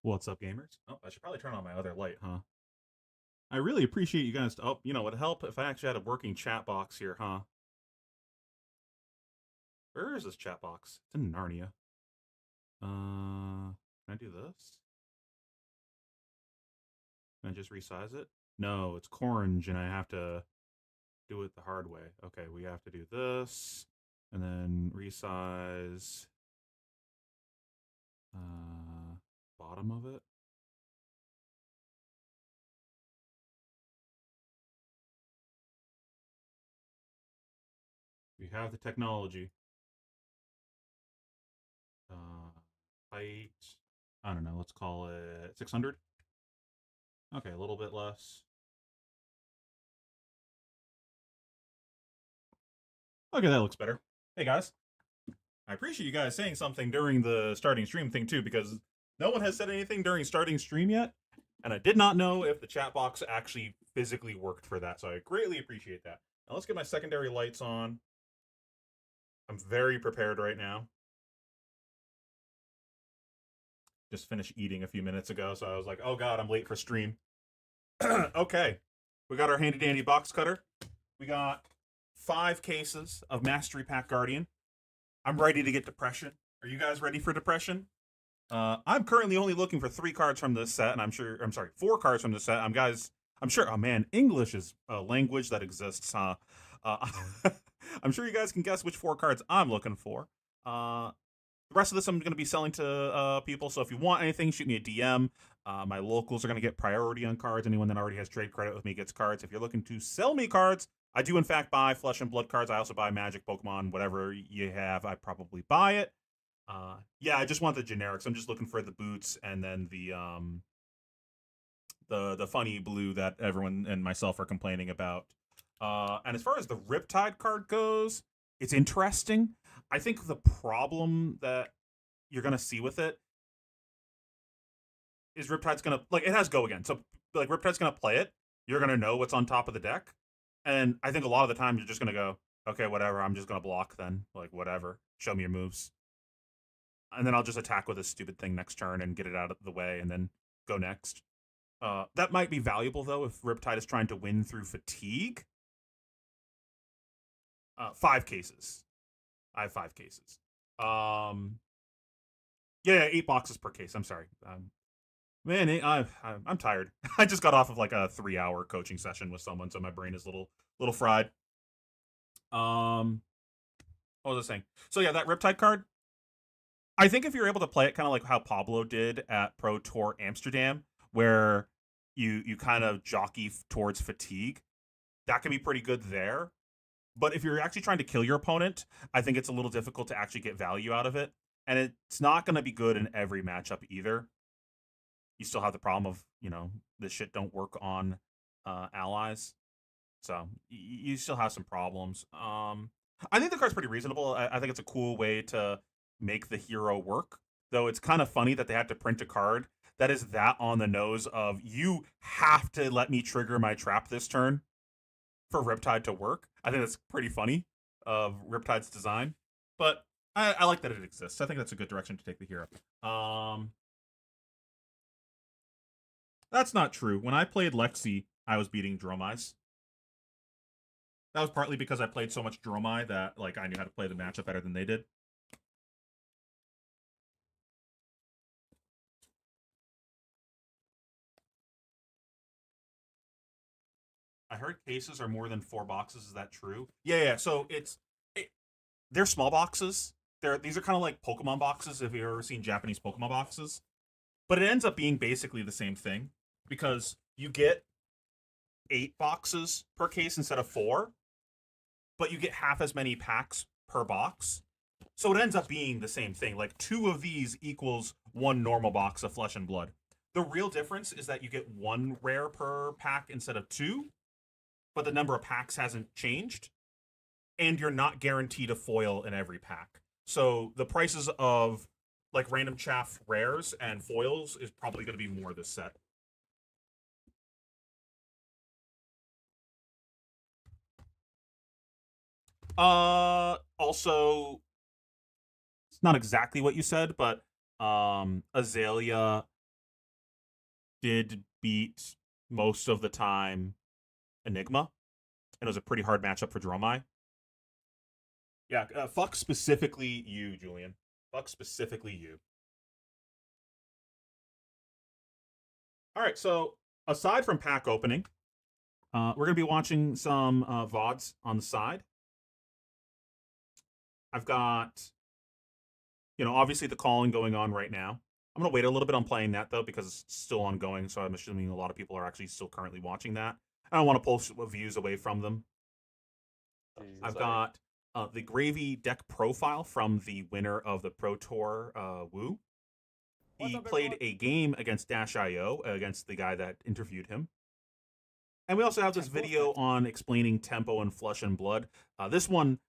What's up, gamers? Oh, I should probably turn on my other light, huh? I really appreciate you guys. Oh, you know, it'd help if I actually had a working chat box here, huh? Where is this chat box? It's in Narnia. Can I do this? Can I just resize it? No, it's orange, and I have to do it the hard way. Okay, we have to do this, and then resize bottom of it. We have the technology. Height, I don't know, let's call it 600. Okay, a little bit less. Okay, that looks better. Hey guys, I appreciate you guys saying something during the starting stream thing too, because no one has said anything during starting stream yet, and I did not know if the chat box actually physically worked for that, so I greatly appreciate that. Now let's get my secondary lights on. I'm very prepared right now. Just finished eating a few minutes ago, so I was like, oh god, I'm late for stream. Okay, we got our handy dandy box cutter. We got 5 cases of Mastery Pack Guardian. I'm ready to get Depression. Are you guys ready for Depression? I'm currently only looking for 3 cards from this set, and I'm sorry, 4 cards from this set. I'm sure. Oh man, English is a language that exists, huh? Uh, I'm sure you guys can guess which 4 cards I'm looking for. The rest of this I'm going to be selling to people. So if you want anything, shoot me a DM. My locals are going to get priority on cards. Anyone that already has trade credit with me gets cards. If you're looking to sell me cards, I do in fact buy Flesh and Blood cards. I also buy Magic, Pokemon, whatever you have. I probably buy it. Yeah, I just want the generics. I'm just looking for the boots and then the funny blue that everyone and myself are complaining about. And as far as the Riptide card goes, it's interesting. I think the problem that you're gonna see with it is Riptide's gonna like it has go again. So like Riptide's gonna play it. You're gonna know what's on top of the deck, and I think a lot of the time you're just gonna go, okay, whatever. I'm just gonna block then. Like whatever. Show me your moves, and then I'll just attack with this stupid thing next turn and get it out of the way, and then go next. That might be valuable though if Riptide is trying to win through fatigue. 5 cases. I have 5 cases. Yeah, 8 boxes per case. I'm sorry. Man, I'm tired. I just got off of like a 3-hour coaching session with someone, so my brain is a little fried. What was I saying? So yeah, that Riptide card. I think if you're able to play it kind of like how Pablo did at Pro Tour Amsterdam, where you kind of jockey towards fatigue, that can be pretty good there. But if you're actually trying to kill your opponent, I think it's a little difficult to actually get value out of it. And it's not going to be good in every matchup either. You still have the problem of, this shit don't work on allies. So you still have some problems. I think the card's pretty reasonable. I think it's a cool way to make the hero work. Though it's kind of funny that they had to print a card that is that on the nose of you have to let me trigger my trap this turn for Riptide to work. I think that's pretty funny of Riptide's design. But I like that it exists. I think that's a good direction to take the hero. That's not true. When I played Lexi, I was beating Dromeyes. That was partly because I played so much Dromai that like I knew how to play the matchup better than they did. I heard cases are more than 4 boxes. Is that true? Yeah. So they're small boxes. These are kind of like Pokemon boxes. If you've ever seen Japanese Pokemon boxes, but it ends up being basically the same thing because you get 8 boxes per case instead of 4, but you get half as many packs per box. So it ends up being the same thing. Like 2 of these equals 1 normal box of Flesh and Blood. The real difference is that you get 1 rare per pack instead of 2, but the number of packs hasn't changed, and you're not guaranteed a foil in every pack. So the prices of like random chaff rares and foils is probably going to be more this set. Also, it's not exactly what you said, but Azalea did beat most of the time Enigma, and it was a pretty hard matchup for Dromai. Yeah, fuck specifically you, Julian. Fuck specifically you. All right, so aside from pack opening, we're gonna be watching some VODs on the side. I've got, obviously the calling going on right now. I'm gonna wait a little bit on playing that though because it's still ongoing. So I'm assuming a lot of people are actually still currently watching that. I don't want to pull views away from them. I've got the Gravy deck profile from the winner of the Pro Tour, Wu. He played a game against Dash.io, against the guy that interviewed him. And we also have this video on explaining tempo and Flesh and Blood. This one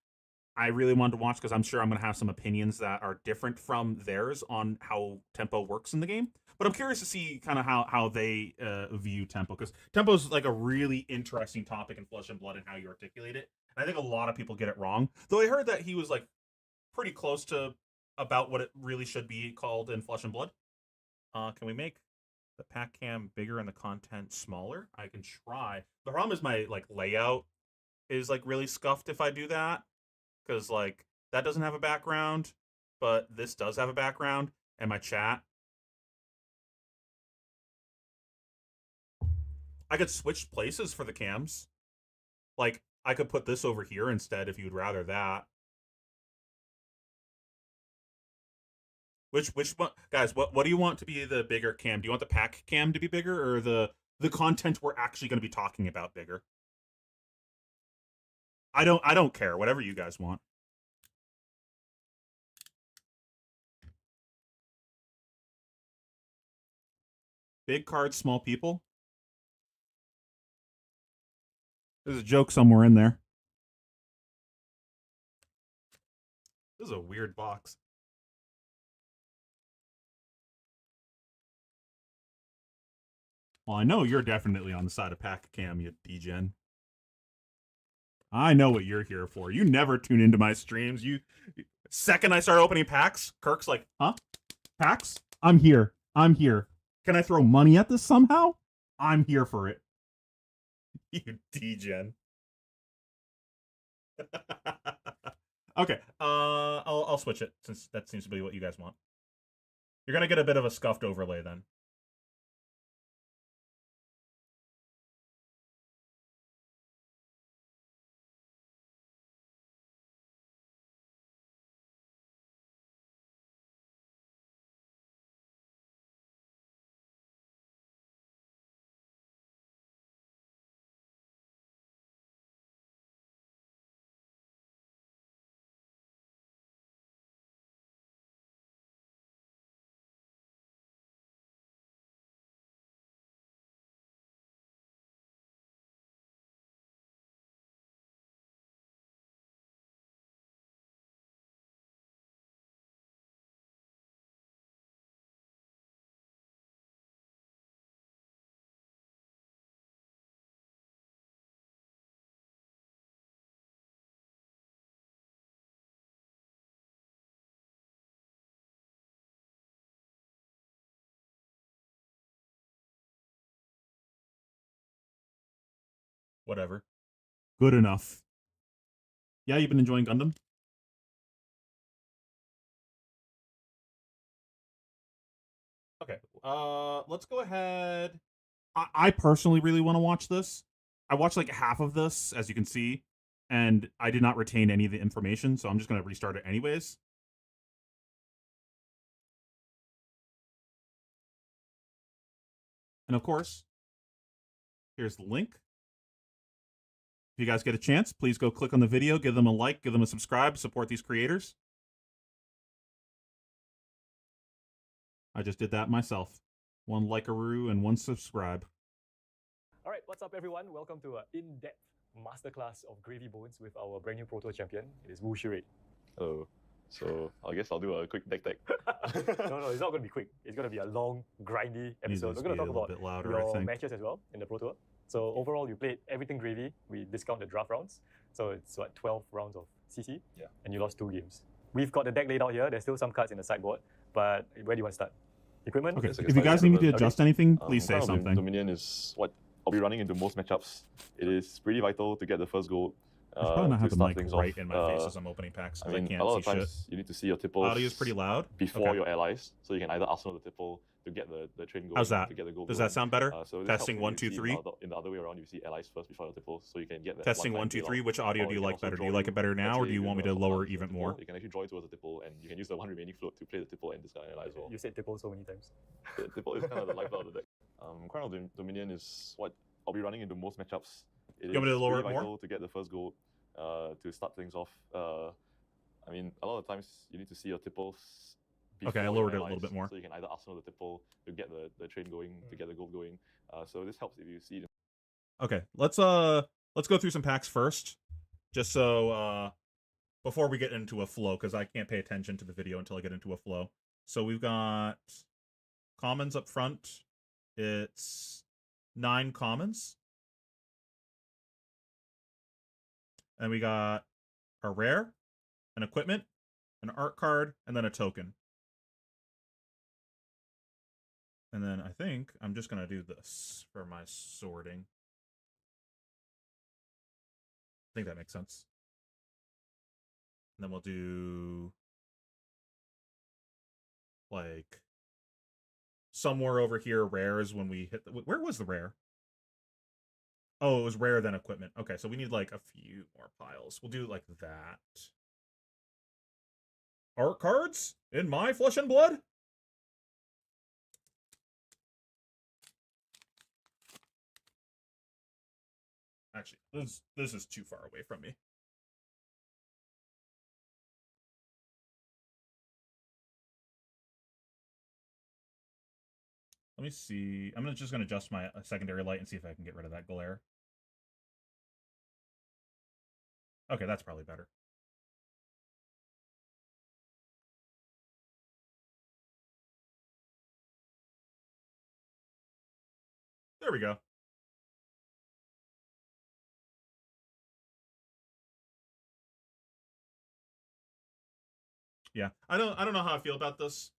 I really wanted to watch because I'm sure I'm going to have some opinions that are different from theirs on how tempo works in the game. But I'm curious to see kind of how they view tempo, because tempo is like a really interesting topic in Flesh and Blood and how you articulate it. And I think a lot of people get it wrong. Though I heard that he was like pretty close to about what it really should be called in Flesh and Blood. Can we make the pack cam bigger and the content smaller? I can try. The problem is my like layout is like really scuffed if I do that, because like that doesn't have a background, but this does have a background, and my chat. I could switch places for the cams. Like I could put this over here instead if you'd rather that. Which one, guys? What do you want to be the bigger cam? Do you want the pack cam to be bigger, or the content we're actually going to be talking about bigger? I don't care. Whatever you guys want. Big cards, small people. There's a joke somewhere in there. This is a weird box. Well, I know you're definitely on the side of pack cam, you degen. I know what you're here for. You never tune into my streams. Second I start opening packs, Kirk's like, huh? Packs? I'm here. I'm here. Can I throw money at this somehow? I'm here for it. You degen. Okay. I'll switch it since that seems to be what you guys want. You're gonna get a bit of a scuffed overlay then. Whatever. Good enough. Yeah, you've been enjoying Gundam? Okay. Let's go ahead. I personally really want to watch this. I watched like half of this, as you can see, and I did not retain any of the information, so I'm just going to restart it anyways. And of course, here's the link. If you guys get a chance, please go click on the video, give them a like, give them a subscribe, support these creators. I just did that myself. 1 like-a-roo and 1 subscribe. All right, what's up, everyone? Welcome to an in-depth masterclass of Gravy Bones with our brand new Proto champion. It is Wu Shirei. Hello. So I guess I'll do a quick deck tech. No, it's not going to be quick. It's going to be a long, grindy episode. We're going to talk about bit louder, your matches as well in the Pro Tour. So overall, you played everything Gravy. We discount the draft rounds. So it's what, 12 rounds of CC? Yeah. And you lost 2 games. We've got the deck laid out here. There's still some cards in the sideboard. But where do you want to start? Equipment? Okay, if you guys need me to adjust anything, please say something. Dominion is what I'll be running into most matchups. It is pretty vital to get the first goal. I should probably not have the mic right in my face as I'm opening packs, because I can't a lot see of times shit. You need to see your tipples. Audio is pretty loud. Before your allies, so you can either Arsenal the tipple to get the train going. How's that? To get the goal Does going. that sound better? So Testing 1, 2, 3. In the other way around, you see allies first before your tipples, so you can get that. Testing 1, 2, 3. Which audio do you like better? Do you like it better now, or do you want me to lower even more? You can actually draw it towards the tipple, and you can use the 1 remaining float to play the tipple and discard an ally as well. You said tipple so many times. The tipple is kind of the lifeblood of the deck. Crown of Dominion is what I'll be running into most matchups. It you want me to lower it vital more? To get the first goal, to start things off. I mean, a lot of times you need to see your tipples. Okay, I lowered it a little bit more. So you can either Arsenal the tipple to get the train going, to get the goal going. So this helps if you see them. Okay, let's go through some packs first, just so before we get into a flow, because I can't pay attention to the video until I get into a flow. So we've got commons up front. It's 9 commons. And we got a rare, an equipment, an art card, and then a token. And then I think I'm just going to do this for my sorting. I think that makes sense. And then we'll do like somewhere over here rares when we hit the, where was the rare? Oh, it was rare then equipment. Okay, so we need like a few more piles. We'll do like that. Art cards in my flesh and blood? Actually, this is too far away from me. Let me see. I'm just going to adjust my secondary light and see if I can get rid of that glare. Okay, that's probably better. There we go. Yeah, I don't know how I feel about this.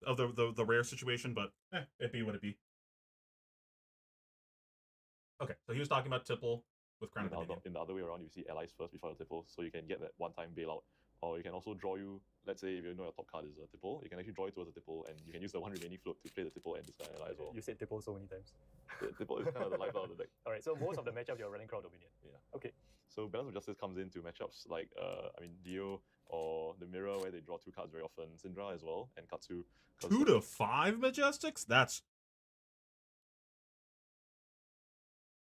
Of the rare situation, but it be what it be. Okay, so he was talking about tipple with Crown of Dominion. In the other way around, you see allies first before your tipple, so you can get that one-time bailout. Or you can also draw you, let's say if you know your top card is a tipple, you can actually draw it towards a tipple, and you can use the 1 remaining float to play the tipple and discard an ally as well. You said tipple so many times. The tipple is kind of the lifeblood of the deck. Alright, so most of the matchups you're running Crown Dominion. Yeah. Okay. So Balance of Justice comes into matchups like, Dio or the Mirror, where they draw 2 cards very often. Syndra as well, and Katsu. 2 to 5 Majestics? That's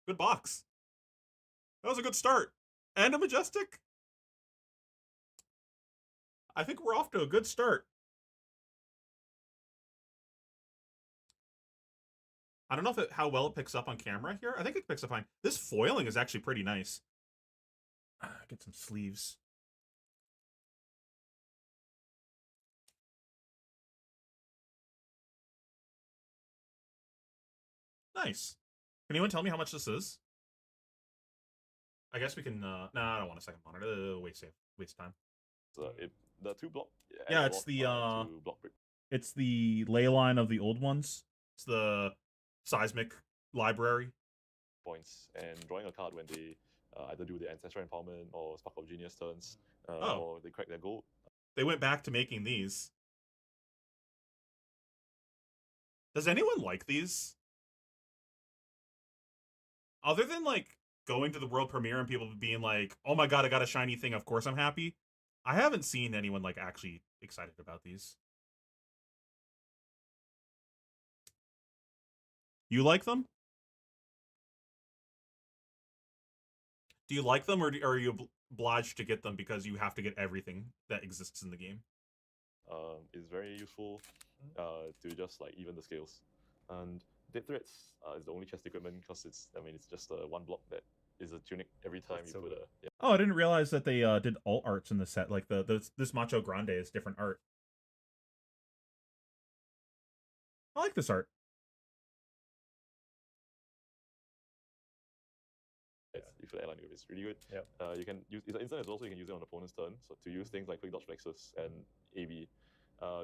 good box. That was a good start. And a Majestic? I think we're off to a good start. I don't know if how well it picks up on camera here. I think it picks up fine. This foiling is actually pretty nice. Get some sleeves. Nice. Can anyone tell me how much this is? I guess we can, no, I don't want a second monitor. Waste time. So the 2 block. Yeah, it's the, block break. It's the ley line of the old ones. It's the seismic library. points, and drawing a card when they either do their Ancestral Empowerment or Spark of Genius turns, or they crack their gold. They went back to making these. Does anyone like these? Other than like going to the world premiere and people being like, "Oh my god, I got a shiny thing, of course I'm happy." I haven't seen anyone like actually excited about these. You like them? Do you like them, or are you obliged to get them because you have to get everything that exists in the game? It's very useful to just like even the scales. And Dead Threats is the only chest equipment because it's just one block that is a tunic every time you put a. Yeah. Oh, I didn't realize that they did alt arts in the set. Like this Macho Grande is different art. I like this art. You feel airline it's really good. Yep. You can use it's an instant as well, so you can use it on opponent's turn. So to use things like quick dodge flexes and AB.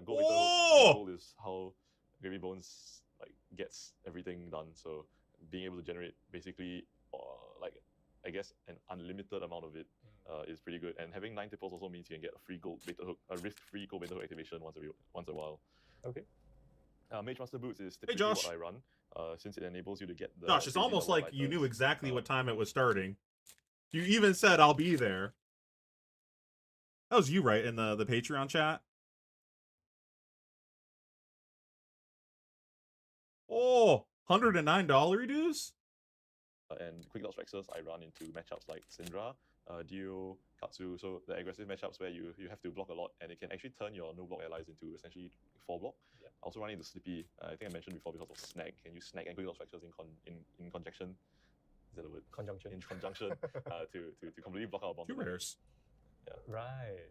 Gold is how Gravy Bones like gets everything done. So being able to generate basically like I guess an unlimited amount of it is pretty good. And having 9 tipples also means you can get a free gold beta hook, a risk-free gold beta hook activation once a while. Okay. Mage Master Boots is typically Josh. what I run, since it enables you to get the. Josh, it's almost like you knew exactly what time it was starting. You even said, "I'll be there." That was you, right, in the Patreon chat? Oh, $109 dues? And quick dodge flexes, I run into matchups like Syndra, Dio, Katsu. So the aggressive matchups where you have to block a lot, and it can actually turn your no block allies into essentially 4 block. Yeah. I also run into Slippy. I think I mentioned before because of snag. Can use snag and quick dodge flexes in conjunction? Is that a word? Conjunction. In conjunction to completely block out bonds. 2 rares. Yeah. Right.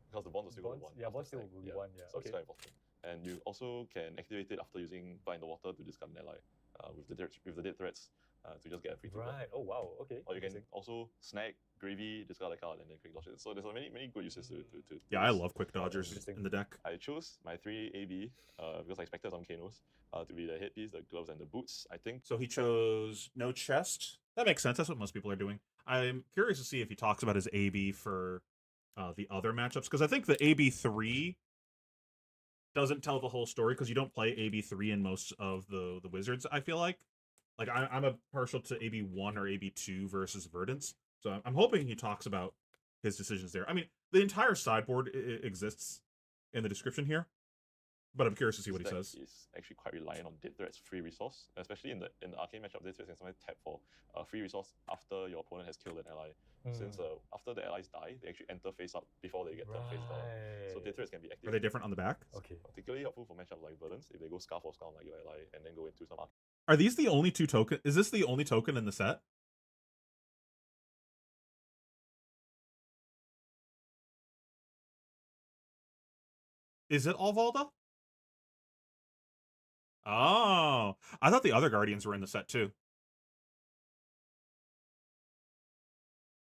Because the bonds are still bonds, 1. Yeah, bonds still will be 1. Yeah. So it's quite important. And you also can activate it after using Fly in the Water to discard an ally with the Dead Threats to just get a free ticket. Right. Oh wow. Okay. Or you can also snag Gravy, discard a card, and then quick dodge it. So there's many good uses to Yeah, I love quick dodgers in the deck. I chose my 3 AB because I expected some Kanos to be the headpiece, the gloves, and the boots, I think. So he chose no chest. That makes sense. That's what most people are doing. I'm curious to see if he talks about his AB for the other matchups, because I think the AB3 doesn't tell the whole story, because you don't play AB3 in most of the wizards, I feel like. Like, I'm a partial to AB1 or AB2 versus Verdance, so I'm hoping he talks about his decisions there. I mean, the entire sideboard exists in the description here, but I'm curious to see what he says. Is actually quite reliant on Dead Threats free resource, especially in the arcane matchup. Dead Threats can sometimes tap for free resource after your opponent has killed an ally. Since after the allies die, they actually enter face up before they get turned face down. So Dead Threats can be active. Are they different on the back? Okay. Particularly helpful for matchups like Verdance if they go Scarf or Scout like your ally and then go into some. Are these the only 2 tokens? Is this the only token in the set? Is it all Volda? Oh, I thought the other Guardians were in the set too.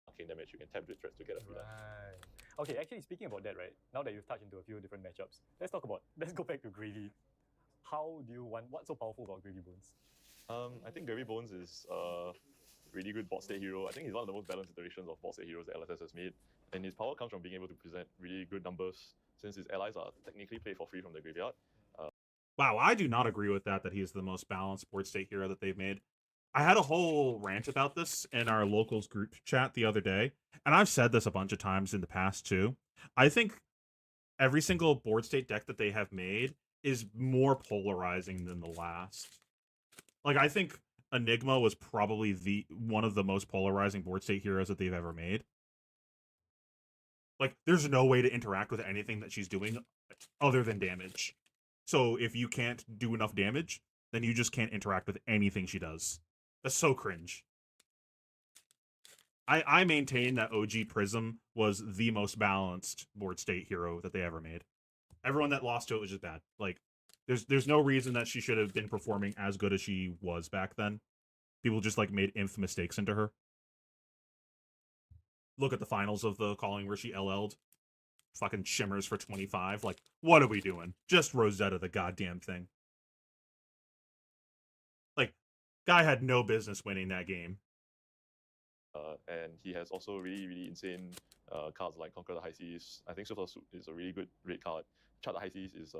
Arcane damage, you can tap Dead Threats to get a free. Right. Okay, actually speaking about that, right? Now that you've touched into a few different matchups, let's go back to Gravy. How do you want? What's so powerful about Gravy Bones? I think Gravy Bones is a really good board state hero. I think he's one of the most balanced iterations of board state heroes that LSS has made. And his power comes from being able to present really good numbers, since his allies are technically played for free from the graveyard. Wow, I do not agree with that he is the most balanced board state hero that they've made. I had a whole rant about this in our locals group chat the other day, and I've said this a bunch of times in the past too. I think every single board state deck that they have made is more polarizing than the last. Like, I think Enigma was probably one of the most polarizing board state heroes that they've ever made. Like, there's no way to interact with anything that she's doing other than damage. So if you can't do enough damage, then you just can't interact with anything she does. That's so cringe. I maintain that OG Prism was the most balanced board state hero that they ever made. Everyone that lost to it was just bad. Like, there's no reason that she should have been performing as good as she was back then. People just like made inf mistakes into her. Look at the finals of the calling where she LL'd. Fucking shimmers for 25. Like, what are we doing? Just Rosetta the goddamn thing. Like, Guy had no business winning that game. And he has also really insane cards like Conquer the High Seas. I think Silver Soup is a really good red card. Chart the High Seas is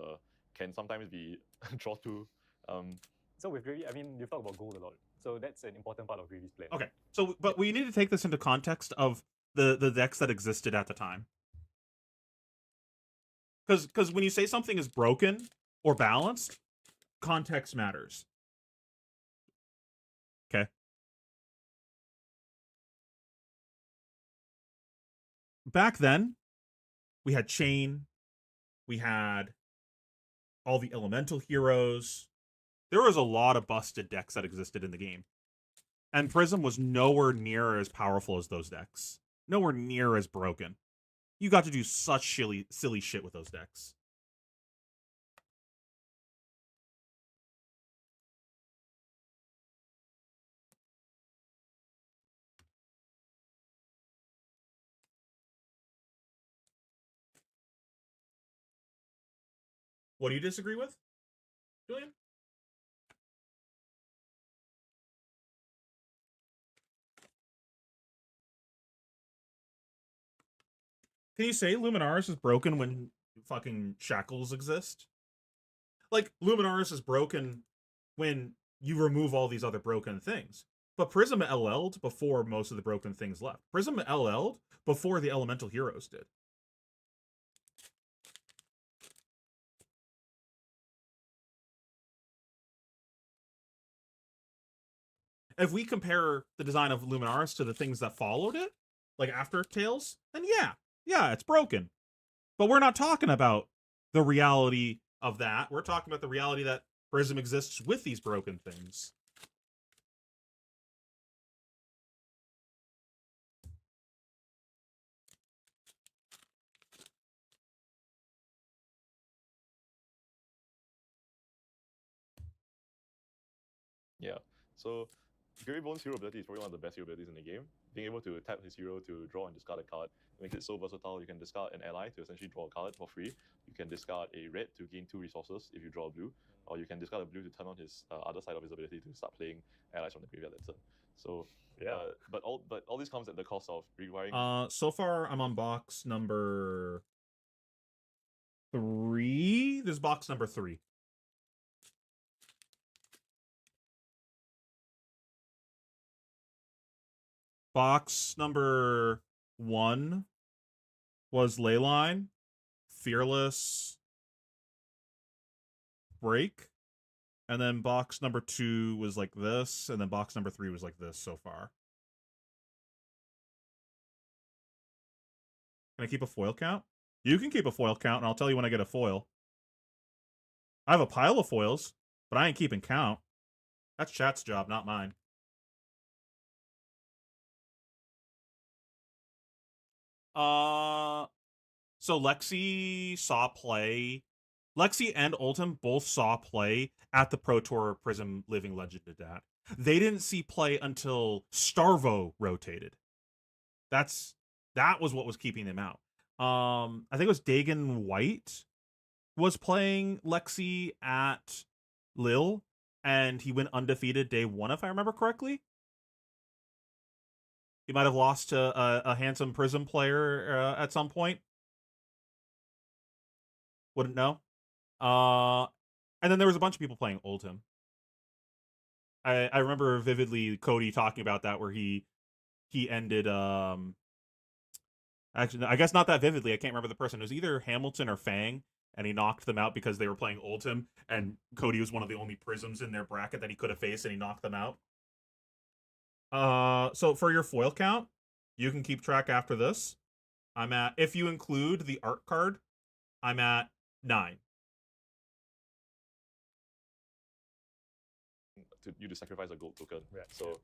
can sometimes be draw to. So with Gravy, I mean, you've talked about gold a lot. So that's an important part of Gravy's plan. Okay, so but we need to take this into context of the decks that existed at the time. Because when you say something is broken or balanced, context matters. Okay. Back then, we had Chain, we had all the elemental heroes. There was a lot of busted decks that existed in the game. And Prism was nowhere near as powerful as those decks. Nowhere near as broken. You got to do such silly shit with those decks. What do you disagree with, Julian? Can you say Luminaris is broken when fucking shackles exist? Like, Luminaris is broken when you remove all these other broken things. But Prism LL'd before most of the broken things left. Prism LL'd before the elemental heroes did. If we compare the design of Luminaris to the things that followed it, like after Tales, then yeah, it's broken. But we're not talking about the reality of that. We're talking about the reality that Prism exists with these broken things. Yeah. So Gary Bones' hero ability is probably one of the best hero abilities in the game. Being able to tap his hero to draw and discard a card makes it so versatile. You can discard an ally to essentially draw a card for free. You can discard a red to gain 2 resources if you draw a blue, or you can discard a blue to turn on his other side of his ability to start playing allies from the graveyard that turn. So Yeah. but all this comes at the cost of requiring. So far I'm on box number 3. This is box number 3. Box number 1 was Leyline, Fearless, Break, and then box number 2 was like this, and then box number 3 was like this so far. Can I keep a foil count? You can keep a foil count, and I'll tell you when I get a foil. I have a pile of foils, but I ain't keeping count. That's chat's job, not mine. So Lexi saw play. Lexi and Ultim both saw play at the Pro Tour Prism Living Legend did that. They didn't see play until Starvo rotated. That was what was keeping them out. I think it was Dagon White was playing Lexi at Lille, and he went undefeated day 1, if I remember correctly. He might have lost to a handsome Prism player at some point. Wouldn't know. And then there was a bunch of people playing Ultim. I remember vividly Cody talking about that, where he ended actually, I guess not that vividly. I can't remember the person. It was either Hamilton or Fang, and he knocked them out because they were playing Ultim, and Cody was one of the only Prisms in their bracket that he could have faced, and he knocked them out. So for your foil count, you can keep track after this. I'm at, if you include the art card, I'm at 9. You to sacrifice a gold token. Yeah. So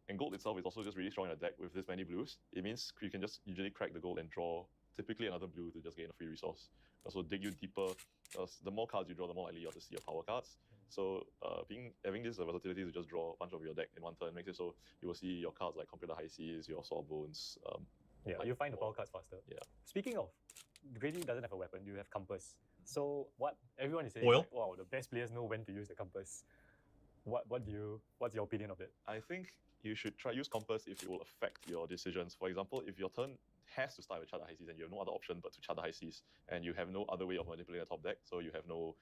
and gold itself is also just really strong in a deck with this many blues. It means you can just usually crack the gold and draw typically another blue to just gain a free resource. Also dig you deeper. The more cards you draw, the more likely you are to see your power cards. So having this versatility to just draw a bunch of your deck in one turn makes it so you will see your cards like Conquer the High Seas, your Sawbones. Yeah, like you find the more- power cards faster. Yeah. Speaking of, Grady doesn't have a weapon, you have Compass. So what everyone is saying, Foil? like, wow, the best players know when to use the Compass. What's your opinion of it? I think you should try use compass if it will affect your decisions. For example, if your turn has to start with charter high seas and you have no other option but to charter high seas, and you have no other way of manipulating the top deck, so you have no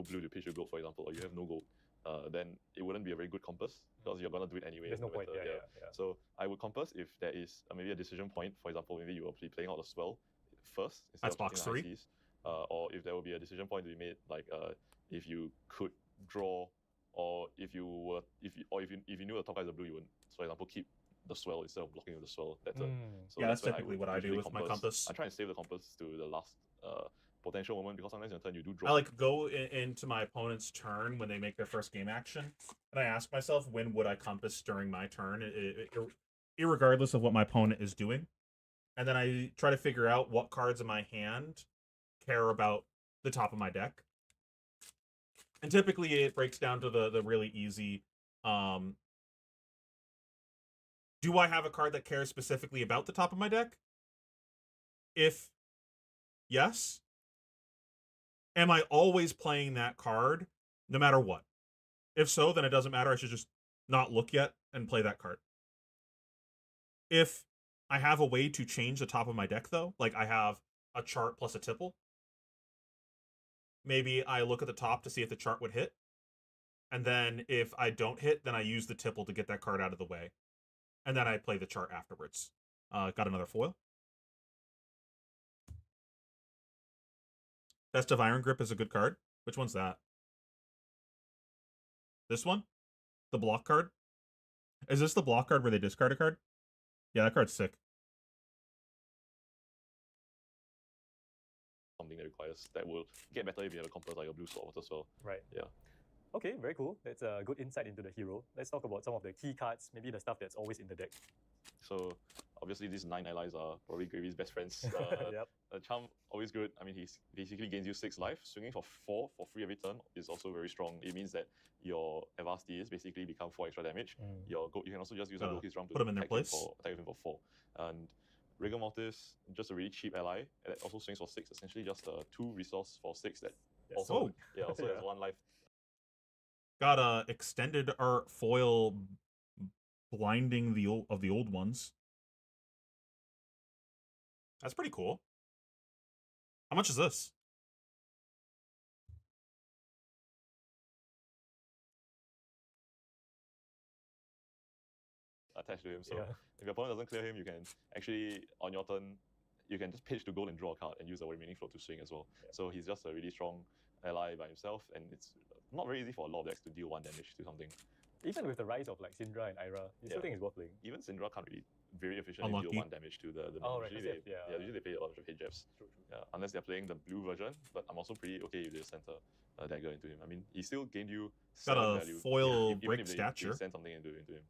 blue to pitch your gold, for example, or you have no gold, then it wouldn't be a very good compass because you're gonna do it anyway. There's no point. Yeah. So I would compass if there is maybe a decision point. For example, maybe you will be playing out the swell first instead That's of box taking the 3. high seas, or if there will be a decision point to be made, like if you could draw, or if you knew the top guy is a blue, you would, for example, keep the swell instead of blocking with the swell that turn. So Yeah, that's when I typically would what I do usually with my compass. I try and save the compass to the last potential moment, because sometimes in a turn you do I draw. like go into my opponent's turn when they make their first game action, and I ask myself, when would I compass during my turn, irregardless of what my opponent is doing, and then I try to figure out what cards in my hand care about the top of my deck. And typically it breaks down to the really easy, do I have a card that cares specifically about the top of my deck? If yes, am I always playing that card no matter what? If so, then it doesn't matter. I should just not look yet and play that card. If I have a way to change the top of my deck, though, like I have a chart plus a tipple, maybe I look at the top to see if the chart would hit. And then if I don't hit, then I use the tipple to get that card out of the way. And then I play the chart afterwards. Got another foil. Best of Iron Grip is a good card. Which one's that? This one? The block card? Is this the block card where they discard a card? Yeah, that card's sick. Something that will get better if you have a compass like a blue sword as well. Right. Yeah. Okay, very cool. That's a good insight into the hero. Let's talk about some of the key cards, maybe the stuff that's always in the deck. So obviously these 9 allies are probably Gravy's best friends. Yep. Charm, always good. I mean, he basically gains you 6 life. Swinging for 4 for free every turn is also very strong. It means that your Evastis basically become 4 extra damage. Your gold, you can also just use a gold drum to put them in their place. Attack him for 4. And Rigor Mortis, just a really cheap ally. And it also swings for 6, essentially just a 2 resource for 6 that also has 1 life. Got a extended art foil blinding the old ones. That's pretty cool. How much is this? Attached to him. So if your opponent doesn't clear him, you can actually, on your turn, you can just pitch to gold and draw a card and use the remaining float to swing as well. So he's just a really strong ally by himself, and it's not very easy for a lot of decks to deal 1 damage to something. Even with the rise of like Syndra and Ira, you still think it's worth playing? Even Syndra can't really very efficiently deal 1 damage to the usually they play a lot of hit jabs. True. Unless they're playing the blue version, but I'm also pretty okay if they center dagger into him. I mean, he still gained you 7 got a value. foil break if stature. They send something into him.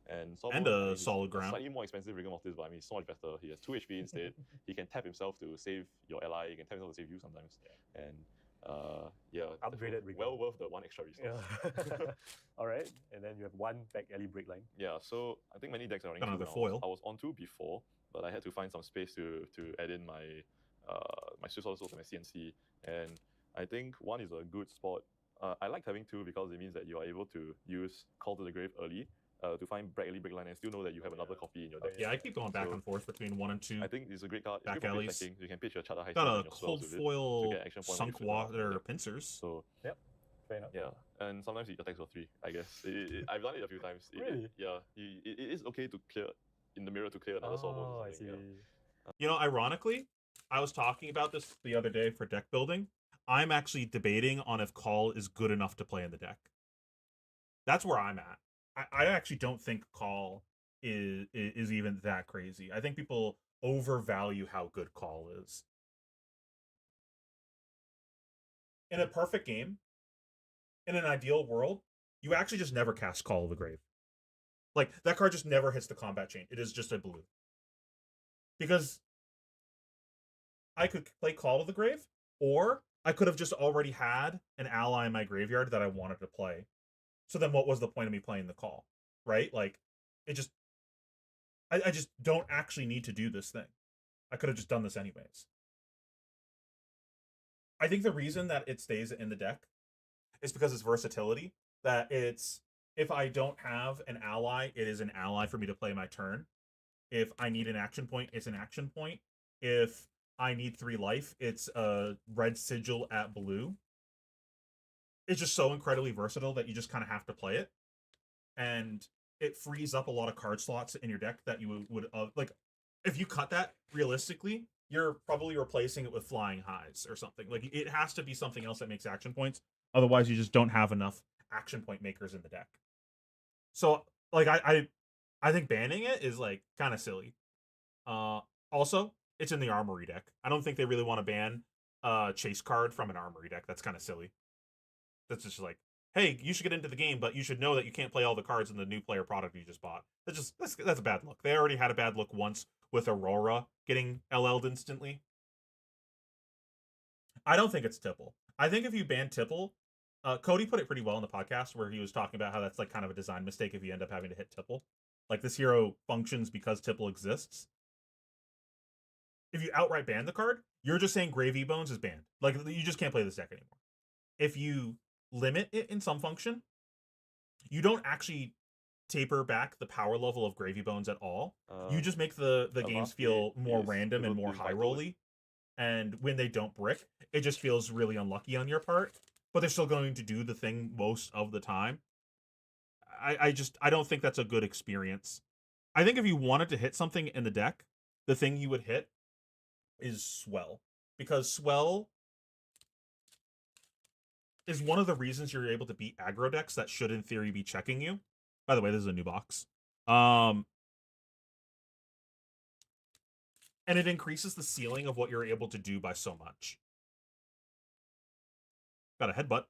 And a solid ground. Slightly more expensive Rigor Mortis, but I mean, so much better. He has 2 HP instead. He can tap himself to save your ally. He can tap himself to save you sometimes. And upgraded Rigor. Well worth the 1 extra resource. All right, and then you have 1 back alley break line. Yeah, so I think many decks are running another 2 foil. I was on 2 before, but I had to find some space to add in my my Swiss also to my CNC, and I think 1 is a good spot. I like having 2 because it means that you are able to use Call to the Grave early to find back alley break line and still know that you have another copy in your deck. Yeah, I keep going back and forth between 1 and 2. I think it's a great card. Back alleys. You can pitch your Charter High. Got a cold foil sunk water pincers. So fair enough. Yeah, and sometimes it attacks for 3. I guess I've done it a few times. Really? It is okay to clear in the mirror to clear another sword. I see. You know, ironically, I was talking about this the other day for deck building. I'm actually debating on if Call is good enough to play in the deck. That's where I'm at. I actually don't think Call is even that crazy. I think people overvalue how good Call is. In a perfect game, in an ideal world, you actually just never cast Call of the Grave. Like, that card just never hits the combat chain. It is just a blue. Because I could play Call of the Grave, or I could have just already had an ally in my graveyard that I wanted to play. So then what was the point of me playing the Call? Right? Like, it just... I just don't actually need to do this thing. I could have just done this anyways. I think the reason that it stays in the deck is because its versatility. that it's if I don't have an ally, it is an ally for me to play my turn. If I need an action point, it's an action point. If I need 3 life, it's a red sigil at blue. It's just so incredibly versatile that you just kind of have to play it. And it frees up a lot of card slots in your deck that you would like if you cut that realistically, you're probably replacing it with flying highs or something. Like it has to be something else that makes action points. Otherwise, you just don't have enough action point makers in the deck. So like I think banning it is like kind of silly. Also, it's in the armory deck. I don't think they really want to ban chase card from an armory deck. That's kind of silly. That's just like, hey, you should get into the game, but you should know that you can't play all the cards in the new player product you just bought. That's a bad look. They already had a bad look once with Aurora getting LL'd instantly. I don't think it's Tipple. I think if you ban Tipple, Cody put it pretty well in the podcast where he was talking about how that's like kind of a design mistake if you end up having to hit Tipple. Like this hero functions because Tipple exists. If you outright ban the card, you're just saying Gravy Bones is banned. Like you just can't play this deck anymore. If you limit it in some function, you don't actually taper back the power level of Gravy Bones at all. You just make the games feel more random and more high rolly. And when they don't brick, it just feels really unlucky on your part. But they're still going to do the thing most of the time. I don't think that's a good experience. I think if you wanted to hit something in the deck, the thing you would hit is Swell. Because Swell is one of the reasons you're able to beat aggro decks that should in theory be checking you. By the way, this is a new box. And it increases the ceiling of what you're able to do by so much. Got a headbutt.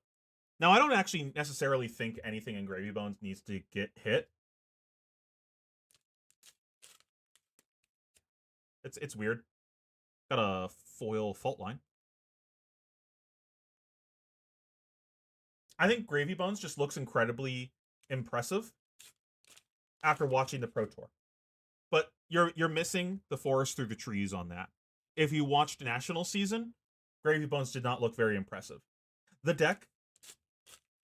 Now, I don't actually necessarily think anything in Gravy Bones needs to get hit. It's weird. Got a foil fault line. I think Gravy Bones just looks incredibly impressive after watching the Pro Tour. But you're missing the forest through the trees on that. If you watched National Season, Gravy Bones did not look very impressive. The deck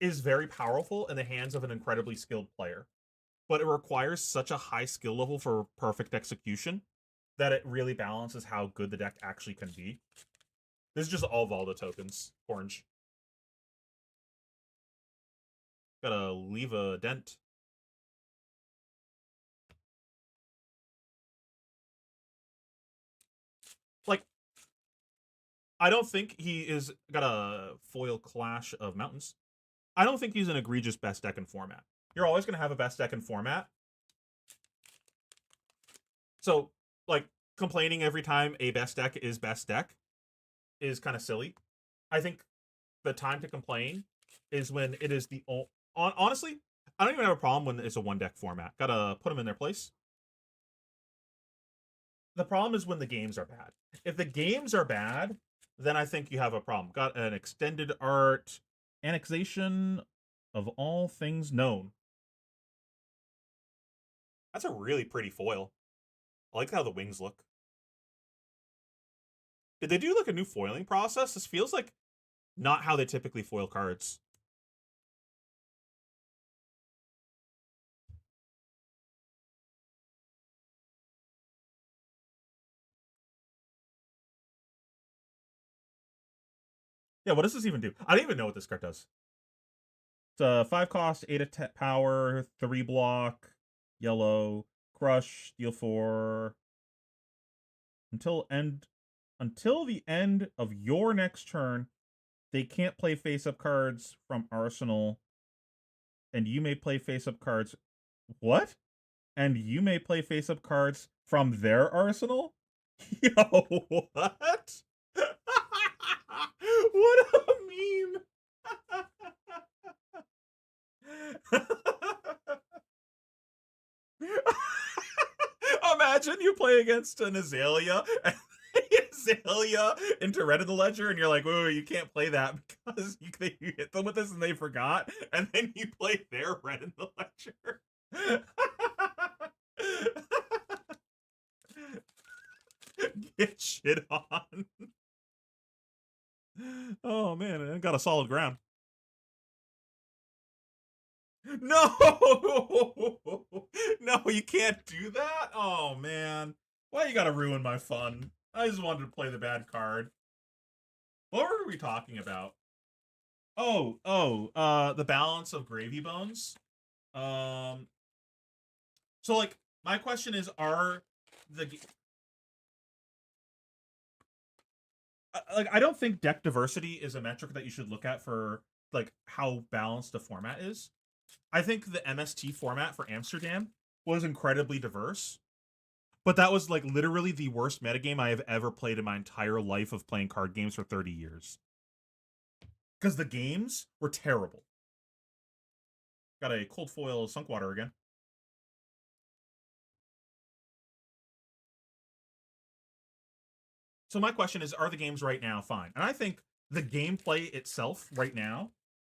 is very powerful in the hands of an incredibly skilled player, but it requires such a high skill level for perfect execution that it really balances how good the deck actually can be. This is just all Valda tokens. Orange. Gotta leave a dent. Like, I don't think he is got a foil Clash of Mountains. I don't think he's an egregious best deck in format. You're always going to have a best deck in format. So, like, complaining every time a best deck is best deck is kind of silly. I think the time to complain is when it is the... Honestly, I don't even have a problem when it's a one-deck format. Gotta put them in their place. The problem is when the games are bad. If the games are bad, then I think you have a problem. Got an extended art annexation of all things known. That's a really pretty foil. I like how the wings look. Did they do like a new foiling process? This feels like not how they typically foil cards. Yeah, what does this even do? I don't even know what this card does. It's a 5 cost, 8 attack power, 3 block, yellow, crush, deal 4. Until the end of your next turn, they can't play face-up cards from Arsenal. And you may play face-up cards. What? And you may play face-up cards from their Arsenal? Yo, what? What a meme! Imagine you play against an Azalea and Azalea into Red in the Ledger, and you're like, whoa, you can't play that because you hit them with this and they forgot, and then you play their Red in the Ledger. Get shit on. Oh man, I got a solid ground. No! No, you can't do that? Oh, man. Why you gotta ruin my fun? I just wanted to play the bad card. What were we talking about? The balance of gravy bones. Um, so, like, my question is, are the... Like, I don't think deck diversity is a metric that you should look at for, like, how balanced a format is. I think the MST format for Amsterdam was incredibly diverse, but that was like literally the worst metagame I have ever played in my entire life of playing card games for 30 years. Because the games were terrible. Got a cold foil sunk water again. So my question is, are the games right now fine? And I think the gameplay itself right now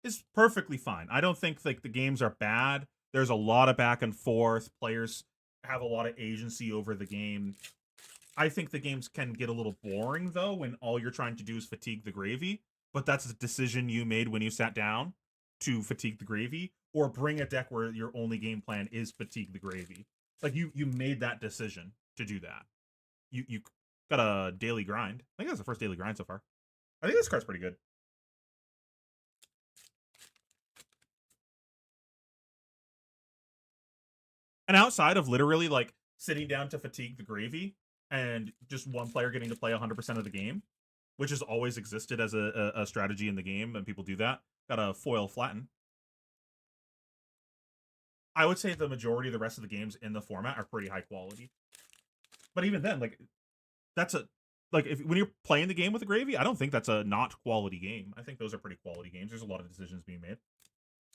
is perfectly fine. I don't think like the games are bad. There's a lot of back and forth. Players have a lot of agency over the game. I think the games can get a little boring though when all you're trying to do is fatigue the gravy. But that's a decision you made when you sat down to fatigue the gravy, or bring a deck where your only game plan is fatigue the gravy. Like you made that decision to do that. You got a daily grind. I think that's the first daily grind so far. I think this card's pretty good. And outside of literally like sitting down to fatigue the gravy and just one player getting to play 100% of the game, which has always existed as a strategy in the game, and people do that, got a foil flatten. I would say the majority of the rest of the games in the format are pretty high quality. But even then, like, that's a... Like, if when you're playing the game with the gravy, I don't think that's a not quality game. I think those are pretty quality games. There's a lot of decisions being made.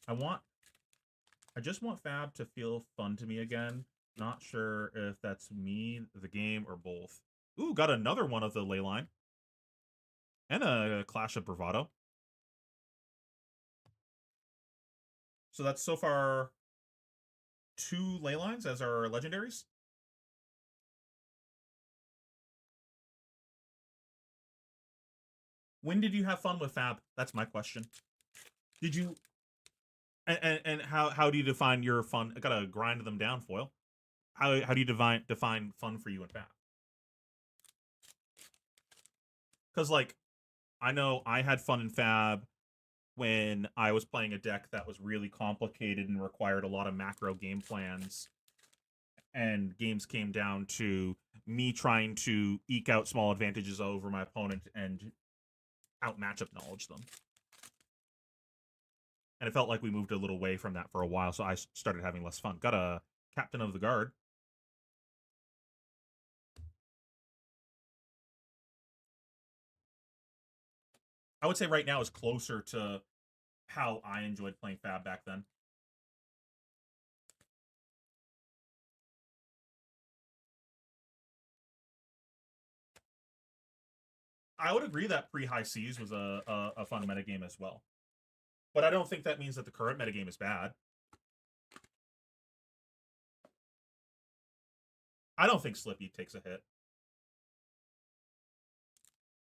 I just want Fab to feel fun to me again. Not sure if that's me, the game, or both. Ooh, got another one of the ley line. And a Clash of Bravado. So that's so far 2 ley lines as our legendaries. When did you have fun with Fab? That's my question. Did you... And how do you define your fun? I gotta grind them down, Foil. How do you define fun for you in Fab? Because, like, I know I had fun in Fab when I was playing a deck that was really complicated and required a lot of macro game plans. And games came down to me trying to eke out small advantages over my opponent and out matchup knowledge them. And it felt like we moved a little away from that for a while, so I started having less fun. Got a Captain of the Guard. I would say right now is closer to how I enjoyed playing Fab back then. I would agree that pre-high seas was a fun metagame as well. But I don't think that means that the current metagame is bad. I don't think Slippy takes a hit.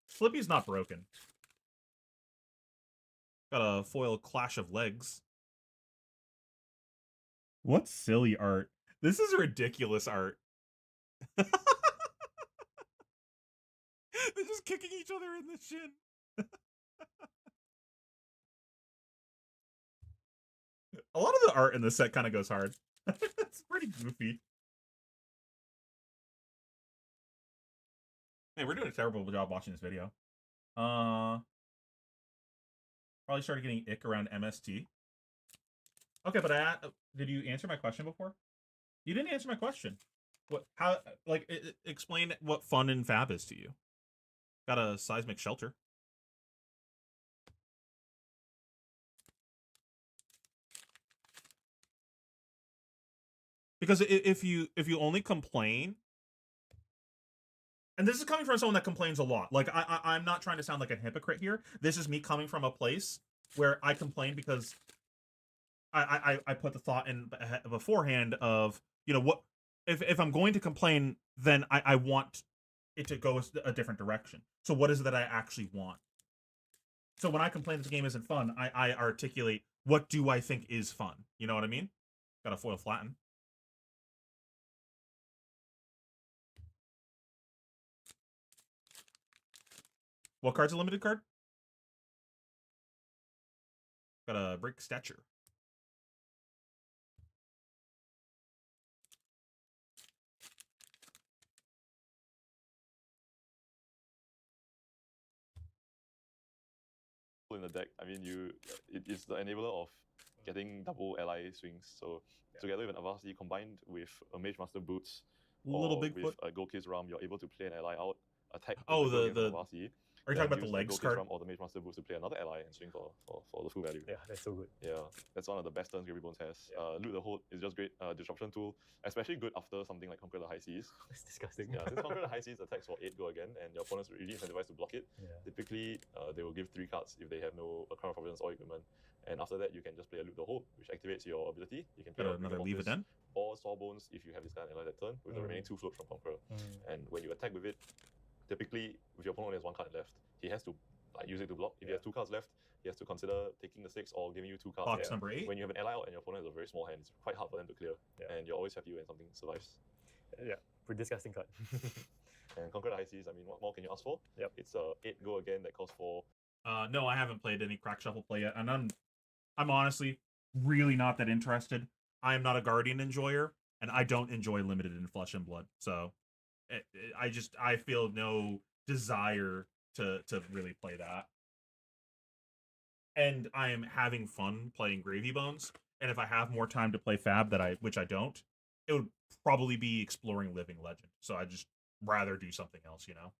Slippy's not broken. Got a foil Clash of Legs. What silly art. This is ridiculous art. They're just kicking each other in the shin. A lot of the art in this set kind of goes hard. It's pretty goofy. Hey, we're doing a terrible job watching this video. Probably started getting ick around MST. Okay, but did you answer my question before? You didn't answer my question. Explain what fun in Fab is to you. Got a seismic shelter. Because if you only complain, and this is coming from someone that complains a lot. Like, I'm not trying to sound like a hypocrite here. This is me coming from a place where I complain because I put the thought in beforehand of, you know, what if I'm going to complain, then I want it to go a different direction. So what is it that I actually want? So when I complain that the game isn't fun, I articulate what do I think is fun? You know what I mean? Got a foil flatten. What card's a limited card? Got a break stature. In the deck, I mean, it is the enabler of getting double ally swings. So together with an Avasi combined with a Mage Master Boots, Little or Bigfoot. with a Gold Case Ram, you're able to play an ally out, attack. Oh, the Avasi. Are you talking about the legs Gold Case card? Ram or the Mage Master Boots to play another ally and swing for the full value. Yeah, that's so good. Yeah, that's one of the best turns Gravy Bones has. Loot the Hold is just great. Disruption tool, especially good after something like Conquer the High Seas. It's disgusting. Yeah, since Conquer the High Seas attacks for 8 go again, and your opponent's really incentivized to block it. Yeah. Typically, they will give 3 cards if they have no Crown of Providence or equipment. And after that, you can just play a Loot the Hold, which activates your ability. You can play another Leave It Then. or Sawbones if you have this kind of ally that turn, with the remaining 2 floats from Conqueror. And when you attack with it, typically, if your opponent only has 1 card left, he has to use it to block. If he has 2 cards left, he has to consider taking the 6 or giving you 2 cards. Box number 8. When you have an ally out and your opponent has a very small hand, it's quite hard for them to clear. And you're always happy when something survives. Yeah, pretty disgusting card. And Conquer the High Seas, I mean, what more can you ask for? Yep. It's a 8 go again that costs 4. No, I haven't played any Crack Shuffle play yet, and I'm honestly really not that interested. I am not a Guardian enjoyer, and I don't enjoy Limited in Flesh and Blood. So, I feel no desire to really play that. And I am having fun playing Gravy Bones. And if I have more time to play Fab, which I don't, it would probably be exploring Living Legend. So I just rather do something else, you know.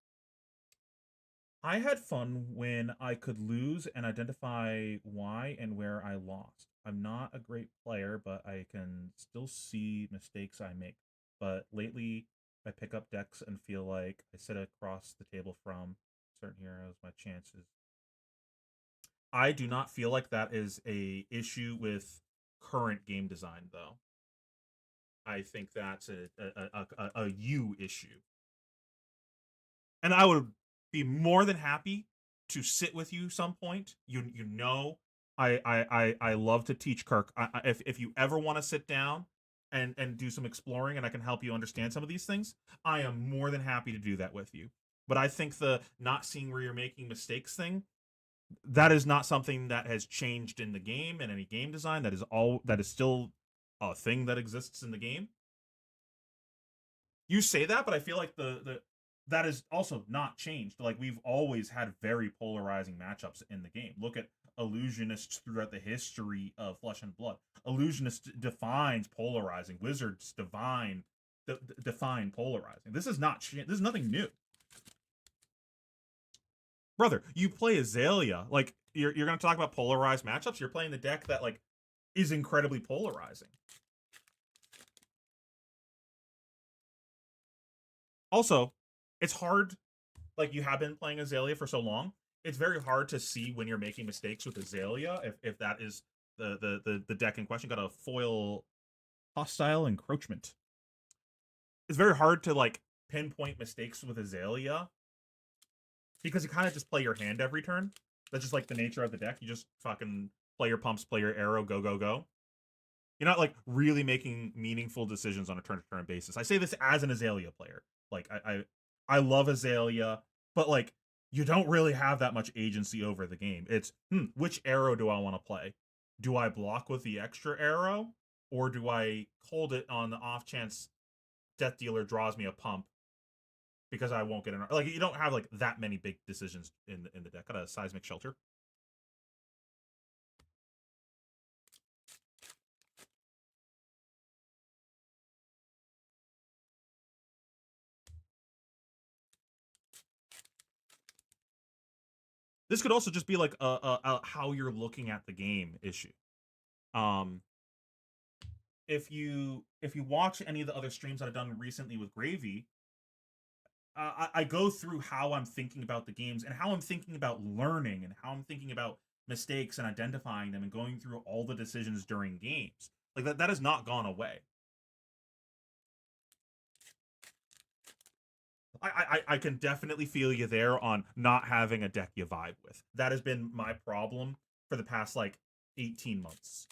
I had fun when I could lose and identify why and where I lost. I'm not a great player, but I can still see mistakes I make. But lately, I pick up decks and feel like I sit across the table from certain heroes. My chances. I do not feel like that is a issue with current game design, though. I think that's a you issue. And I would be more than happy to sit with you some point. You know, I love to teach, Kirk. If you ever want to sit down and do some exploring and I can help you understand some of these things, I am more than happy to do that with you. But I think the not seeing where you're making mistakes thing, that is not something that has changed in the game and any game design. That is still a thing that exists in the game. You say that, but I feel like that is also not changed. Like, we've always had very polarizing matchups in the game. Look at illusionists throughout the history of Flesh and Blood. Illusionist defines polarizing. Wizards define polarizing. This is nothing new. Brother, you play Azalea. Like, you're going to talk about polarized matchups? You're playing the deck that, like, is incredibly polarizing. Also, it's hard, like, you have been playing Azalea for so long, it's very hard to see when you're making mistakes with Azalea, if that is the deck in question. Got a foil Hostile Encroachment. It's very hard to, like, pinpoint mistakes with Azalea, because you kind of just play your hand every turn. That's just, like, the nature of the deck. You just fucking play your pumps, play your arrow, go, go, go. You're not, like, really making meaningful decisions on a turn-to-turn basis. I say this as an Azalea player. Like, I love Azalea, but, like, you don't really have that much agency over the game. It's, which arrow do I want to play? Do I block with the extra arrow? Or do I hold it on the off chance Death Dealer draws me a pump because I won't get an... Like, you don't have, like, that many big decisions in the deck. Got a Seismic Shelter. This could also just be like a how you're looking at the game issue. If you watch any of the other streams that I've done recently with Gravy, I go through how I'm thinking about the games and how I'm thinking about learning and how I'm thinking about mistakes and identifying them and going through all the decisions during games. Like, that has not gone away. I can definitely feel you there on not having a deck you vibe with. That has been my problem for the past, like, 18 months.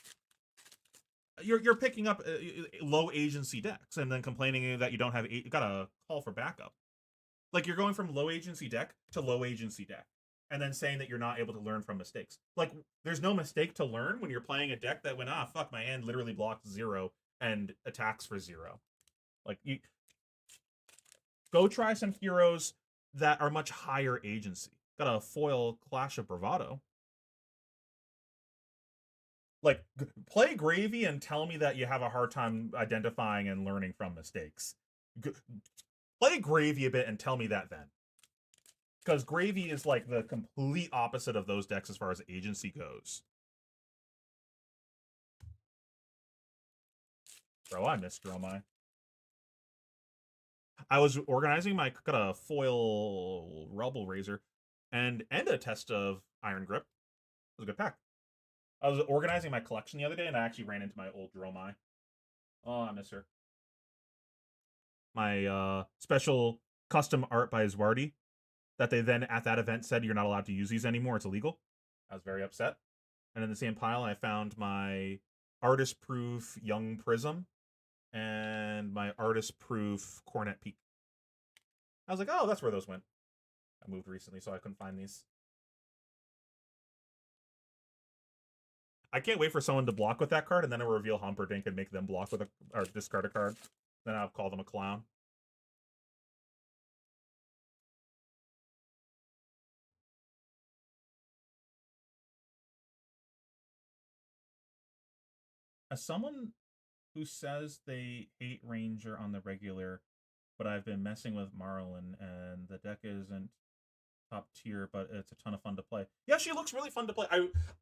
You're picking up low agency decks and then complaining that you don't have you gotta call for backup. Like, you're going from low agency deck to low agency deck, and then saying that you're not able to learn from mistakes. Like, there's no mistake to learn when you're playing a deck that went, fuck, my hand literally blocks 0 and attacks for 0. Like, you go try some heroes that are much higher agency. Got a foil Clash of Bravado. Like, play Gravy and tell me that you have a hard time identifying and learning from mistakes. Play Gravy a bit and tell me that then. Because Gravy is like the complete opposite of those decks as far as agency goes. Bro, I miss Dromai. I was organizing my got a foil Rebel Razor and a test of Iron Grip. It was a good pack. I was organizing my collection the other day and I actually ran into my old Dromai. Oh, I miss her. My special custom art by Zwardy that they then at that event said you're not allowed to use these anymore. It's illegal. I was very upset. And in the same pile, I found my artist-proof Young Prism and my artist-proof Cornet Peak. I was like, oh, that's where those went. I moved recently, so I couldn't find these. I can't wait for someone to block with that card, and then I'll reveal Humperdinck and make them block with or discard a card. Then I'll call them a clown. As someone who says they hate Ranger on the regular, but I've been messing with Marlin, and the deck isn't top tier, but it's a ton of fun to play. Yeah, she looks really fun to play.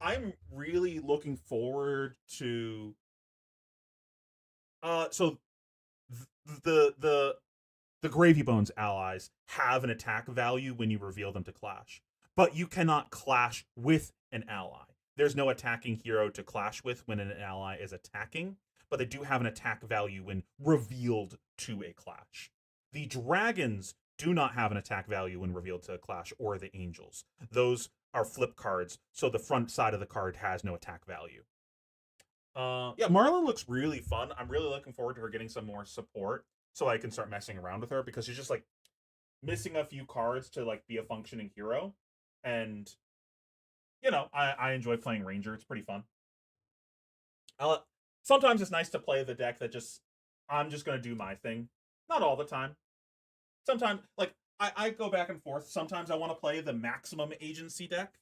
I'm really looking forward to. So the Gravy Bones allies have an attack value when you reveal them to clash, but you cannot clash with an ally. There's no attacking hero to clash with when an ally is attacking, but they do have an attack value when revealed to a clash. The dragons do not have an attack value when revealed to a clash, or the angels. Those are flip cards, so the front side of the card has no attack value. Yeah, Marlin looks really fun. I'm really looking forward to her getting some more support so I can start messing around with her, because she's just like missing a few cards to like be a functioning hero. And you know, I enjoy playing Ranger. It's pretty fun. Sometimes it's nice to play the deck that just I'm just gonna do my thing. Not all the time. Sometimes, like, I go back and forth. Sometimes I want to play the maximum agency deck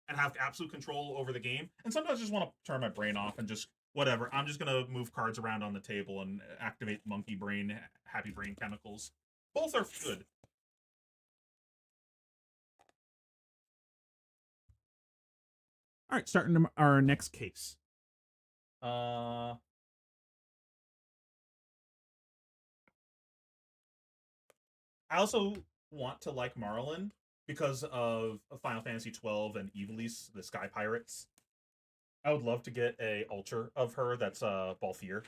and have absolute control over the game. And sometimes I just want to turn my brain off and just, whatever. I'm just going to move cards around on the table and activate monkey brain, happy brain chemicals. Both are good. All right, starting our next case. I also want to like Marlin because of Final Fantasy 12 and Ivalice, the Sky Pirates. I would love to get a ultra of her that's Balthier.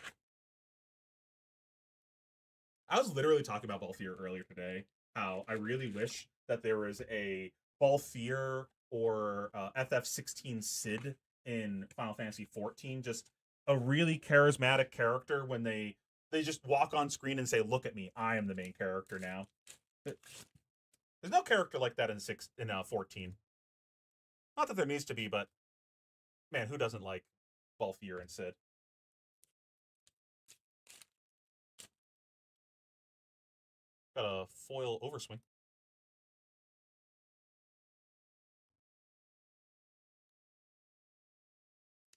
I was literally talking about Balthier earlier today, how I really wish that there was a Balthier or FF16 Sid in Final Fantasy 14, just a really charismatic character when they just walk on screen and say, look at me, I am the main character now. There's no character like that in 14. Not that there needs to be, but man, who doesn't like Balthier and Sid? Got a foil Overswing.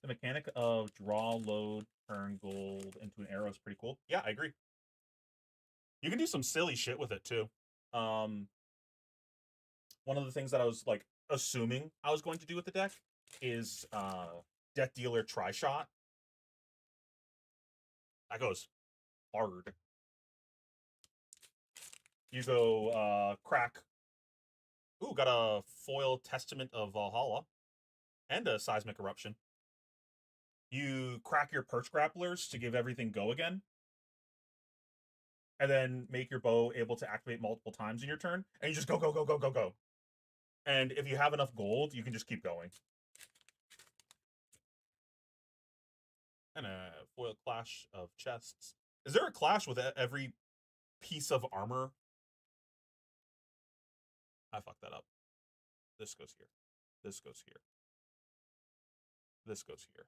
The mechanic of draw, load, turn gold into an arrow is pretty cool. Yeah, I agree. You can do some silly shit with it too. One of the things that I was like assuming I was going to do with the deck is Death Dealer Tri-Shot. That goes hard. You go crack. Ooh, got a foil Testament of Valhalla and a Seismic Eruption. You crack your Perch Grapplers to give everything go again. And then make your bow able to activate multiple times in your turn. And you just go, go, go, go, go, go. And if you have enough gold, you can just keep going. And a foil clash of chests. Is there a clash with every piece of armor? I fucked that up. This goes here. This goes here. This goes here.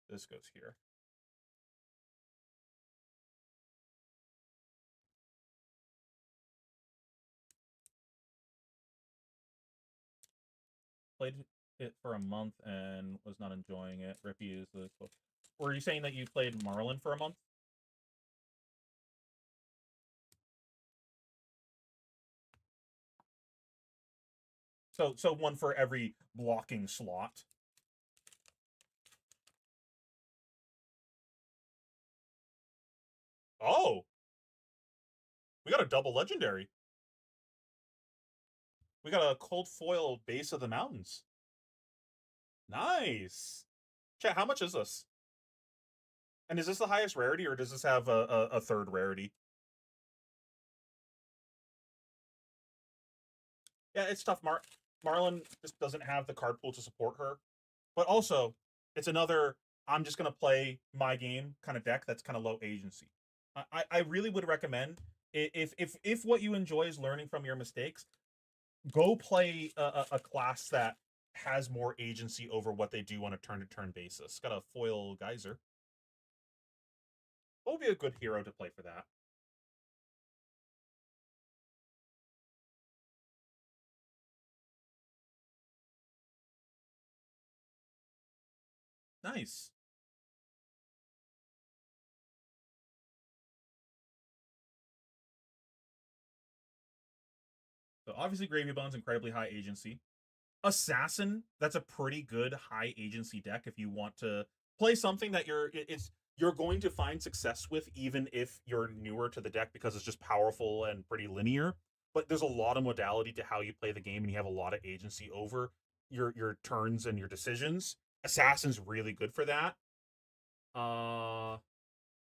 This goes here. Played it for a month and was not enjoying it. Rippy is the. Were you saying that you played Marlin for a month? So one for every blocking slot. Oh, we got a double legendary. We got a cold foil Base of the Mountains. Nice. Chat, how much is this? And is this the highest rarity, or does this have a third rarity? Yeah, it's tough. Marlin just doesn't have the card pool to support her. But also, it's another, I'm just going to play my game kind of deck that's kind of low agency. I really would recommend, if what you enjoy is learning from your mistakes, go play a class that has more agency over what they do on a turn-to-turn basis. Got a foil geyser. What would be a good hero to play for that? Nice. So obviously Gravy Bone's incredibly high agency. Assassin, that's a pretty good high agency deck if you want to play something that you're going to find success with, even if you're newer to the deck, because it's just powerful and pretty linear. But there's a lot of modality to how you play the game, and you have a lot of agency over your turns and your decisions. Assassin's really good for that.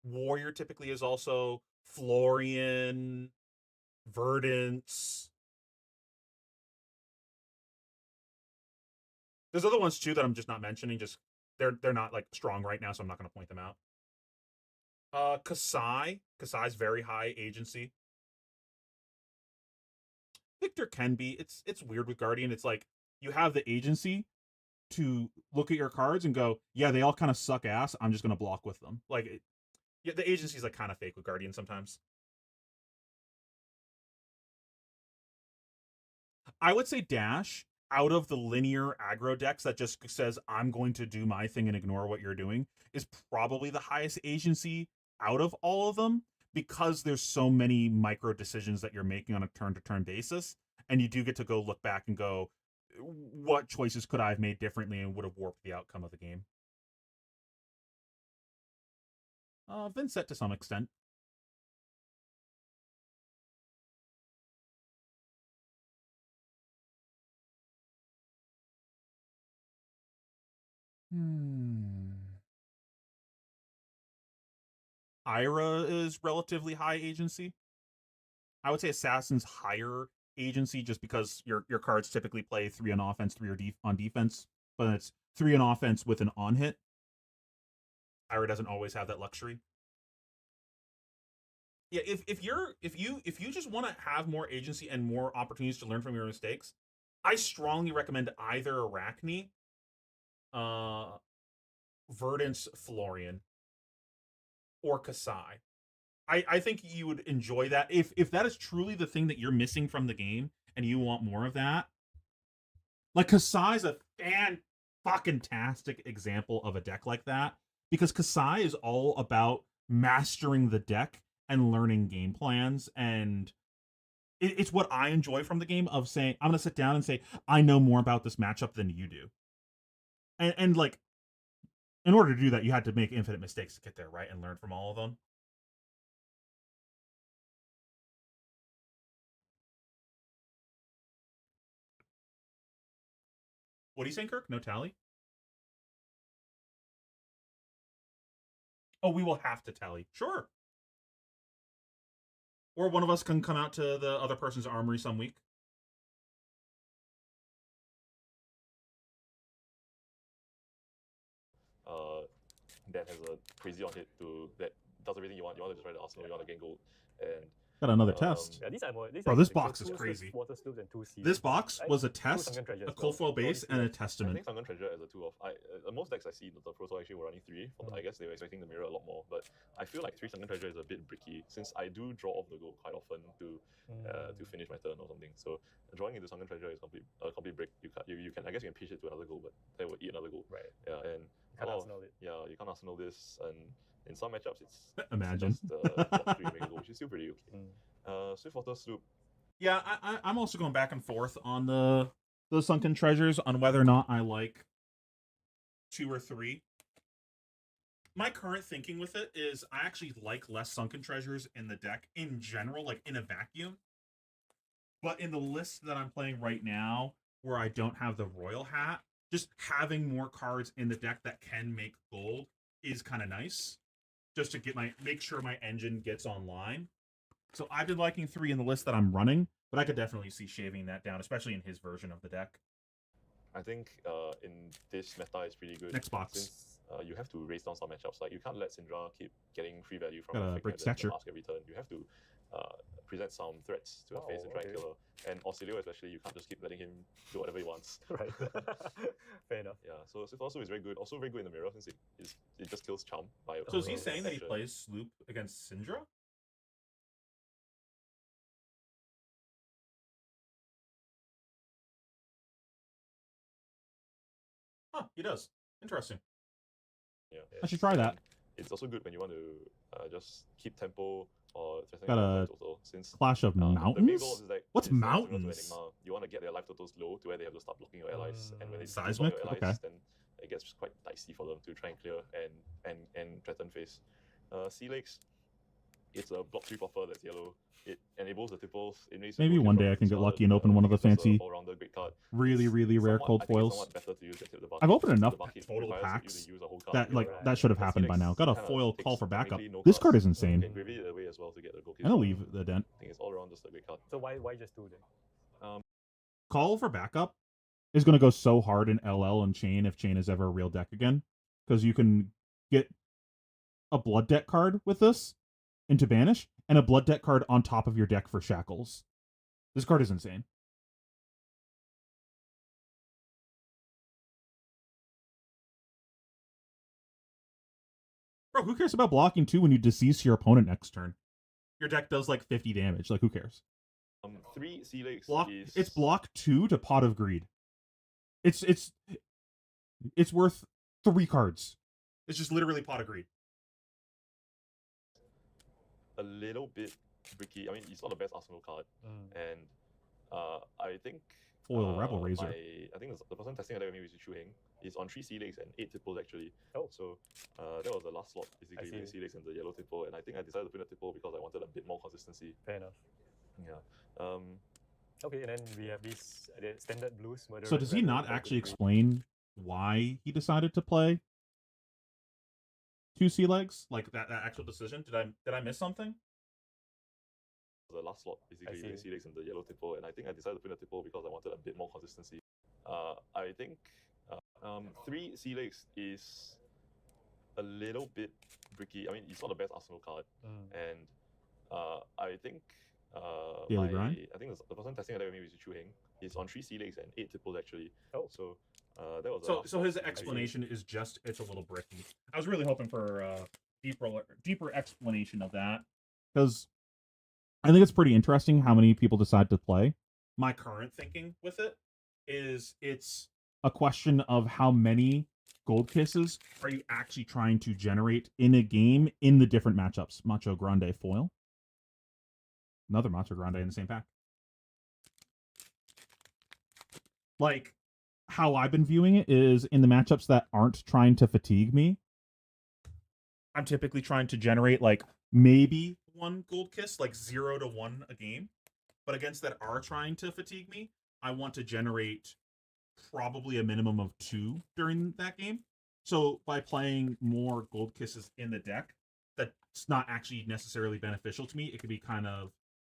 Warrior typically is also Florian, Verdance. There's other ones too that I'm just not mentioning. Just they're not like strong right now, so I'm not going to point them out. Kasai's very high agency. Victor can be. It's weird with Guardian. It's like you have the agency to look at your cards and go, yeah, they all kind of suck ass. I'm just going to block with them. Like, yeah, the agency is like kind of fake with Guardian sometimes. I would say Dash, out of the linear aggro decks that just says I'm going to do my thing and ignore what you're doing, is probably the highest agency out of all of them, because there's so many micro decisions that you're making on a turn to turn basis, and you do get to go look back and go, what choices could I have made differently and would have warped the outcome of the game. Vincent to some extent. Ira is relatively high agency. I would say Assassin's higher agency, just because your cards typically play 3 on offense, 3 on defense, but it's 3 on offense with an on hit. Ira doesn't always have that luxury. Yeah, if you just want to have more agency and more opportunities to learn from your mistakes, I strongly recommend either Arachne, Verdance Florian, or Kasai. I think you would enjoy that. If that is truly the thing that you're missing from the game and you want more of that, like Kasai is a fucking tastic example of a deck like that, because Kasai is all about mastering the deck and learning game plans, and it's what I enjoy from the game, of saying I'm gonna sit down and say I know more about this matchup than you do, and like in order to do that you had to make infinite mistakes to get there, right, and learn from all of them. What are you saying, Kirk? No tally? Oh, we will have to tally. Sure. Or one of us can come out to the other person's armory some week. that has a crazy on hit that does everything you want. You want to destroy the arsenal, you want to gain gold, and Got another test. Yeah, these are more. These Bro, are this interesting. box So is 2 crazy. Sloops, water sloops, and 2 sea. This box was a 2 test, sunken treasures a as well. cold foil So all base, these and a three I testament. think Sunken Treasure as a 2 of most decks I see the Pro Tour actually were running 3. I guess they were expecting the mirror a lot more, but I feel like 3 Sunken Treasure is a bit bricky since I do draw off the gold quite often to finish my turn or something. So drawing into Sunken Treasure is complete brick. You can I guess you can pitch it to another goal, but that will eat another goal. Right. Yeah, and You can't arsenal it. yeah, you can't arsenal this, and in some matchups it's Imagine. just block 3 make a goal, which is still pretty okay. Swiftwater Sloop. Yeah, I'm also going back and forth on the Sunken Treasures on whether or not I like 2 or 3. My current thinking with it is I actually like less Sunken Treasures in the deck in general, like in a vacuum. But in the list that I'm playing right now, where I don't have the Royal Hat, just having more cards in the deck that can make gold is kind of nice. Just to make sure my engine gets online. So I've been liking 3 in the list that I'm running, but I could definitely see shaving that down, especially in his version of the deck. I think in this meta is pretty good. Next box. Since you have to raise down some matchups. Like you can't let Syndra keep getting free value from Gotta break the stature. mask every turn. You have to present some threats to face and try and kill her. And Auxilio especially, you can't just keep letting him do whatever he wants. Right. Fair enough. Yeah, so also is very good. Also very good in the mirror since it just kills Charm by. So is he saying that he plays Sloop against Syndra? Huh, he does. Interesting. Yeah. I should try that. It's also good when you want to just keep tempo or got a since Clash of the main Mountains? goal is like, What's is similar to mountains? Enigma. You want to get their life totals low to where they have to start blocking your allies, and when they start Seismic? blocking your Okay. allies, then it gets quite dicey for them to try and clear and threaten face. Sea Lakes, it's a block 3 buffer that's yellow. It enables the tipples. It makes Maybe one day I can get lucky and open one of the fancy, great card. really, really rare cold foils. I've opened enough total packs that should have happened by now. Got a foil call for backup. This card is insane. I'm gonna leave the dent. I think it's all around just a great card. So why just 2 then? Call for backup is gonna go so hard in LL and Chain if Chain is ever a real deck again, because you can get a blood deck card with this into banish and a blood deck card on top of your deck for shackles. This card is insane. Bro, who cares about blocking 2 when you decease your opponent next turn? Your deck does like 50 damage. Like, who cares? 3 Sea Lakes is... It's block 2 to Pot of Greed. It's worth 3 cards. It's just literally Pot of Greed. A little bit bricky. I mean, it's not the best Arsenal card, and I think Foil Rebel Razor. I think the person testing that with me was Chu Heng. It's on 3 Sea Lakes and 8 tipples actually. Oh. So that was the last slot basically, the Sea Lakes and the yellow tipple, and I think I decided to put a tipple because I wanted a bit more consistency. Fair enough. Yeah. Okay, and then we have these standard blues. So does he not actually explain why he decided to play 2 sea legs? Like that actual decision? Did I miss something? The last slot basically, the Sea Lakes and the yellow tipple, and I think I decided to put a tipple because I wanted a bit more consistency. I think 3 Sea Lakes is a little bit bricky. I mean, it's not the best Arsenal card, and I think Daily Grind? I think the person testing that with me was Chu Heng. It's on 3 Sea Lakes and 8 tipples actually. Oh. So that was so his explanation is just it's a little bricky. I was really hoping for a deeper explanation of that, because I think it's pretty interesting how many people decide to play. My current thinking with it is it's a question of how many gold kisses are you actually trying to generate in a game in the different matchups. Macho Grande foil. Another Macho Grande in the same pack. Like, how I've been viewing it is in the matchups that aren't trying to fatigue me, I'm typically trying to generate like maybe 1 gold kiss, like 0 to 1 a game. But against that are trying to fatigue me, I want to generate probably a minimum of 2 during that game. So by playing more gold kisses in the deck, that's not actually necessarily beneficial to me. It could be kind of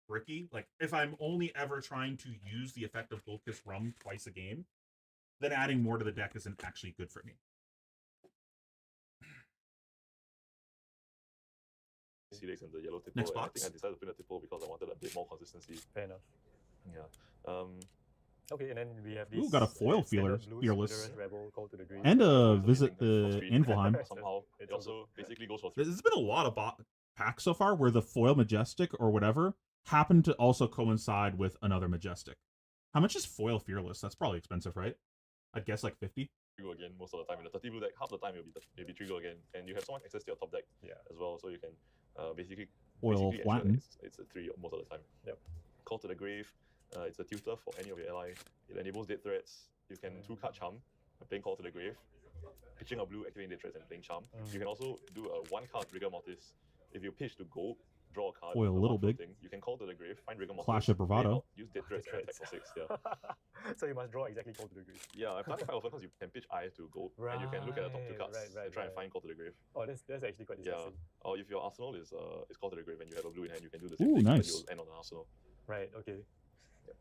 bricky. Like if I'm only ever trying to use the effect of gold kiss rum twice a game, then adding more to the deck isn't actually good for me. PC decks in the yellow tipple. Next and I box. think I decided to print a tipple because I wanted a bit more consistency. Fair enough. Yeah. Okay, and then we have this. Ooh, got a foil standard fearless. Blues Rebel Call to the Green. And Also visit using the for 3. Anvilheim. Somehow, It's it also basically goes for 3. There's been a lot of packs so far where the foil majestic or whatever happen to also coincide with another majestic. How much is foil fearless? That's probably expensive, right? I'd guess like 50. Trigo again most of the time. In the 30 blue deck, half the time it'll be Trigo again, and you have so much access to your top deck as well, so you can basically Foil ensure flatten. that it's a 3 most of the time. Yep. Call to the Grave. It's a tutor for any of your ally. It enables dead threats. You can 2-card Charm, playing Call to the Grave, pitching a blue, activating dead threats, and playing Charm. You can also do a 1-card Rigor Mortis. If you pitch to gold, draw a card. Foil a little big. You can Call to the Grave, find Rigor Mortis. Clash of Bravado. Use dead threats and attack for 6. Yeah. So you must draw exactly Call to the Green. Yeah, I've done it quite often because you can pitch Eye to gold, and you can look at the top 2 cards and try and find Call to the Grave. Oh, that's actually quite Yeah. disgusting. Or if your arsenal is Call to the Grave and you have a blue in hand, you can do the same Ooh, thing. nice. You'll end on an arsenal. Right, okay.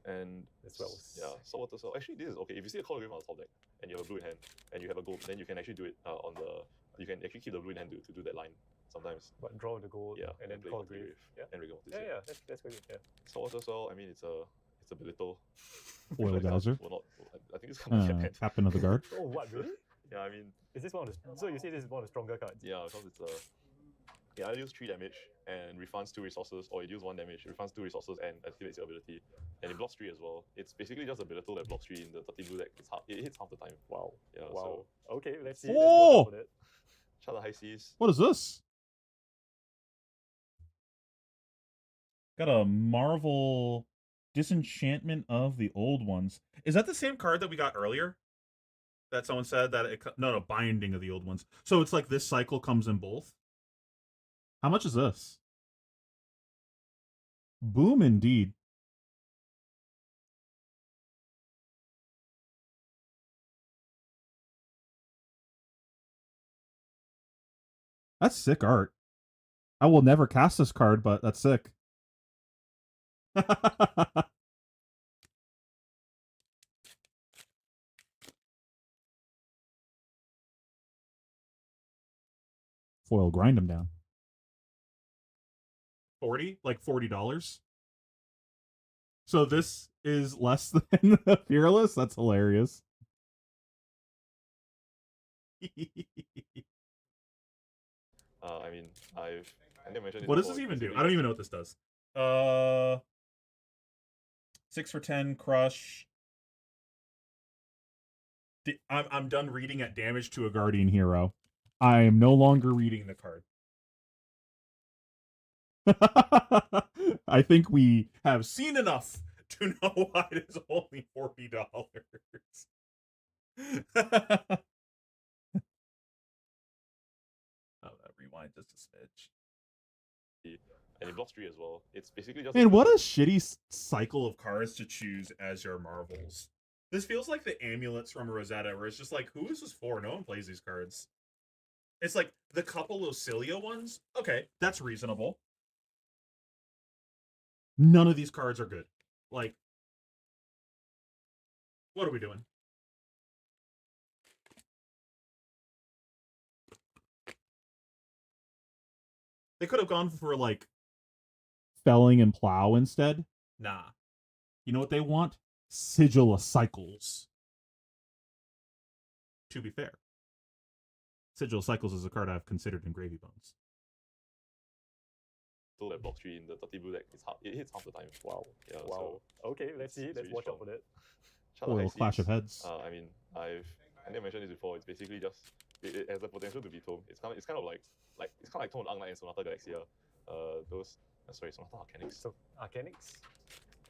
And As well. yeah, Saltwater Cell. Actually, this is okay. If you see a Call to the Grave on the top deck and you have a blue in hand and you have a gold, then you can actually do it on the. You can actually keep the blue in hand to do that line sometimes. But draw the gold and then play Call Call to to the the Grave. Grave. And Rigor Mortis. Yeah, that's quite good. Yeah. Saltwater Cell. I mean, it's a belittle. Foil Geyser. Well, not. I think it's coming to hand. Captain of the Guard. Oh, what, really? Yeah, I mean, Is this one of the. So you say this is one of the stronger cards? yeah, because it's yeah, I deals 3 damage and refunds 2 resources, or it deals 1 damage, refunds 2 resources, and activates your ability. And it blocks 3 as well. It's basically just a belittle that blocks 3 in the 30 blue deck. It hits half the time. Wow. Yeah, Wow. so Okay, let's see. Oh! Let's watch out for that. Shut the High Seas. What is this? Got a Marvel Disenchantment of the Old Ones. Is that the same card that we got earlier? That someone said that it... No, Binding of the Old Ones. So it's like this cycle comes in both? How much is this? Boom indeed. That's sick art. I will never cast this card, but that's sick. Foil, grind them down. 40? Like $40? So this is less than Fearless? That's hilarious. I mean, I think I mentioned What does before, this even do? basically I don't even know what this does. 6 for 10, crush. I'm done reading at damage to a Guardian Hero. I am no longer reading the card. I think we have seen enough to know why it is only $40. Rewind just a smidge. And it blocks 3 as well. It's basically just. Man, what a shitty cycle of cards to choose as your Marvels. This feels like the amulets from Rosetta, where it's just like, who is this for? No one plays these cards. It's like the couple of Cilia ones. Okay, that's reasonable. None of these cards are good. Like, what are we doing? They could have gone for, like, Felling and Plow instead. Nah. You know what they want? Sigil of Cycles. To be fair. Sigil of Cycles is a card I've considered in Gravy Bones. Still that block 3 in the 30 blue deck. It hits half the time. Wow. Yeah, Wow. Okay, let's see. it's Let's really watch out strong. for that. Shut the Foil High Clash of Seas. Heads. I mean, I think I mentioned this before. It's basically just it has the potential to be Tome. It's kind of like Tone Unlight and Sonata Galaxia. Those sorry, Sonata Arcanics. So, Arcanics?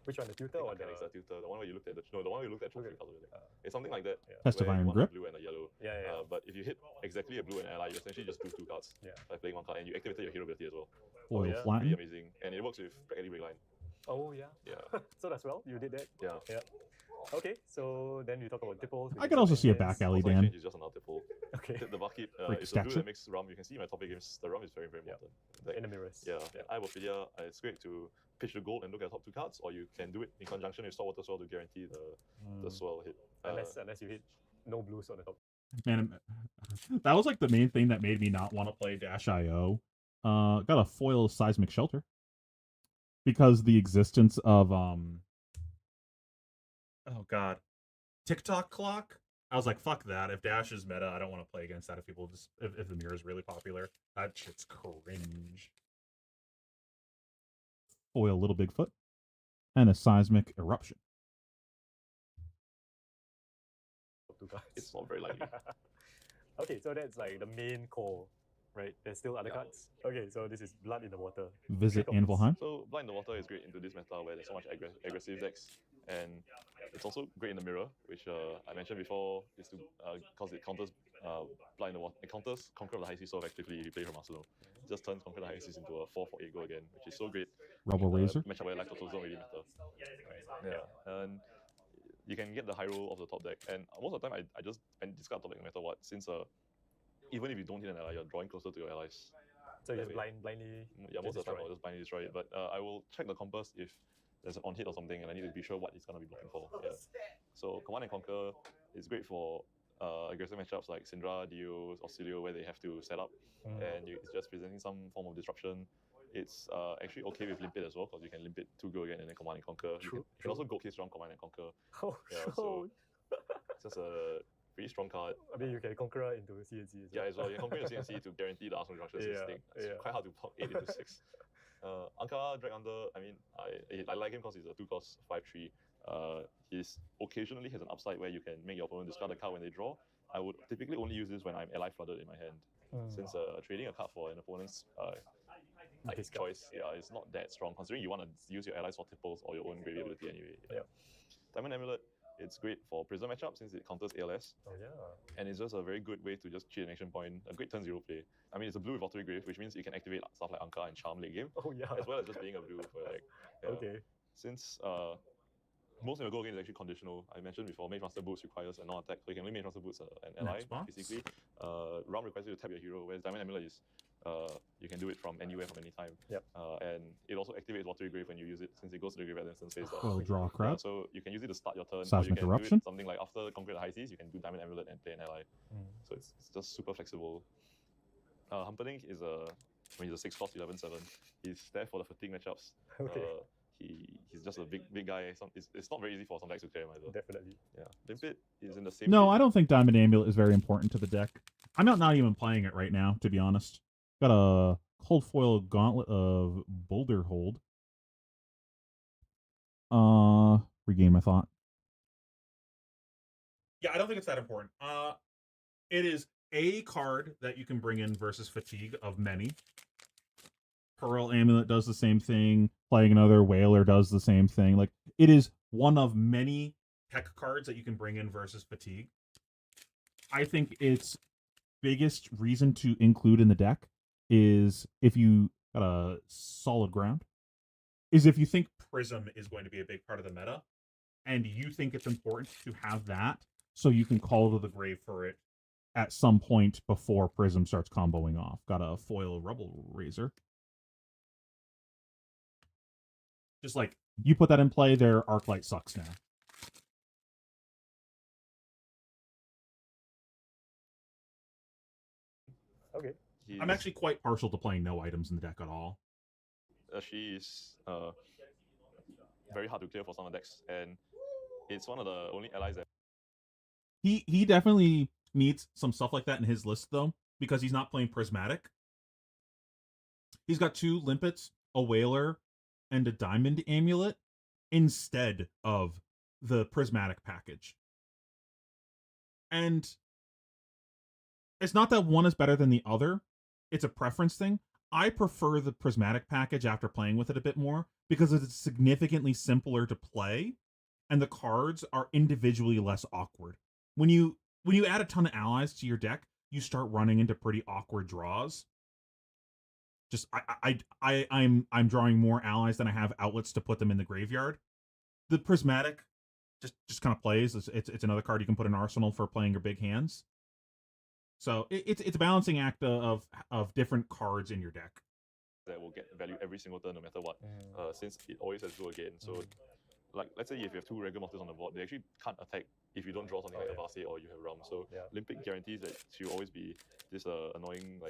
Which one, the tutor or the... Arcanics, the tutor, the one where you looked at the one where you looked at trophy cards over there. It's something like that. Yeah. Test of where you Iron want Grip. a blue and a yellow. Yeah. But if you hit exactly a blue and ally, you essentially just do 2 cards by playing 1 card, and you activated your hero ability as well. Foil yeah. Pretty Flatten. amazing, and it works with Practically Breakline. Oh, yeah. Yeah, So that's well, you did that. yeah. Okay, so then you talk about tipples. I can also see a back alley, Also, Dan. exchange is just another tipple. Okay. The Barkeep, Like it's a blue stacks that it. makes rum. You can see my topic games. The rum is very, very important. Like, In the mirrors. yeah, Ibophilia, it's great to pitch the gold and look at the top 2 cards, or you can do it in conjunction with Saltwater Swell to guarantee the swell hit. Unless you hit no blues on the top. Man, that was like the main thing that made me not want to play Dash IO. Got a foil seismic shelter because the existence of oh god, TikTok clock. I was like, fuck that. If Dash is meta, I don't want to play against that. If people just if the mirror is really popular, that shit's cringe. Foil Little Bigfoot and a seismic eruption. Two cards. It's not very likely. Okay, so that's like the main core, right? There's still other cards. Okay, so this is Blood in the Water. Visit Three copies. Anvilheim. So Blind the Water is great into this meta where there's so much aggressive decks, and it's also great in the mirror, which I mentioned before is to because it counters Blind the Water. It counters Conqueror of the High Seas so effectively if you play from Arsenal. It just turns Conqueror of the High Seas into a 4/8 goal again, which is so great. Rubble Razor. Matchup where life totals don't really matter. Yeah, and you can get the high roll of the top deck, and most of the time I just discard top deck no matter what, since even if you don't hit an ally, you're drawing closer to your allies. So you That just way. blindly. Yeah, most of the time destroy. I'll just blindly destroy it, but I will check the compass if there's an on hit or something, and I need to be sure what it's gonna be looking for. Yeah. So Command and Conquer is great for aggressive matchups like Syndra, Dio, or Cilio, where they have to set up, and it's just presenting some form of disruption. It's actually okay with Limpet as well, because you can Limpet 2 go again and then Command and Conquer. You can also Gold Case around Command and Conquer. Oh, Yeah, so it's just a pretty strong card. I mean, you can Conqueror into CNC as well. Yeah, as well. You can conquer your CNC to guarantee the Arsenal Juncture 6 thing. It's quite hard to pop 8 into 6. Anka Drag Under, I mean, I like him because he's a 2-cost 5/3. He's occasionally has an upside where you can make your opponent discard a card when they draw. I would typically only use this when I'm ally flooded in my hand, since trading a card for an opponent's choice, it's not that strong, considering you want to use your allies for tipples or your own gravy ability anyway. Yeah. Diamond Amulet, it's great for Prism matchup since it counters ALS. Oh yeah. And it's just a very good way to just cheat an action point, a great turn 0 play. I mean, it's a blue with Watery Grave, which means you can activate stuff like Anka and Charm late game, Oh yeah. as well as just being a blue for like. Yeah. Okay. Since most of your go game is actually conditional. I mentioned before, Mage Master Boots requires a non-attack, so you can only Mage Master Boots an ally, basically. Realm requires you to tap your hero, whereas Diamond Amulet is you can do it from anywhere, from any time. Yep. And it also activates Watery Grave when you use it, since it goes to the graveyard instance phase. Well, draw a crowd. So you can use it to start your turn, or you Seismic can Eruption. do it something like after Conquer the High Seas, you can do Diamond Amulet and play an ally. So it's just super flexible. Humperdinck is he's a 6-cost 11/7. He's there for the fatigue matchups. Okay. He's just a big guy. It's not very easy for some decks to clear him either. Definitely. Yeah, Limpet is in the same. No, field. I don't think Diamond Amulet is very important to the deck. I'm not even playing it right now, to be honest. Got a cold foil Gauntlet of Boulder Hold. Regain my thought. Yeah, I don't think it's that important. It is a card that you can bring in versus fatigue of many. Pearl Amulet does the same thing. Playing another Whaler does the same thing. Like, it is one of many tech cards that you can bring in versus fatigue. I think its biggest reason to include in the deck is if you got a solid ground, is if you think Prism is going to be a big part of the meta, and you think it's important to have that so you can call to the grave for it at some point before Prism starts comboing off. Got a foil Rubble Razor. Just like, you put that in play, their Arclight sucks now. Okay. I'm actually quite partial to playing no items in the deck at all. She is very hard to clear for some of the decks, and it's one of the only allies that. He definitely needs some stuff like that in his list, though, because he's not playing Prismatic. He's got 2 Limpets, a Whaler, and a Diamond Amulet instead of the Prismatic package. And it's not that one is better than the other. It's a preference thing. I prefer the Prismatic package after playing with it a bit more because it's significantly simpler to play and the cards are individually less awkward. When you add a ton of allies to your deck, you start running into pretty awkward draws. Just I'm drawing more allies than I have outlets to put them in the graveyard. The Prismatic just kind of plays. It's another card you can put in Arsenal for playing your big hands. So it's a balancing act of different cards in your deck. That will get value every single turn, no matter what. Since it always has go again. So like let's say if you have 2 regular monsters on the board, they actually can't attack if you don't draw something like yeah. Avase or you have Realm. So Yeah. Limpic guarantees that she'll always be this annoying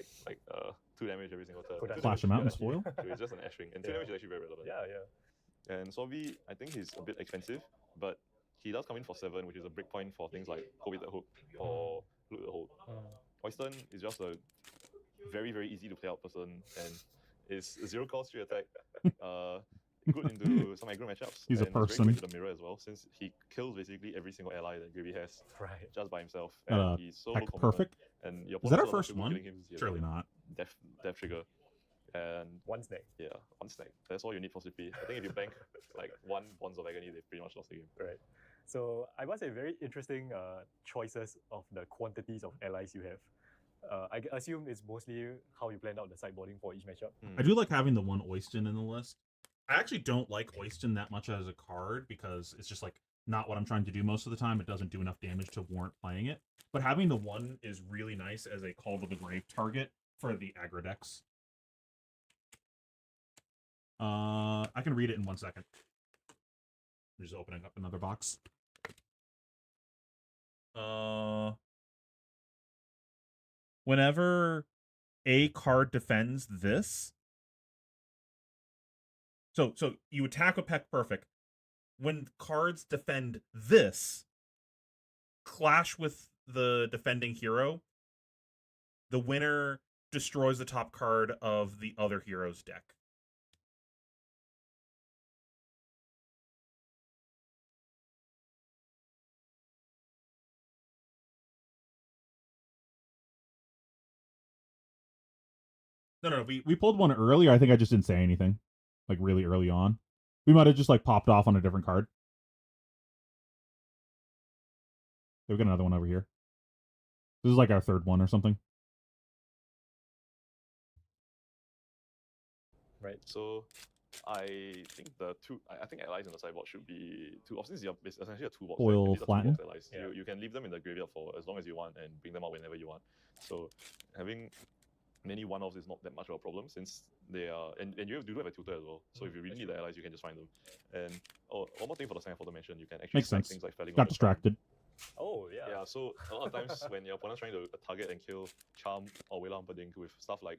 2 damage every single turn. Put that 2 Flash damage him out in yeah. spoil. so it's just an Ashwing, and 2 Yeah. damage is actually very relevant. Yeah, yeah. And Sorby, I think he's a bit expensive, but he does come in for 7, which is a breakpoint for things like Cold-Weighted Hook or Loot the Hold. Oyston is just a very, very easy to play out person and is a 0-cost 3 attack. Good into some aggro matchups. He's a and very person. great to the mirror as well, since he kills basically every single ally that Gravy has Right. just by himself. And he's so low Heck, commitment. perfect. And your Is that our opponent's not first good one? killing him, he has Surely a not. Death trigger. And One snack. yeah, 1 snack. That's all you need for CP. I think if you bank like 1 Bonds of Agony, they pretty much lost the game. Right. So I must say very interesting choices of the quantities of allies you have. I assume it's mostly how you planned out the sideboarding for each matchup. I do like having the one Oyston in the list. I actually don't like Oyston that much as a card because it's just like not what I'm trying to do most of the time. It doesn't do enough damage to warrant playing it. But having the one is really nice as a Call to the Grave target for the aggro decks. I can read it in 1 second. I'm just opening up another box. Whenever a card defends this, so you attack with Peck Perfect. When cards defend this, clash with the defending hero, the winner destroys the top card of the other hero's deck. No, we pulled one earlier. I think I just didn't say anything, like really early on. We might have just like popped off on a different card. We've got another one over here. This is like our 3rd one or something. Right. So I think I think allies in the sideboard should be 2. Obviously, it's essentially a 2-box. Foil deck. These are flatten. 2-box allies. Yeah. You can leave them in the graveyard for as long as you want and bring them out whenever you want. So having many one-offs is not that much of a problem since they are, and you do have a tutor as well. So if you really need the allies, you can just find them. And one more thing for the second photo mention, you can actually Makes sense. things like felling. Got distracted. Oh, yeah. Yeah, so a lot of times when your opponent's trying to target and kill Charm or Wailer Humperdick with stuff like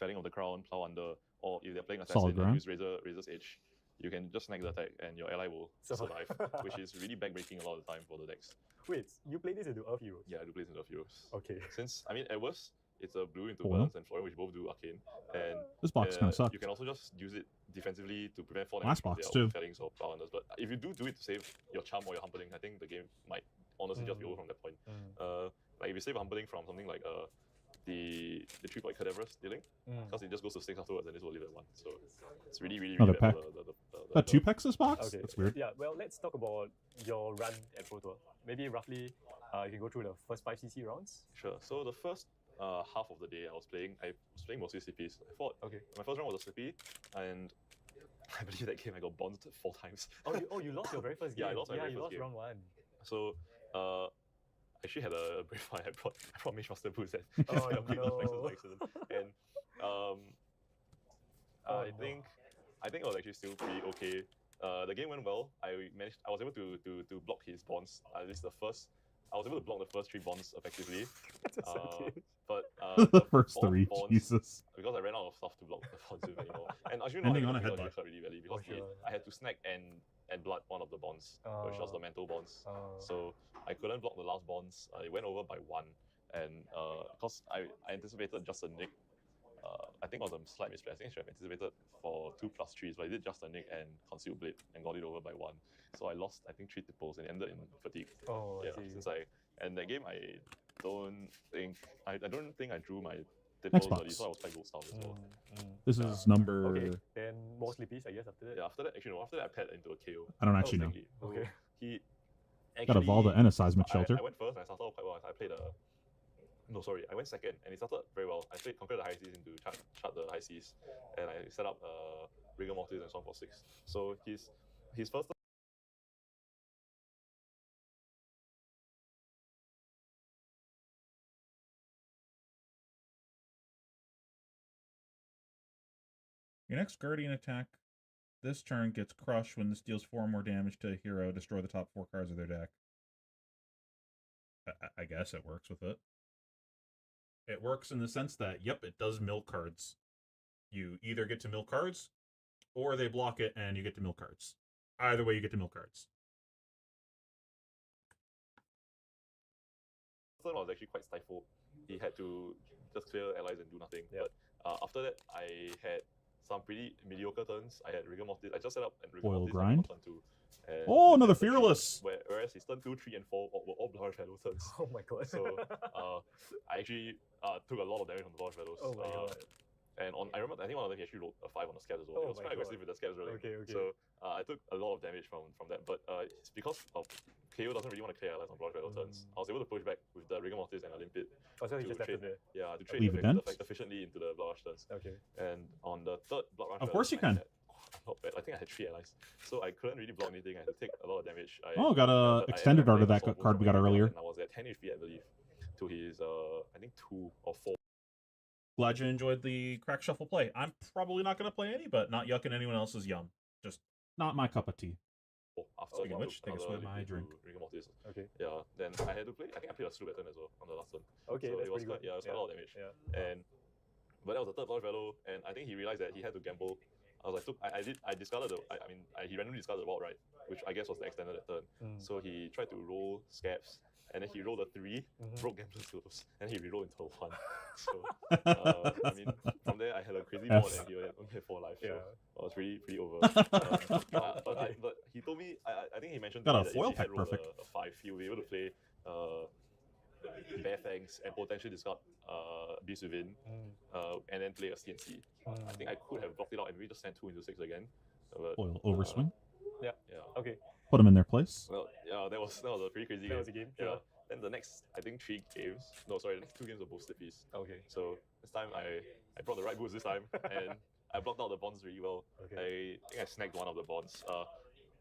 Felling of the Crown, Plow Under, or if they're playing Assassin and use Razor's Edge, you can just snag the attack and your ally will survive, which is really backbreaking a lot of the time for the decks. Wait, you play this into Earth Heroes? Yeah, I do play into Earth Heroes. Okay. Since, I mean, at worst, it's a blue into Foil. Balance and Flora, which both do Arcane. And This box kind of sucks. you can also just use it defensively to prevent 4 Last damage box from too. their Fellings or Plow Unders. But if you do it to save your Charm or your Humperdick, I think the game might honestly just be over from that point. Like if you save Humperdick from something like the 3-point Cadaverous dealing, because it just goes to 6 afterwards and this will leave at 1. So it's really, really, really Another bad pack. for That 2 packs this box? Okay. That's weird. Yeah, well, let's talk about your run at Pro Tour. Maybe roughly, you can go through the first 5 CC rounds. Sure. So the first half of the day I was playing mostly CPs. I thought my first round was a CP, and I believe that game I got bounced 4 times. You lost your very first game. Yeah, I lost my very first game. round 1. So I actually had a brave one. I brought Mage Master Boots and Oh, no. no. accident. And I think it was actually still pretty okay. The game went well. I was able to block his bonds. At least I was able to block the first 3 bonds effectively. That's so cute. But The first fourth 3, bonds, Jesus. because I ran out of stuff to block the bonds with anymore. And actually, Ending not on a having headbutt. really badly because sure. I had to snag and blood one of the bonds, which was the mental bonds. So I couldn't block the last bonds. It went over by 1, and because I anticipated just a nick. I think it was a slight misplay. I think I should have anticipated for 2+3s, but I did just a nick and concealed blade and got it over by 1. So I lost, I think, 3 tipples and ended in fatigue. Oh, yeah, I see. And that game I don't think I drew my tipples Xbox. early, so I was quite gold style as well. This is number... Okay, then more sleepies, I guess, after that. Yeah, after that I paired into a KO. I don't actually know. Exactly. Okay. He Got a Valda and a Seismic Shelter. I went first and I started off quite well. I went second and it started very well. I played Conquer the High Seas into chart the High Seas, and I set up Rigor Mortis and Song for 6. So his first Your next Guardian attack This turn gets crushed when this deals 4 or more damage to a hero. Destroy the top 4 cards of their deck. I guess it works with it. It works in the sense that, yep, it does mill cards. You either get to mill cards, or they block it and you get to mill cards. Either way, you get to mill cards. Third one was actually quite stifled. He had to just clear allies and do nothing. Yep. But after that, I had some pretty mediocre turns. I had Rigor Mortis. I just set up and Rigor Foil Mortis grind. turn 2. And Oh, another turn 3, Fearless! Whereas his turn 2, 3, and 4 were all Blood Shadow turns. Oh my god. So I actually took a lot of damage from the Blood Shadows. Oh my god. And I remember, I think one of them he actually rolled a 5 on the scabs as well. Oh It was my quite aggressive god. with the scabs rolling. Okay. So I took a lot of damage from that. But it's because of KO doesn't really want to clear allies on Blood Shadow turns. I was able to push back with the Rigor Mortis and a Limpid. Oh, so he to just left trade- it there. Yeah, to trade Leave event? efficiently into the Blood Rush turns. Okay. And on the third Blood Rush Of course you turn, can. not bad. I think I had 3 allies. So I couldn't really block anything. I had to take a lot of damage. Oh, got a but I extended ended up art of playing that Assault card we got Wounds from earlier. And I was at 10 HP, I believe, to his, I think 2 or 4. Glad you enjoyed the Crack Shuffle play. I'm probably not going to play any, but not yucking anyone else's yum. Just not my cup of tea. After Speaking of which, take a swig of my drink. Rigor Mortis. Okay. Yeah, then I had to play. I think I played a Sloop turn as well on the last turn. Okay, So that's it was pretty quite, good. yeah, it was quite a lot of damage. Yeah. But that was the third Blood Fellow, and I think he realized that he had to gamble. I was like, I discarded the. He randomly discarded the Wild Ride, which I guess was the extended turn. So he tried to roll scabs, and then he rolled a 3, broke Gambler's Gloves, and he rerolled into a 1. So I mean, from there I had a crazy board, and he only had 4 lives. Yeah. So I was pretty over. But he told me, I think he mentioned Got to a me that foil if he had pack, rolled perfect. a 5, he would be able to play Bare Fangs and potentially discard Beast Within, and then play a CNC. I think I could have blocked it out and we just sent 2 into 6 again. But, Foil Overswing. yeah. Okay. Put them in their place. Well, yeah, that was a pretty crazy That game. was a game. Yeah. Sure. Then the next, I think 3 games. No, sorry, the next 2 games were both Slippies. Okay. So this time I brought the right boots this time, and I blocked out the bonds really well. Okay. I think I snagged one of the bonds.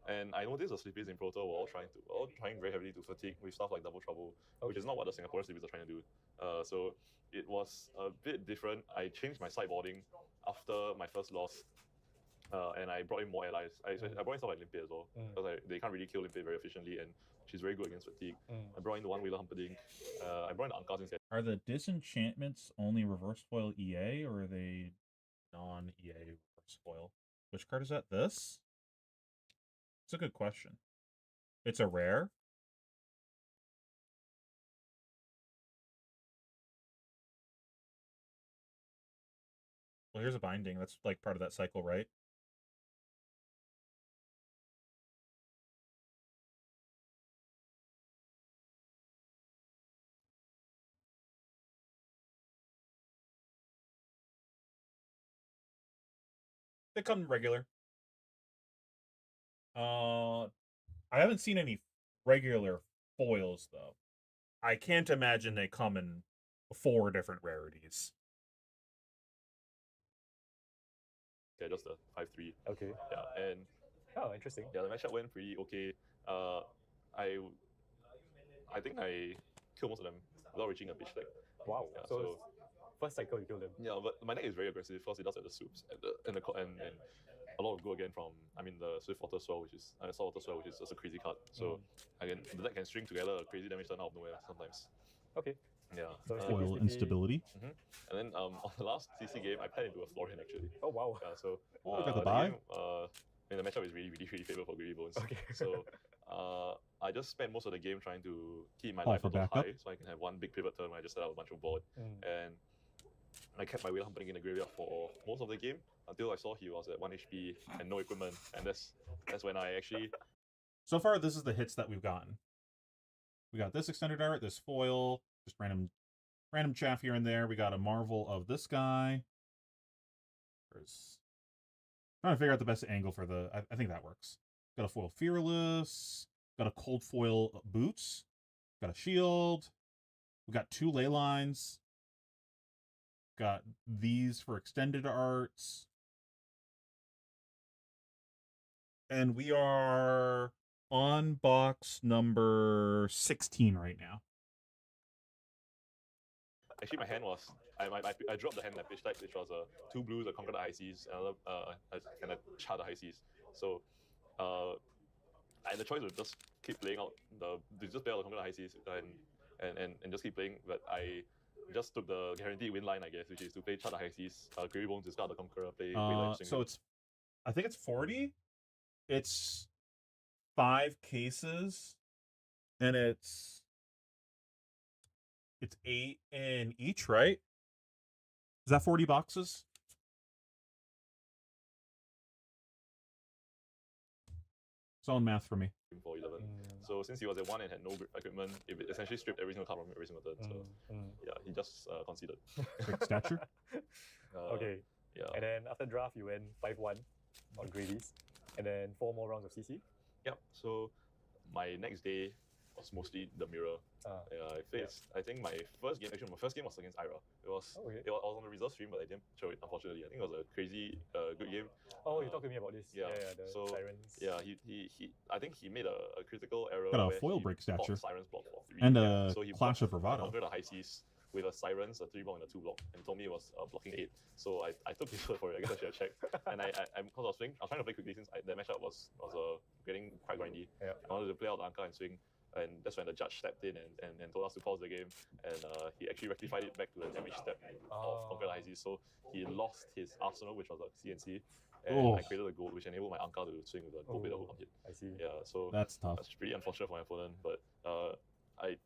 And I noticed the Slippies in Proto were all trying very heavily to fatigue with stuff like Double Trouble, which is not what the Singaporean Slippies are trying to do. So it was a bit different. I changed my sideboarding after my first loss. And I brought in more allies. I brought in stuff like Limpid as well, because they can't really kill Limpid very efficiently, and she's very good against fatigue. I brought in the One-Wheeler Humperdinck. I brought in the Ankas instead. Are the disenchantments only reverse foil EA, or are they non-EA reverse foil? Which card is that? This? It's a good question. It's a rare? Well, here's a binding. That's like part of that cycle, right? They come regular. I haven't seen any regular foils though. I can't imagine they come in 4 different rarities. Yeah, just the 5-3. Okay. Yeah, and Oh, interesting. yeah, the matchup went pretty okay. I think I killed most of them without reaching a pitch deck. Wow. Yeah, So first cycle you killed them. yeah, but my deck is very aggressive because it does have the soups and a lot of go again from the Swiftwater Swell, which is Saltwater Swell, which is just a crazy card. So again, the deck can string together a crazy damage turn out of nowhere sometimes. Okay. Yeah. So Foil instability. And then on the last CC game, I played into a Florian actually. Oh wow. Yeah, so Oh, got the buy. The matchup is really favorable for Greedy Bones. Okay. So I just spent most of the game trying to keep my Call life for total backup. high, so I can have one big pivot turn where I just set up a bunch of board. And I kept my Wheel Humperdinck in the graveyard for most of the game until I saw he was at 1 HP and no equipment, and that's when I actually. So far, this is the hits that we've gotten. We got this extended art, this foil, just random chaff here and there. We got a Marvel of this guy. Trying to figure out the best angle for the. I think that works. Got a foil Fearless. Got a cold foil Boots. Got a shield. We got 2 ley lines. Got these for extended arts. And we are on box number 16 right now. Actually, my hand was I dropped the hand that pitch deck, which was 2 blues, a Conquer the High Seas, and a Char the High Seas. So I had the choice of just keep playing out to just play out the Conquer the High Seas and just keep playing. But I just took the guaranteed win line, I guess, which is to play Char the High Seas, Gravy Bones, discard the Conqueror, play Wayland, So it's, I think it's 40. It's 5 cases, and it's 8 in each, right? Is that 40 boxes? It's all math for me. for 11. So since he was at 1 and had no equipment, it essentially stripped every single card from him every single turn. So yeah, he just conceded. Quick stature. Okay. Yeah. And then after draft, you went 5-1 on Gravies, and then 4 more rounds of CC. Yep. So my next day was mostly the mirror. I think my first game was against Ira. It was on the reserve stream, but I didn't show it, unfortunately. I think it was a crazy good game. Oh, you talked to me about this. Yeah. The So Sirens. yeah, he I think he made a critical error. Got a where foil he break blocked stature. Sirens block for 3. And a so he Clash of blocked Bravado. Conquer the High Seas with a Sirens, a 3 block and a 2 block, and told me it was blocking 8. So I took his word for it. I guess I should have checked. And because I was trying to play quickly since the matchup was getting quite grindy. Yeah. I wanted to play out the Anka and swing. And that's when the judge stepped in and told us to pause the game. And he actually rectified it back to the damage step of Conquer the High Seas. So he lost his Arsenal, which was a CNC. And I created a gold, which enabled my Anka to swing with a gold with a hook on hit. I see. Yeah, so That's tough. that's pretty unfortunate for my opponent. But I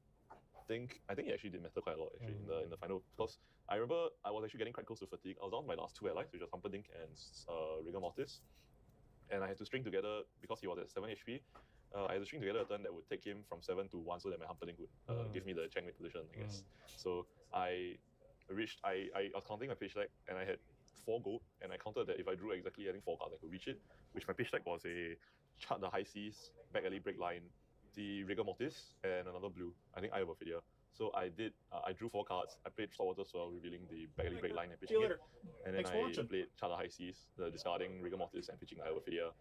think he actually did matter quite a lot actually in the final, because I remember I was actually getting quite close to fatigue. I was down to my last 2 allies, which was Humperdinck and Rigor Mortis, and I had to string together because he was at 7 HP. I had to string together a turn that would take him from 7 to 1, so that my Humperdinck would give me the checkmate position, I guess. So I was counting my pitch deck, and I had 4 gold, and I counted that if I drew exactly, I think 4 cards, I could reach it. Which my pitch deck was a Chart the High Seas, Back Alley Break Line, the Rigor Mortis, and another blue. I think I have a Ophidia. So I drew 4 cards. I played Saltwater Swell, revealing the Back Alley Break Line and pitching it. And then I played Char the High Seas, the discarding Rigor Mortis and pitching I have Ophidia.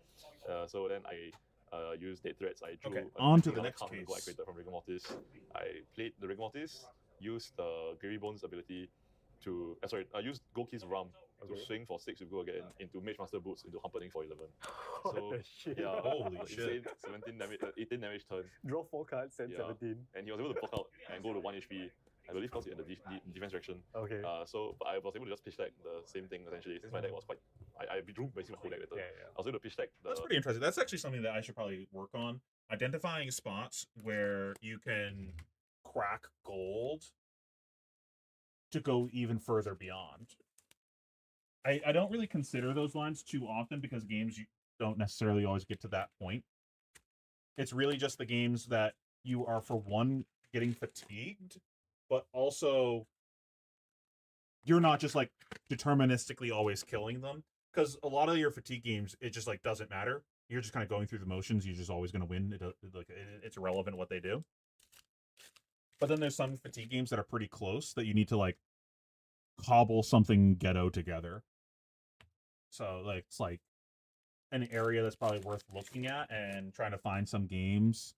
So then I used Dead Threads. I drew on to the next card case. I created from Rigor Mortis. I played the Rigor Mortis, used the Gravy Bones ability to I used Gold Keys Rum to swing for 6 with Go Again into Mage Master Boots into Humperdinck for 11. What So the shit? yeah, Holy insane 17 damage, 18 damage turn. Draw 4 cards, send Yeah. 17. And he was able to block out and go to 1 HP. I believe because he had the defense direction. Okay. But I was able to just pitch deck the same thing essentially. Since my deck was quite, I drew basically my whole deck later. Yeah. I was able to pitch deck. That's pretty interesting. That's actually something that I should probably work on. Identifying spots where you can crack gold to go even further beyond. I don't really consider those lines too often because games you don't necessarily always get to that point. It's really just the games that you are, for one, getting fatigued, but also you're not just like deterministically always killing them. Because a lot of your fatigue games, it just like doesn't matter. You're just kind of going through the motions. You're just always going to win. It's irrelevant what they do. But then there's some fatigue games that are pretty close that you need to like cobble something ghetto together. So like it's like an area that's probably worth looking at and trying to find some games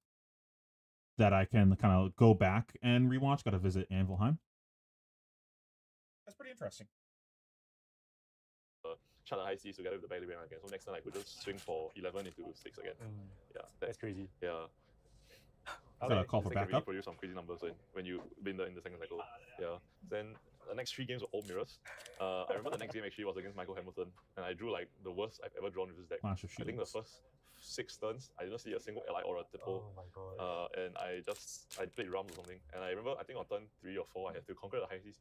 that I can kind of go back and rewatch. Got to visit Anvilheim. That's pretty interesting. Chart the High Seas together with the Back Alley again. So next time I could just swing for 11 into 6 again. Yeah, That's crazy. Yeah. Is that a call for This thing can really backup? produce some crazy numbers when you've been in the second cycle. Yeah. Then the next 3 games were all mirrors. I remember the next game actually was against Michael Hamilton, and I drew like the worst I've ever drawn with his deck. Clash of I think the Shields. first 6 turns, I didn't see a single ally or a tipple. Oh my god. And I played Rams or something. And I remember, I think on turn 3 or 4, I had to conquer the High Seas.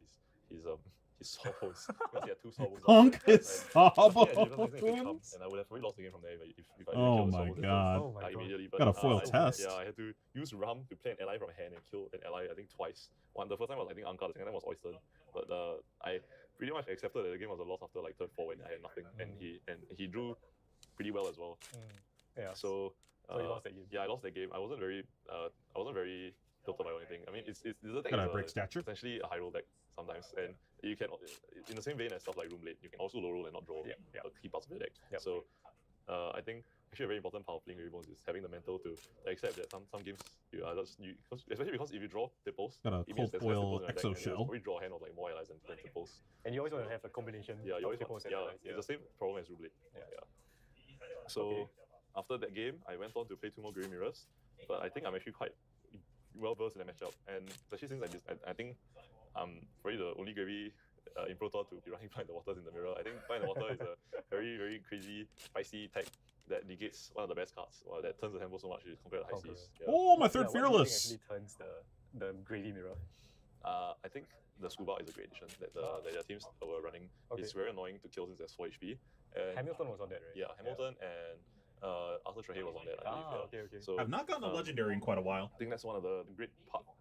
His sawbones. Because he had 2 sawbones. Conk his And I sawbones. would have probably lost the game from there if I didn't Oh kill the my sawbones god. Oh my god. immediately. But, Got a foil I- test. Yeah, I had to use Ram to play an ally from hand and kill an ally, I think twice. The first time was I think Anka, the second time was Oyster. But I pretty much accepted that the game was a loss after like turn 4 when I had nothing. And he drew pretty well as well. Yeah. So you lost that game. yeah, I lost that game. I wasn't very tilted by anything. I mean, it's the thing Got a is, break stature. essentially a high roll deck sometimes, and you can, in the same vein as stuff like Room Late, you can also low roll and not draw key parts of the deck. Yep. So I think actually a very important part of playing Gravy Bones is having the mental to accept that some games especially because if you draw tipples, Got a it means cold there's less foil tipples in your deck, exo and you'll shell. probably draw a hand of like more allies than tipples. And you always want to have a combination Yeah, you of always tipples and yeah, allies. it's the same problem as Rublade. Yeah. So Okay. after that game, I went on to play 2 more Gravy Mirrors, but I think I'm actually quite well versed in that matchup, and especially since I think I'm probably the only Gravy in Pro Tour to be running Blind the Waters in the mirror. I think Blind the Water is a very, very crazy, spicy tech that negates one of the best cards, or that turns the tempo so much compared to High Seas. Yeah. Oh, my third What do you think Fearless. actually turns the Gravy Mirror? I think the Scuba is a great addition that the teams were running. Okay. It's very annoying to kill since there's 4 HP. And Hamilton was on that, right? yeah, Hamilton and Arthur Trehay was on that, I believe. Yeah. Okay. So I've not gotten a legendary in quite a while. I think that's one of the great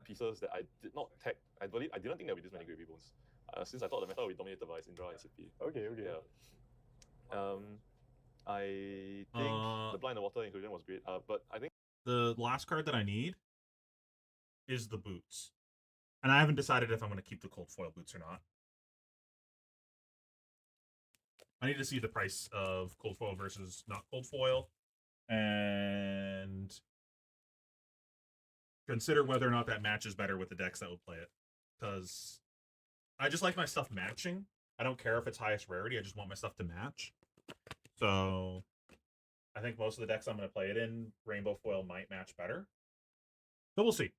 pieces that I did not tag. I didn't think there would be this many Gravy Bones. Since I thought the meta would be dominated by Syndra and CP. Okay. Yeah. I think the Blind the Water inclusion was great. But I think The last card that I need is the boots. And I haven't decided if I'm going to keep the cold foil boots or not. I need to see the price of cold foil versus not cold foil. And consider whether or not that matches better with the decks that will play it. Because I just like my stuff matching. I don't care if it's highest rarity. I just want my stuff to match. So I think most of the decks I'm going to play it in, Rainbow Foil might match better. So we'll see.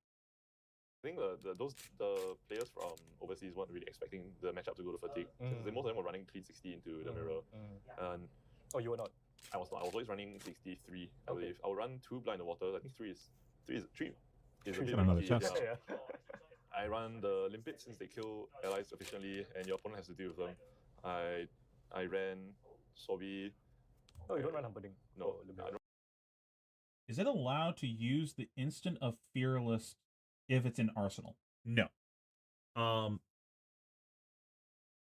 I think the players from overseas weren't really expecting the matchup to go to fatigue. Most of them were running clean 60 into the mirror. And oh, you were not? I was not. I was always running 63, I believe. I would run 2 Blind the Water. I think 3 is a bit another risky. chest. Yeah. I run the Limpet since they kill allies efficiently and your opponent has to deal with them. I ran Sobi. Oh, you don't run Humperdinck? No, Oh, I don't. Is it allowed to use the instant of Fearless if it's in Arsenal? No.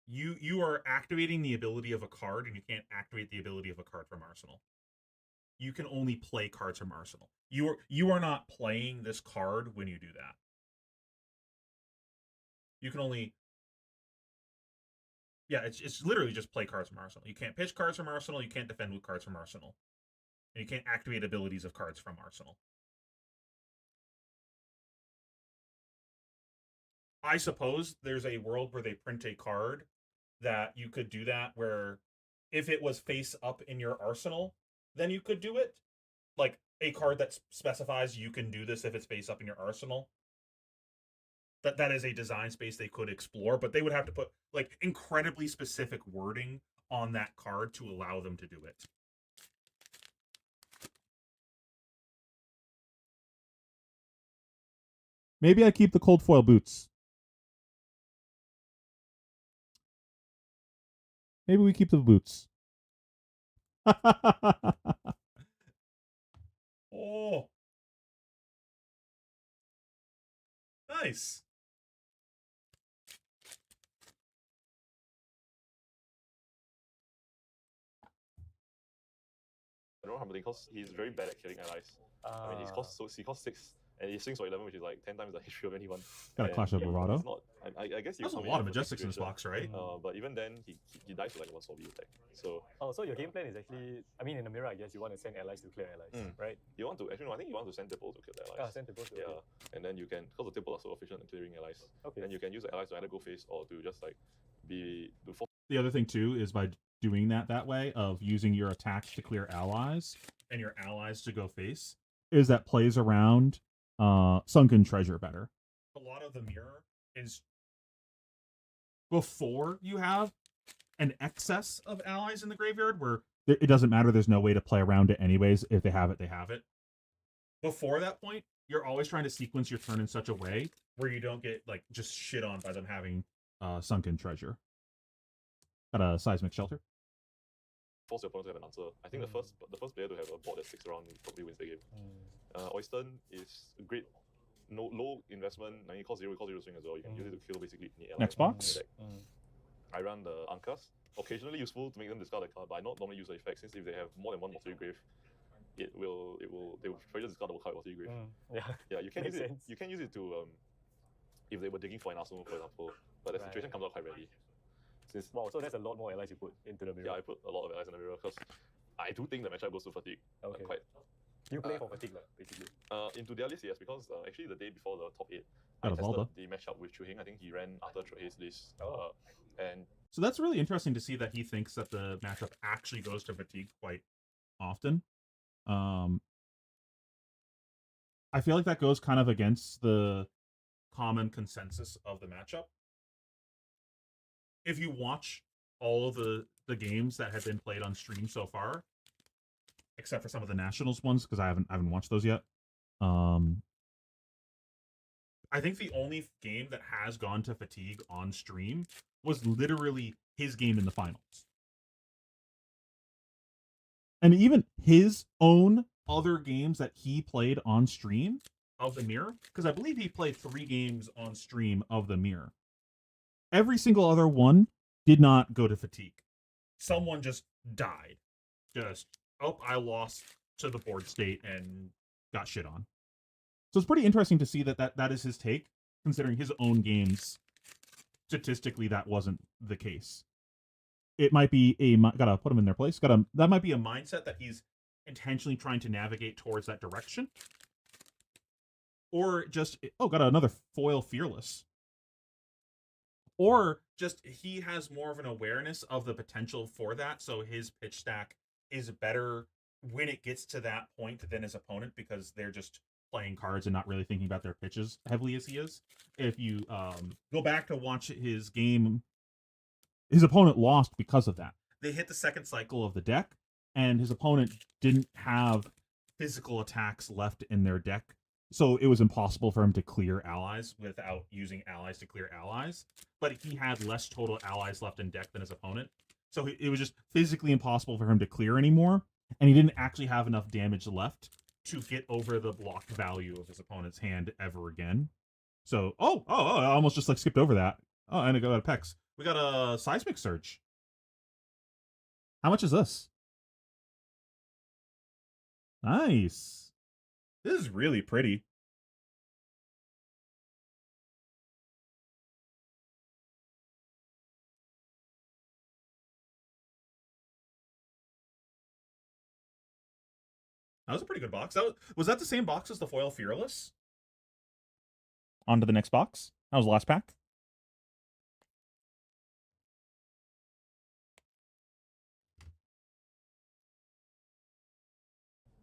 You are activating the ability of a card, and you can't activate the ability of a card from Arsenal. You can only play cards from Arsenal. You are not playing this card when you do that. You can only... Yeah, it's literally just play cards from Arsenal. You can't pitch cards from Arsenal, you can't defend with cards from Arsenal. And you can't activate abilities of cards from Arsenal. I suppose there's a world where they print a card that you could do that, where if it was face up in your arsenal, then you could do it. Like a card that specifies you can do this if it's face up in your arsenal. That is a design space they could explore, but they would have to put like incredibly specific wording on that card to allow them to do it. Maybe I keep the cold foil boots. Maybe we keep the boots. Oh. Nice. I don't know Humperdinck because he's very bad at killing allies. I mean, he costs 6, and he swings for 11, which is like 10 times the HP of anyone. Got a Clash of Bravado. It's not, I guess There's a lot of Majestics in this box, right? But even then, he dies with like 1 Sobi attack. So so your game plan is actually, I mean, in the mirror, I guess you want to send allies to clear allies, right? you want to, actually no, I think you want to send Tipple to kill the allies. Send Tipple to and then you can, because the Tipple are so efficient in clearing allies, then you can use the allies to either go face or to just like The other thing too is by doing that way of using your attacks to clear allies and your allies to go face, is that plays around Sunken Treasure better. A lot of the mirror is before you have an excess of allies in the graveyard where it doesn't matter, there's no way to play around it anyways. If they have it, they have it. Before that point, you're always trying to sequence your turn in such a way where you don't get like just shit on by them having Sunken Treasure. Got a Seismic Shelter. Force your opponent to have an answer. I think the first player to have a board that sticks around probably wins the game. Oyster is a great low investment. I mean, it costs 0 swing as well. You can use it to kill basically any ally. Next box. I run the Ankas. Occasionally useful to make them discard a card, but I not normally use the effect since if they have more than 1 Mortuary Grave, they will probably just discard the card Mortuary Grave. Yeah, you can use it. You can use it to if they were digging for an arsenal, for example. But the situation comes out quite rarely. Wow, so that's a lot more allies you put into the mirror. Yeah, I put a lot of allies in the mirror because I do think the matchup goes to fatigue. Okay. Quite. You play for fatigue, basically. Into their list, yes, because actually the day before the top 8, Got I a tested Valda. the matchup with Chu Hing. I think he ran after Chohe's list. Oh. And So that's really interesting to see that he thinks that the matchup actually goes to fatigue quite often. I feel like that goes kind of against the common consensus of the matchup. If you watch all of the games that have been played on stream so far, except for some of the Nationals ones, because I haven't watched those yet. I think the only game that has gone to fatigue on stream was literally his game in the finals. And even his own other games that he played on stream of the mirror, because I believe he played 3 games on stream of the mirror. Every single other one did not go to fatigue. Someone just died. Just, I lost to the board state and got shit on. So it's pretty interesting to see that is his take, considering his own games. Statistically, that wasn't the case. It might be gotta put him in their place. That might be a mindset that he's intentionally trying to navigate towards that direction, or just got another foil fearless, or just he has more of an awareness of the potential for that, so his pitch stack is better when it gets to that point than his opponent, because they're just playing cards and not really thinking about their pitches heavily as he is. If you go back to watch his game, his opponent lost because of that. They hit the second cycle of the deck, and his opponent didn't have physical attacks left in their deck, so it was impossible for him to clear allies without using allies to clear allies. But he had less total allies left in deck than his opponent, so it was just physically impossible for him to clear anymore, and he didn't actually have enough damage left to get over the blocked value of his opponent's hand ever again. So, I almost just skipped over that. Oh, and I got a Pex. We got a Seismic Surge. How much is this? Nice. This is really pretty. That was a pretty good box. Was that the same box as the Foil Fearless? On to the next box. That was the last pack.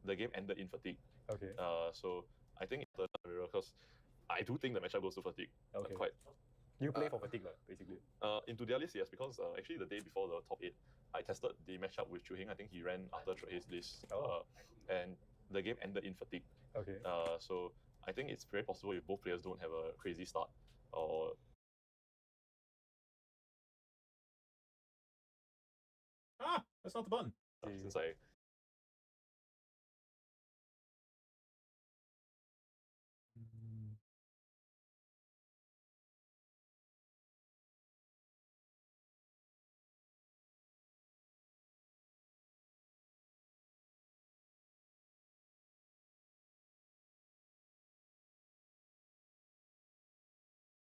the game ended in fatigue. Okay. So I think it's the mirror, because I do think the matchup goes to fatigue. Okay. Quite. You play for fatigue, basically. Into their list, yes, because actually the day before the top 8, I tested the matchup with Chu Hing. I think he ran after Chohe's list. And the game ended in fatigue. Okay. So I think it's very possible if both players don't have a crazy start, or that's not the button. Since I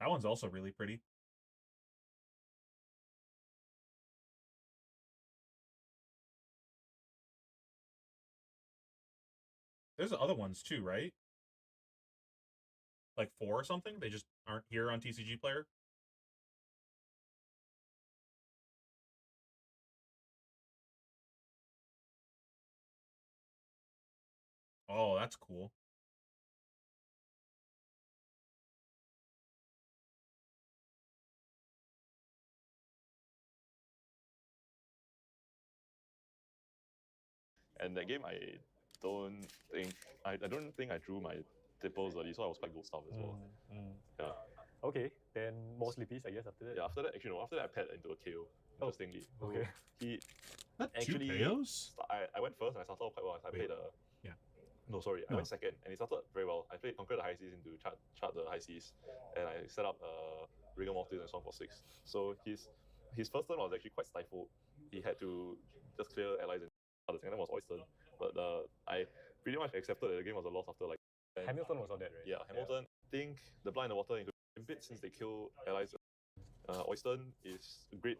That one's also really pretty. There's other ones too, right? Like 4 or something? They just aren't here on TCG Player? Oh, that's cool. and that game I don't think I drew my tipples early, so I was quite gold stuff as well. Yeah. Okay, then more sleepies, I guess, after that. Yeah, after that, actually, no, after that I paired into a KO, interestingly. Okay. He That actually, 2 KOs? I went first and I started off quite well. I played I went second and he started very well. I played Conquer the High Seas into chart the High Seas, and I set up Rigor Mortis and Song for 6. So his first turn was actually quite stifled. He had to just clear allies, and the second turn was Oyster. But I pretty much accepted that the game was a loss after Hamilton was on that, right? Yeah, Hamilton. I think the Blind in the Water into Limpid, since they kill allies. Oyster is great.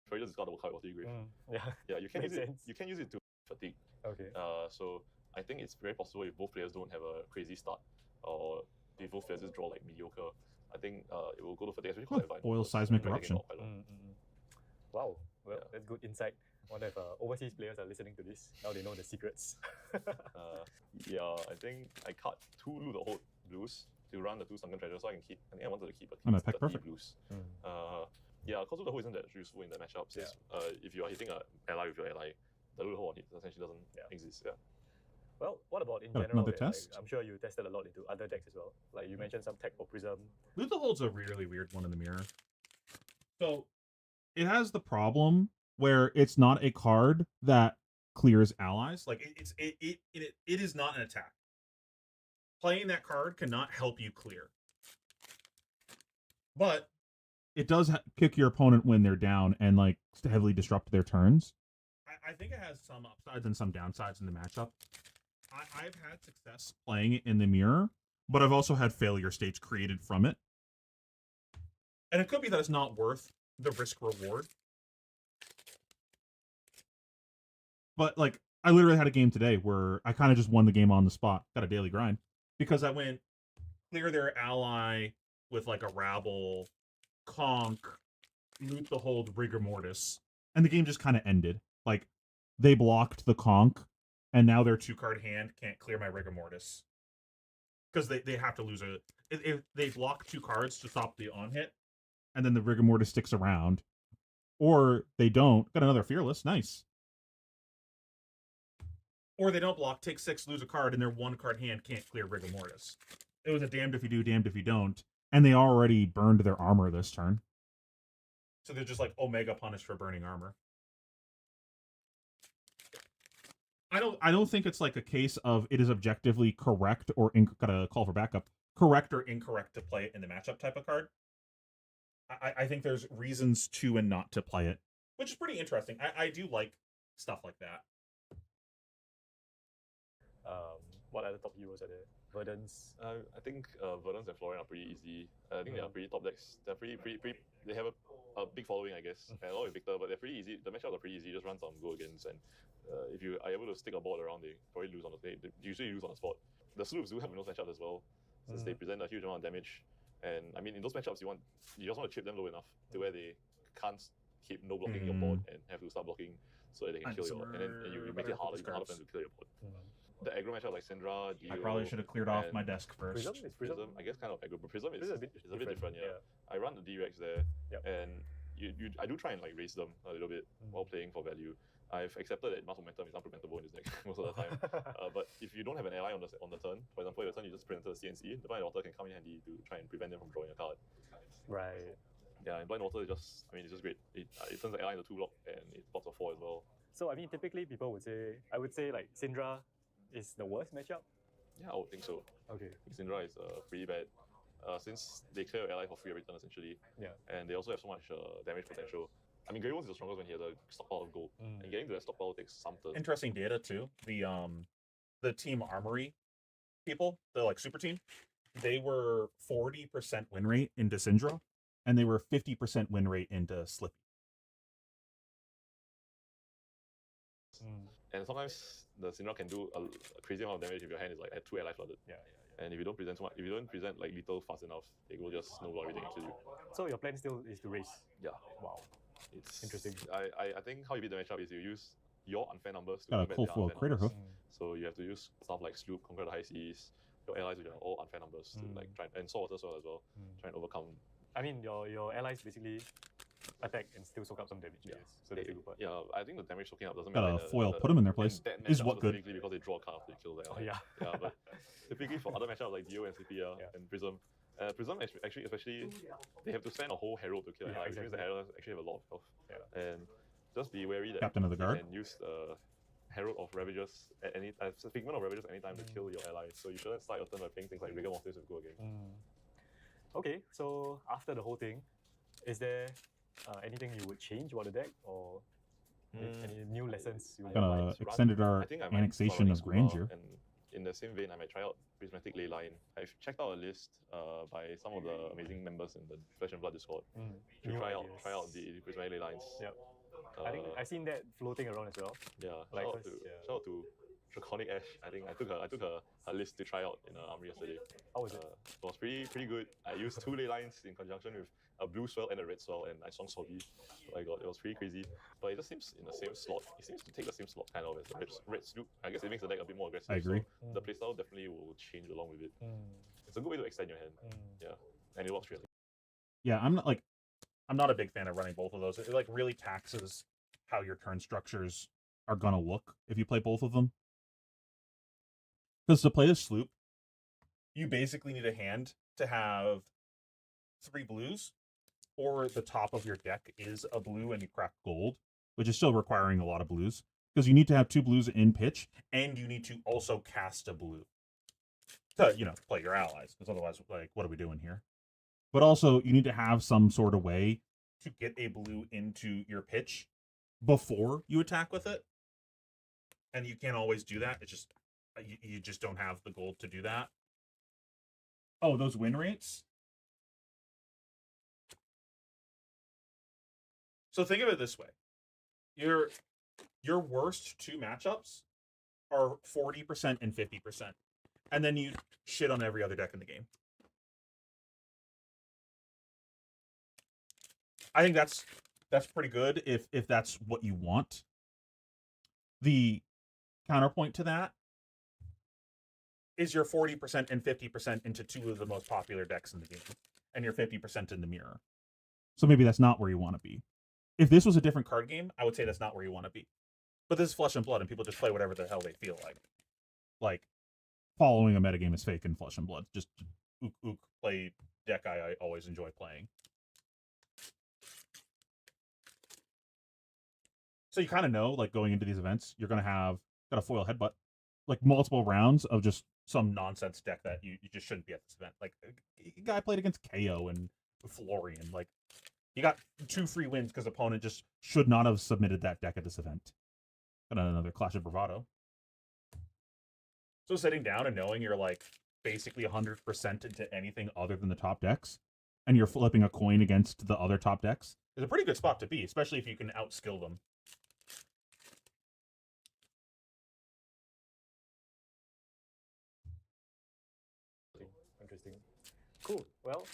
Very just discard the card was grave. Yeah. Yeah, you can Makes use it. sense. You can use it to fatigue. Okay. So I think it's very possible if both players don't have a crazy start, or if both players just draw like mediocre. I think it will go to fatigue, especially because Foil seismic eruption. Wow, well, Yeah. that's good insight. I wonder if overseas players are listening to this. Now they know the secrets. Yeah, I think I cut 2 Loot the Hold blues to run the 2 Sunken Treasures, so I can keep. I think I wanted to keep I'm a at Peck 30 Perfect. blues. Yeah, because Loot the Hold isn't that useful in the matchup. Since if you are hitting an ally with your ally, the Loot the Hold on it essentially doesn't exist. Yeah. Well, what about in Got general? another then? test? Like, I'm sure you tested a lot into other decks as well. Like you mentioned some tech for Prism. Loot the Hold's a really weird one in the mirror. So it has the problem where it's not a card that clears allies. Like it is not an attack. Playing that card cannot help you clear. But it does kick your opponent when they're down and like heavily disrupt their turns. I think it has some upsides and some downsides in the matchup. I've had success playing it in the mirror, but I've also had failure states created from it. And it could be that it's not worth the risk reward. But like I literally had a game today where I kind of just won the game on the spot, got a daily grind, because I went clear their ally with like a rabble, conk, loot the hold, rigor mortis, and the game just kind of ended. Like they blocked the conk, and now their 2-card hand can't clear my rigor mortis because they have to lose a. If they block 2 cards to stop the on hit, and then the rigor mortis sticks around, or they don't. Got another fearless, nice. Or they don't block, take 6, lose a card, and their 1-card hand can't clear rigor mortis. It was a damned if you do, damned if you don't, and they already burned their armor this turn. So they're just like Omega punished for burning armor. I don't think it's like a case of it is objectively correct or gotta call for backup. Correct or incorrect to play it in the matchup type of card. I think there's reasons to and not to play it, which is pretty interesting. I do like stuff like that. What other top heroes are there? Verdance. I think Verdance and Florian are pretty easy. I think they are pretty top decks. They're pretty. They have a big following, I guess, and a lot with Victor, but they're pretty easy. The matchups are pretty easy. You just run some go against, and if you are able to stick a board around, they probably lose on the day. They usually lose on the spot. The sloops do have those matchups as well, since they present a huge amount of damage. And I mean, in those matchups, you just want to chip them low enough to where they can't keep no blocking your board and have to start blocking so that they can kill your. And then you make it harder for them to kill your board. The aggro matchup like Syndra, I probably should have cleared off my desk first. Prism? I guess kind of aggro, but Prism is a bit different. Yeah. I run the D-Rex there, and I do try and like raise them a little bit while playing for value. I've accepted that mass momentum is unpreventable in this deck most of the time. But if you don't have an ally on the turn, for example, your turn you just presented a CNC, the Blind Water can come in handy to try and prevent them from drawing a card. Right. Yeah, and Blind Water is just, it's just great. It turns the ally into 2-block and it pops a 4 as well. So I mean, typically people would say, I would say like Syndra is the worst matchup. Yeah, I would think so. Okay. Syndra is pretty bad. Since they clear your ally for free every turn essentially. Yeah. And they also have so much damage potential. I mean, Grey Wolves is the strongest when he has a stockpile of gold. And getting to that stockpile takes some turns. Interesting data too. The Team Armory people, the like super team, they were 40% win rate into Syndra, and they were 50% win rate into Slippy. And sometimes the Syndra can do a crazy amount of damage if your hand is like at 2 ally flooded. Yeah. And if you don't present too much, if you don't present like little fast enough, it will just snowball everything into you. So your plan still is to race? Yeah. Wow. It's interesting. I think how you beat the matchup is you use your unfair numbers to got a cool foil Crater Hoof. So you have to use stuff like Sloop, Conquer the High Seas, your allies which are all unfair numbers to like try and Saltwater as well, try and overcome. I mean your allies basically attack and still soak up some damage. Yeah. So that's a good part. Yeah, I think the damage soaking up doesn't matter. Got a foil, put them in their place. Is what good. Because they draw a card after they kill the ally. Yeah. Yeah, but typically for other matchups like Dio and Slippy and Prism, Prism actually, especially, they have to spend a whole Herald to kill an ally, which means the Herald actually have a lot of health. Yeah. And just be wary that Captain of the Guard and use the Herald of Ravagers at any Figment of Ravagers anytime to kill your ally. So you shouldn't start your turn by playing things like Rigor Mortis with Go Again. Okay, so after the whole thing, is there anything you would change about the deck, or any new lessons you would extended our annexation of Granger? And in the same vein, I might try out Prismatic Leyline. I've checked out a list by some of the amazing members in the Flesh and Blood Discord to try out the Prismatic Leylines. Yep. I think I've seen that floating around as well. Yeah, Like, shout out to Draconic Ash. I think I took her list to try out in Armory yesterday. How was it? It was pretty good. I used 2 ley lines in conjunction with a blue swell and a red swell, and I swung Sobby. Oh my god, it was pretty crazy. But it just seems in the same slot. It seems to take the same slot kind of as the red sloop. I guess it makes the deck a bit more aggressive. I agree. So the playstyle definitely will change along with it. It's a good way to extend your hand. Yeah, and it works really. Yeah, I'm not a big fan of running both of those. It like really taxes how your turn structures are gonna look if you play both of them. Because to play the sloop, you basically need a hand to have 3 blues, or the top of your deck is a blue and you crack gold, which is still requiring a lot of blues. Because you need to have 2 blues in pitch, and you need to also cast a blue to, play your allies. Because otherwise, like, what are we doing here? But also, you need to have some sort of way to get a blue into your pitch before you attack with it. And you can't always do that. It's just, you just don't have the gold to do that. Oh, those win rates? So think of it this way. Your worst 2 matchups are 40% and 50%. And then you shit on every other deck in the game. I think that's pretty good if that's what you want. The counterpoint to that is your 40% and 50% into 2 of the most popular decks in the game, and your 50% in the mirror. So maybe that's not where you want to be. If this was a different card game, I would say that's not where you want to be. But this is Flesh and Blood, and people just play whatever the hell they feel like. Like, following a metagame is fake in Flesh and Blood. Just ook, play deck I always enjoy playing. So you kind of know, like, going into these events, you're going to have got a foil headbutt, like, multiple rounds of just some nonsense deck that you just shouldn't be at this event. Like, a guy played against KO and Florian. Like, he got 2 free wins because opponent just should not have submitted that deck at this event. Got another Clash of Bravado. So sitting down and knowing you're, like, basically 100% into anything other than the top decks, and you're flipping a coin against the other top decks, is a pretty good spot to be, especially if you can outskill them. Interesting. Cool. Well,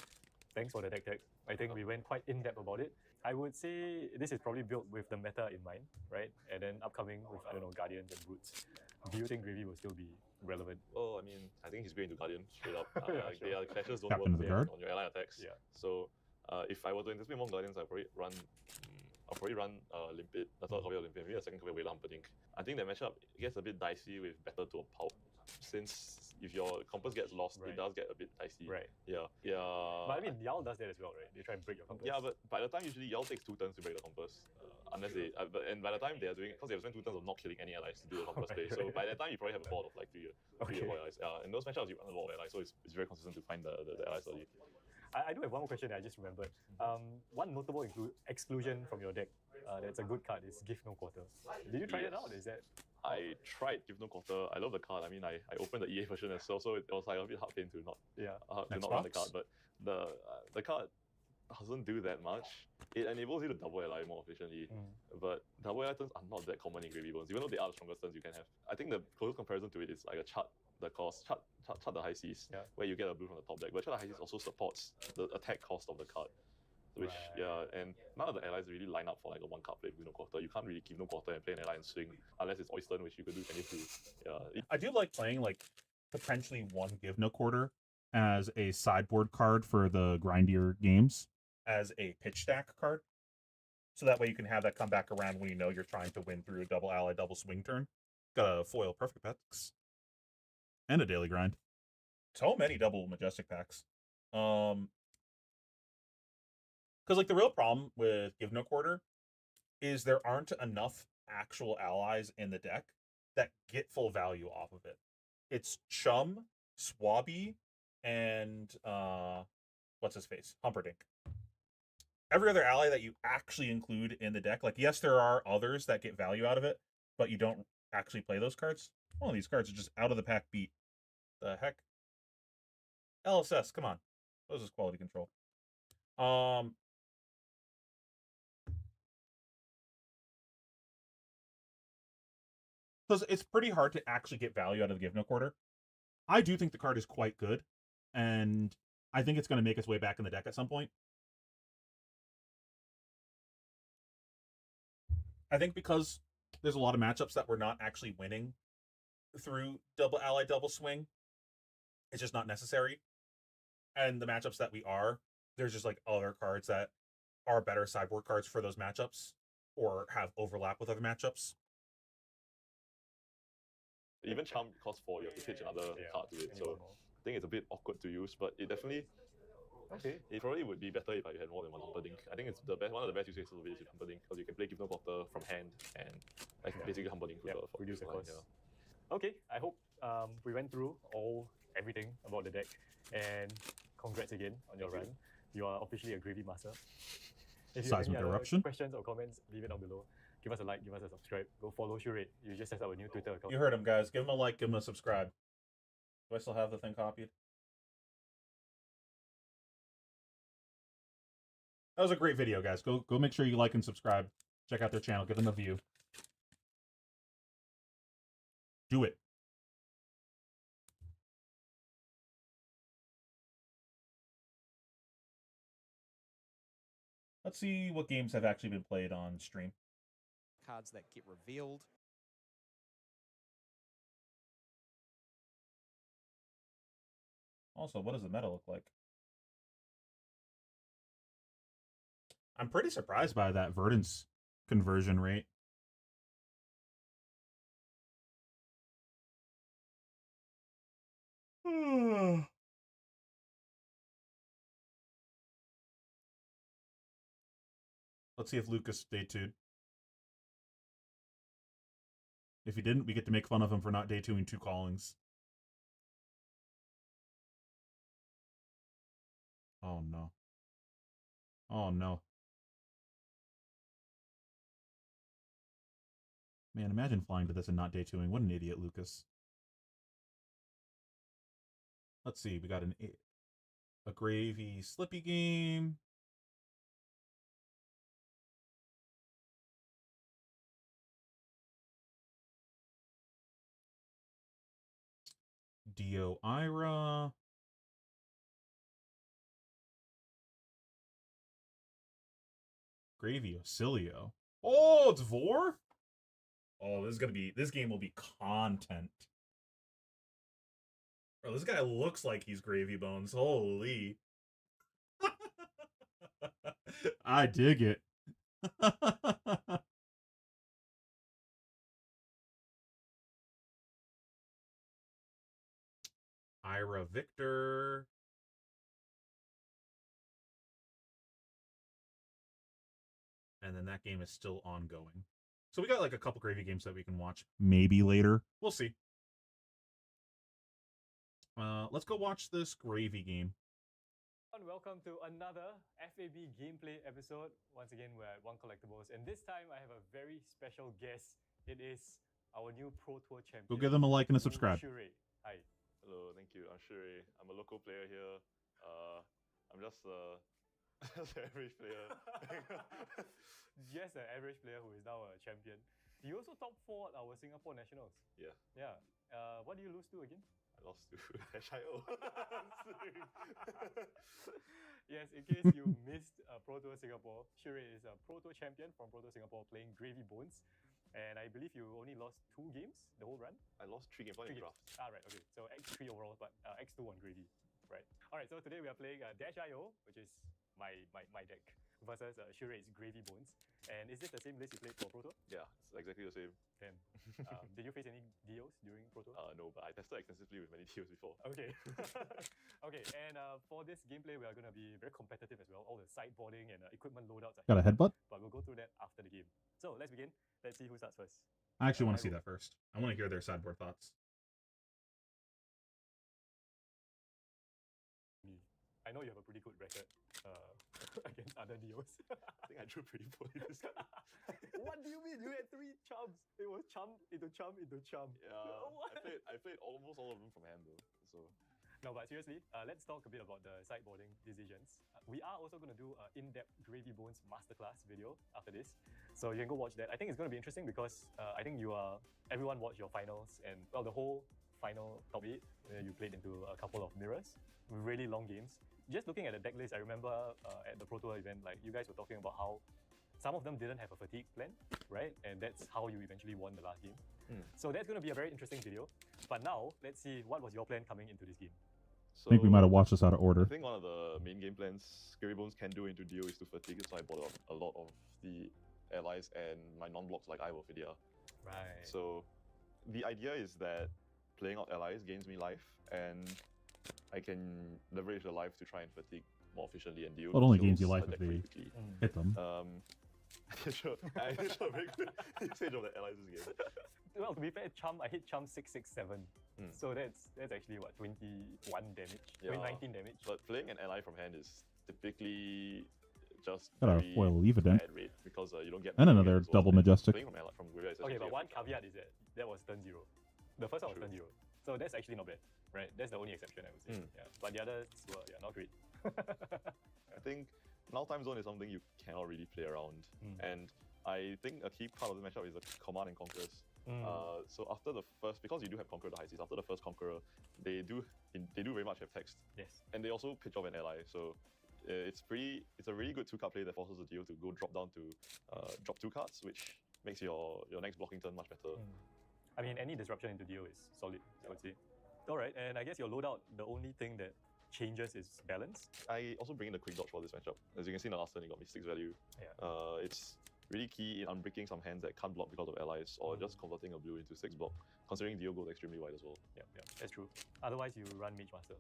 thanks for the deck tech. I think we went quite in-depth about it. I would say this is probably built with the meta in mind, right? And then upcoming with, I don't know, Guardians and Brutes. Do you think Gravy will still be relevant? Well, I mean, I think he's going to Guardian straight up. Yeah, sure. Their clashes don't Captain of work the guard. on your ally attacks. Yeah. So if I were to anticipate more Guardians, I'll probably run Limpid, the third copy of Limpid, maybe a second copy of Wayla Humperdinck. I think the matchup gets a bit dicey with Better to a Pulp, since if your compass gets lost, Right. it does get a bit dicey. Right. Yeah. But I mean, Yao does that as well, right? They try and break your compass. Yeah, but by the time usually Yao takes 2 turns to break the compass, unless they. And by the time they are doing, because they have spent 2 turns of not killing any allies to do the compass play. So by that time you probably have a board of like 3 Okay. allies. In those matchups you run a lot of allies, so it's very consistent to find the allies early. I do have one more question that I just remembered. One notable exclusion from your deck that's a good card is Give No Quarter. Did you try that out? Is that I tried Give No Quarter. I love the card. I mean, I opened the EA version as well, so it was like a bit hard pain to not run the card. But the card doesn't do that much. It enables you to double ally more efficiently, but double ally turns are not that common in Gravy Bones, even though they are the strongest turns you can have. I think the closest comparison to it is like a chart the high seas, where you get a blue from the top deck. But chart the high seas also supports the attack cost of the card. Which, and none of the allies really line up for like a 1-card play with No Quarter. You can't really keep No Quarter and play an ally and swing unless it's Oyster, which you could do any two. Yeah. I do like playing like potentially 1 Give No Quarter as a sideboard card for the grindier games, as a pitch stack card. So that way you can have that come back around when you know you're trying to win through a double ally, double swing turn. Got a foil perfect packs. And a daily grind. So many double majestic packs. Because like the real problem with Give No Quarter is there aren't enough actual allies in the deck that get full value off of it. It's Chum, Swabby, and what's his face? Humperdinck. Every other ally that you actually include in the deck, like yes, there are others that get value out of it, but you don't actually play those cards. One of these cards are just out of the pack beat. The heck? LSS, come on. What is this quality control? because it's pretty hard to actually get value out of the Give No Quarter. I do think the card is quite good, and I think it's going to make its way back in the deck at some point. I think because there's a lot of matchups that we're not actually winning through double ally, double swing, it's just not necessary. And the matchups that we are, there's just like other cards that are better sideboard cards for those matchups or have overlap with other matchups. Even Charm costs 4, you have to pitch another card to it. So I think it's a bit awkward to use, but it definitely. Okay. It probably would be better if I had more than one Humperdinck. I think it's the best, one of the best use cases of it is with Humperdinck, because you can play Give No Quarter from hand and basically Humperdinck for reduce the cost. Yeah. Okay, I hope we went through everything about the deck, and congrats again on your run. You are officially a gravy master. If you have any other questions or comments, leave it down below. Give us a like, give us a subscribe. Go follow Shure. You just set up a new Twitter account. You heard him, guys. Give him a like, give him a subscribe. Do I still have the thing copied? That was a great video, guys. Go make sure you like and subscribe. Check out their channel. Give them a view. Do it. Let's see what games have actually been played on stream. Cards that get revealed. Also, what does the meta look like? I'm pretty surprised by that Verdance conversion rate. Let's see if Lucas day 2'd. If he didn't, we get to make fun of him for not day 2ing 2 callings. Oh no. Oh no. Man, imagine flying to this and not day 2ing. What an idiot, Lucas. Let's see, we got a gravy slippy game. Dio Ira. Gravy Ocilio. Oh, it's Vor? Oh, this game will be content. Bro, this guy looks like he's Gravy Bones. Holy. I dig it. Ira Victor. And then that game is still ongoing. So we got like a couple gravy games that we can watch maybe later. We'll see. Let's go watch this gravy game. And welcome to another FAB gameplay episode. Once again, we're at One Collectibles, and this time I have a very special guest. It is our new Pro Tour champion. Go give them a like and a subscribe. Shure. Hi. Hello, thank you. I'm Shure. I'm a local player here. I'm just an average player. Just an average player who is now a champion. You also top 4 at our Singapore Nationals. Yeah. Yeah. What do you lose to again? I lost to HIO. Yes, in case you missed Pro Tour Singapore, Shure is a Pro Tour champion from Pro Tour Singapore playing Gravy Bones. And I believe you only lost 2 games the whole run? I lost 3 games, 1 in draft. Right, okay. So X3 overall, but X2 on Gravy. Right. Alright, so today we are playing Dash.io, which is my deck, versus Shure's Gravy Bones. And is this the same list you played for Pro Tour? Yeah, it's exactly the same. Damn. Did you face any DOs during Pro Tour? No, but I tested extensively with many DOs before. Okay. Okay, and for this gameplay, we are going to be very competitive as well. All the sideboarding and equipment loadouts. Got a headbutt? But we'll go through that after the game. So let's begin. Let's see who starts first. I actually want to see that first. I want to hear their sideboard thoughts. I know you have a pretty good record against other DOs. I think I drew pretty poorly this time. What do you mean? You had 3 charms. It was charm into charm into charm. Yeah, I played almost all of them from hand though. So No, but seriously, let's talk a bit about the sideboarding decisions. We are also going to do an in-depth Gravy Bones masterclass video after this, so you can go watch that. I think it's going to be interesting because I think everyone watched your finals and well, the whole final top 8. You played into a couple of mirrors, really long games. Just looking at the deck list, I remember at the Pro Tour event, like you guys were talking about how some of them didn't have a fatigue plan, right? And that's how you eventually won the last game. So that's going to be a very interesting video. But now, let's see, what was your plan coming into this game? So, I think we might have watched this out of I order. think one of the main game plans Gary Bones can do into Dio is to fatigue it, so I bought up a lot of the allies and my non-blocks like Iwofidia. Right. So the idea is that playing out allies gains me life, and I can leverage the life to try and fatigue more efficiently and deal. Well, it only gains kills you life a if deck pretty they quickly. hit them. I sure a very good usage of the allies this game. Well, to be fair, I hit Chum 667. So that's actually what, 21 damage? Yeah. 19 damage. But playing an ally from hand is typically just Got a very foil Evident. bad rate because you don't get. And many another as well. double And Majestic. Playing from Graveyard is Okay, essentially but a one free card. caveat is that was turn 0. The first one was True. turn 0. So that's actually not bad, right? That's the only exception, I would say. Yeah. But the others were not great. I think now time zone is something you cannot really play around, and I think a key part of the matchup is the command and conquerors. So after the first, because you do have Conqueror the high seas, after the first Conqueror, they do very much have text. Yes. And they also pitch off an ally, so it's a really good 2-card play that forces the deal to go drop down to drop 2 cards, which makes your next blocking turn much better. I mean, any disruption into deal is solid, I would say. Alright, and I guess your loadout, the only thing that changes is balance. I also bring in the quick dodge for this matchup. As you can see in the last turn, he got me 6 value. Yeah. It's really key in unbreaking some hands that can't block because of allies, or just converting a blue into 6 block, considering Dio goes extremely wide as well. Yeah, that's true. Otherwise, you run Mage Master.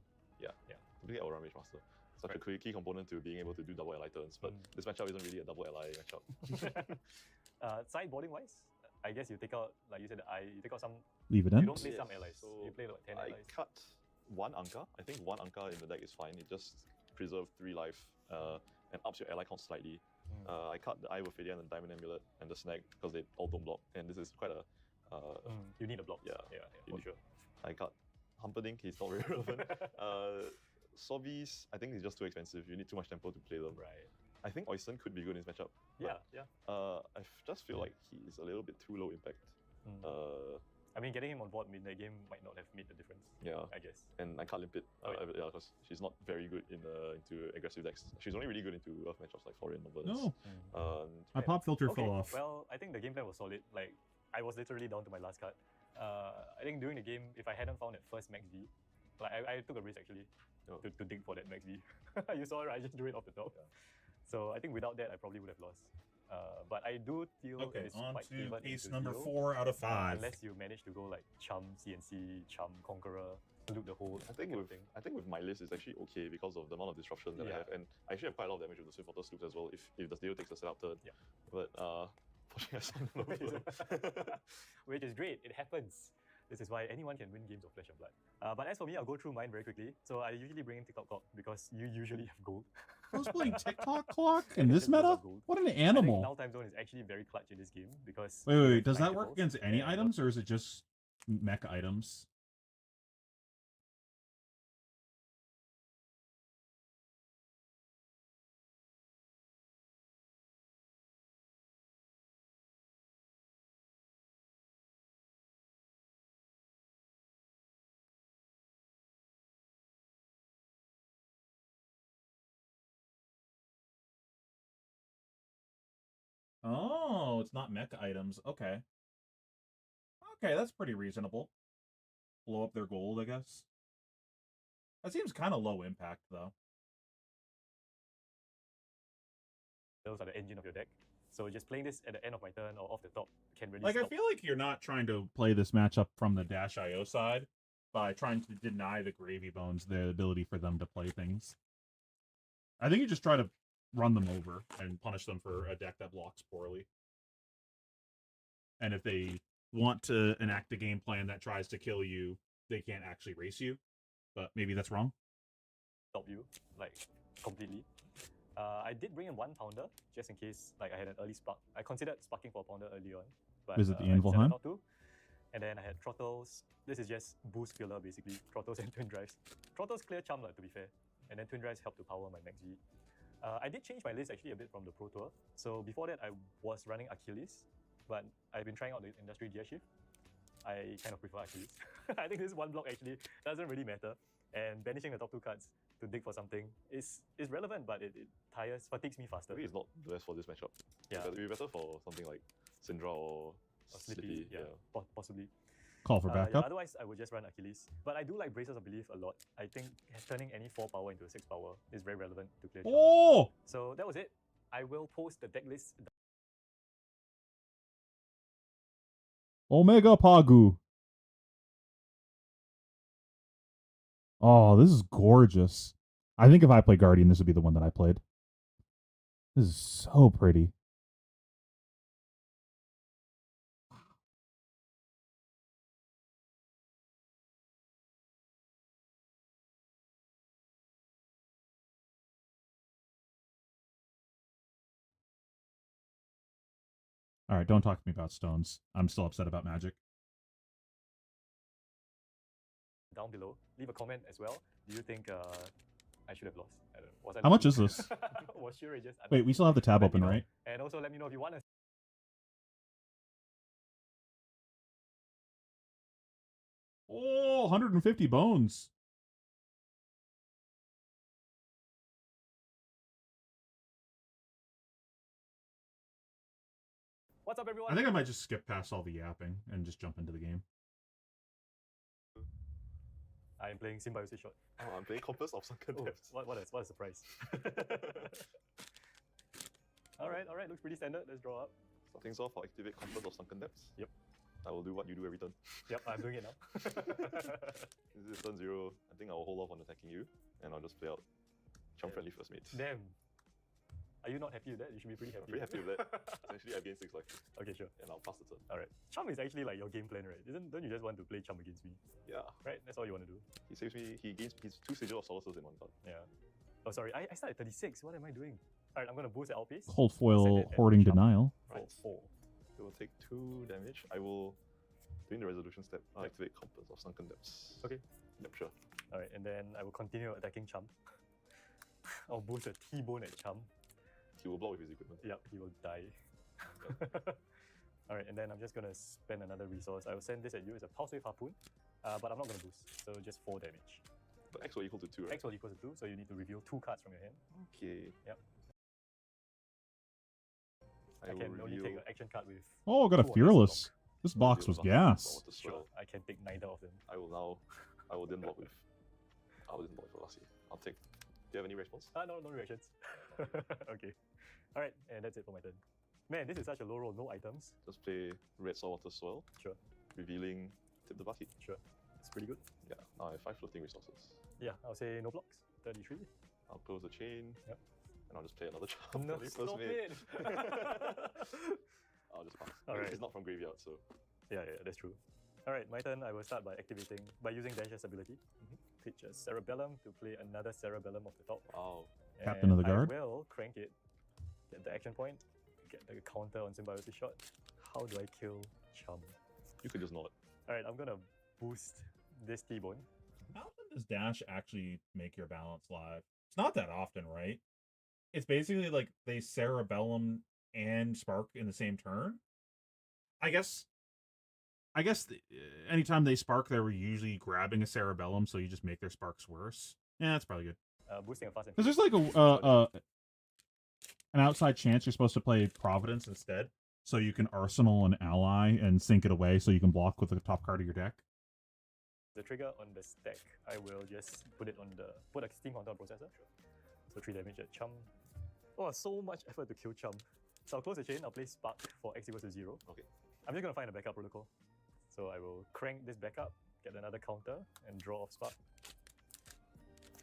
Typically, I will run Mage Master. Such a key component to being able to do double ally turns, but this matchup isn't really a double ally matchup. Sideboarding wise, I guess you take out, like you said, you take out some. Evident. You don't play Yes, some allies. so You play like 10 I allies. cut 1 Anka. I think 1 Anka in the deck is fine. It just preserves 3 life and ups your ally count slightly. I cut the Eye of Ophidia and the Diamond Amulet and the Snag because they all don't block, and this is quite a. You need a block. Yeah, for sure. I cut Humperdinck. He's not very relevant. Sobbies, I think it's just too expensive. You need too much tempo to play them. Right. I think Oyston could be good in this matchup. Yeah. I just feel like he's a little bit too low impact. I mean, getting him on board mid the game might not have made the difference. Yeah, I guess. and I can't limp it. Yeah, because she's not very good into aggressive decks. She's only really good into Earth matchups like Florian or Verdance. No. My pop filter fell off. Well, I think the game plan was solid. Like, I was literally down to my last card. I think during the game, if I hadn't found that first Max V, like I took a risk actually to dig for that Max V. You saw it, right? I just drew it off the top. So I think without that, I probably would have lost. But I do feel Okay, it's on quite to even piece into number Dio, 4 out of 5. unless you manage to go like Chum, CNC, Chum, Conqueror, loot the whole. I think with my list it's actually okay because of the amount of disruption that I have, and I actually have quite a lot of damage with the Swiftwater Sloops as well if the Dio takes a setup turn. Yeah. But fortunately I signed them over. Which is great. It happens. This is why anyone can win games of Flesh and Blood. But as for me, I'll go through mine very quickly. So I usually bring in TikTok Clock because you usually have gold. I was playing TikTok Clock in this Just because meta? of gold. What an I think animal. Now Time Zone is actually very clutch in this game because. Wait, does that work Nightfalls against any and- items, or is it just mech items? Oh, it's not mech items. Okay. Okay, that's pretty reasonable. Blow up their gold, I guess. That seems kind of low impact, though. Those are the engine of your deck. So just playing this at the end of my turn or off the top can really Like, I stop. feel like you're not trying to play this matchup from the Dash.io side by trying to deny the Gravy Bones the ability for them to play things. I think you just try to run them over and punish them for a deck that blocks poorly. And if they want to enact a game plan that tries to kill you, they can't actually race you. But maybe that's wrong. Stop you, like, completely. I did bring in 1 pounder, just in case like I had an early spark. I considered sparking for a pounder early on. But, Is it the I Anvil decided Hunt? not to. And then I had Throttles. This is just boost filler basically. Throttles and Twin Drives. Throttles clear Chum to be fair. And then Twin Drives help to power my Max G. I did change my list actually a bit from the Pro Tour. So before that I was running Achilles, but I've been trying out the Industry Gear Shift. I kind of prefer Achilles. I think this one block actually doesn't really matter. And banishing the top 2 cards to dig for something is relevant, but it fatigues me faster. Maybe it's not the best for this matchup. Yeah. It'd be better for something like Syndra or Slippy. Yeah, possibly. Call for Yeah, backup. otherwise, I would just run Achilles. But I do like Braces of Belief a lot. I think turning any 4 power into a 6 power is very relevant to clear Chum. Oh! So that was it. I will post the deck list. Omega Pagu. Oh, this is gorgeous. I think if I play Guardian, this would be the one that I played. This is so pretty. All right, don't talk to me about stones. I'm still upset about Magic. Down below, leave a comment as well. Do you think I should have lost? I don't know. Was I How much lucky? is this? Was sure just Wait, we still have the tab Let open, me know. right? And also let me know if you want to. Oh, 150 bones. What's up, everyone? I think I might just skip past all the yapping and just jump into the game. I'm playing Symbiosis Shot. Oh, I'm playing Compass of Sunken Oh, Depths. what a surprise. Alright, looks pretty standard. Let's draw up. Starting off, I'll activate Compass of Sunken Depths. Yep. I will do what you do every turn. Yep, I'm doing it now. This is turn 0. I think I'll hold off on attacking you, and I'll just play out Chum Friendly First Mate. Damn. Are you not happy with that? You should be pretty happy. I'm pretty happy with that. Essentially, I gain 6 life, Okay, sure. and I'll pass the turn. Alright. Chum is actually like your game plan, right? Don't you just want to play Chum against me? Yeah. Right? That's all you want to do. He saves me, he gains his 2 Sigil of Solaces in 1 turn. Yeah. Oh, sorry. I started at 36. What am I doing? Alright, I'm going to boost the outpace. Cold Send foil it at hoarding Chum denial. for Right. 4. It will take 2 damage. I will, during the resolution step, I'll activate Compass of Sunken Depths. Okay. Yep, sure. Alright, and then I will continue attacking Chum. I'll boost a T-Bone at Chum. He will block with his equipment. Yep, he will die. Alright, and then I'm just gonna spend another resource. I will send this at you as a Pulse Wave Harpoon, but I'm not gonna boost, so just 4 damage. But X will equal to 2, right? X will equal to 2, so you need to reveal 2 cards from your hand. Okay. Yep. I I will can only reveal take an action card with. Oh, I got a 2 on this Fearless. block. This box was gas. Sure, I can take neither of them. I will then block with. I will then block with Velocity. I'll take. Do you have any response? No reactions. Okay. Alright, and that's it for my turn. Man, this is such a low roll, no items. Just play Red Saltwater Swirl, Sure, revealing Tip the Bucket. sure. It's pretty good. Yeah, now I have 5 floating resources. Yeah, I'll say no blocks. 33. I'll close the chain. Yep. And I'll just play another charm. No, for the first stop mate. it! I'll just pass. Alright. It's not from graveyard, so Yeah, that's true. Alright, my turn. I will start by using Dash's ability. Pitch a Cerebellum to play another Cerebellum off the top. wow. Captain of the And Guard. I will crank it, get the action point, get the counter on Symbiosis Shot. How do I kill Chum? You could just not. Alright, I'm gonna boost this T-Bone. How often does Dash actually make your balance live? It's not that often, right? It's basically like they Cerebellum and Spark in the same turn. I guess anytime they Spark, they were usually grabbing a Cerebellum, so you just make their Sparks worse. Yeah, that's probably good. Boosting a fast and Because furious. there's like an outside chance you're supposed to play Providence instead, so you can Arsenal an ally and sink it away, so you can block with the top card of your deck. The trigger on the stack, I will just put a steam counter on processor. So 3 damage at Chum. Oh, so much effort to kill Chum. So I'll close the chain, I'll play Spark for X equals to 0. Okay. I'm just gonna find a backup protocol. So I will crank this back up, get another counter, and draw off Spark.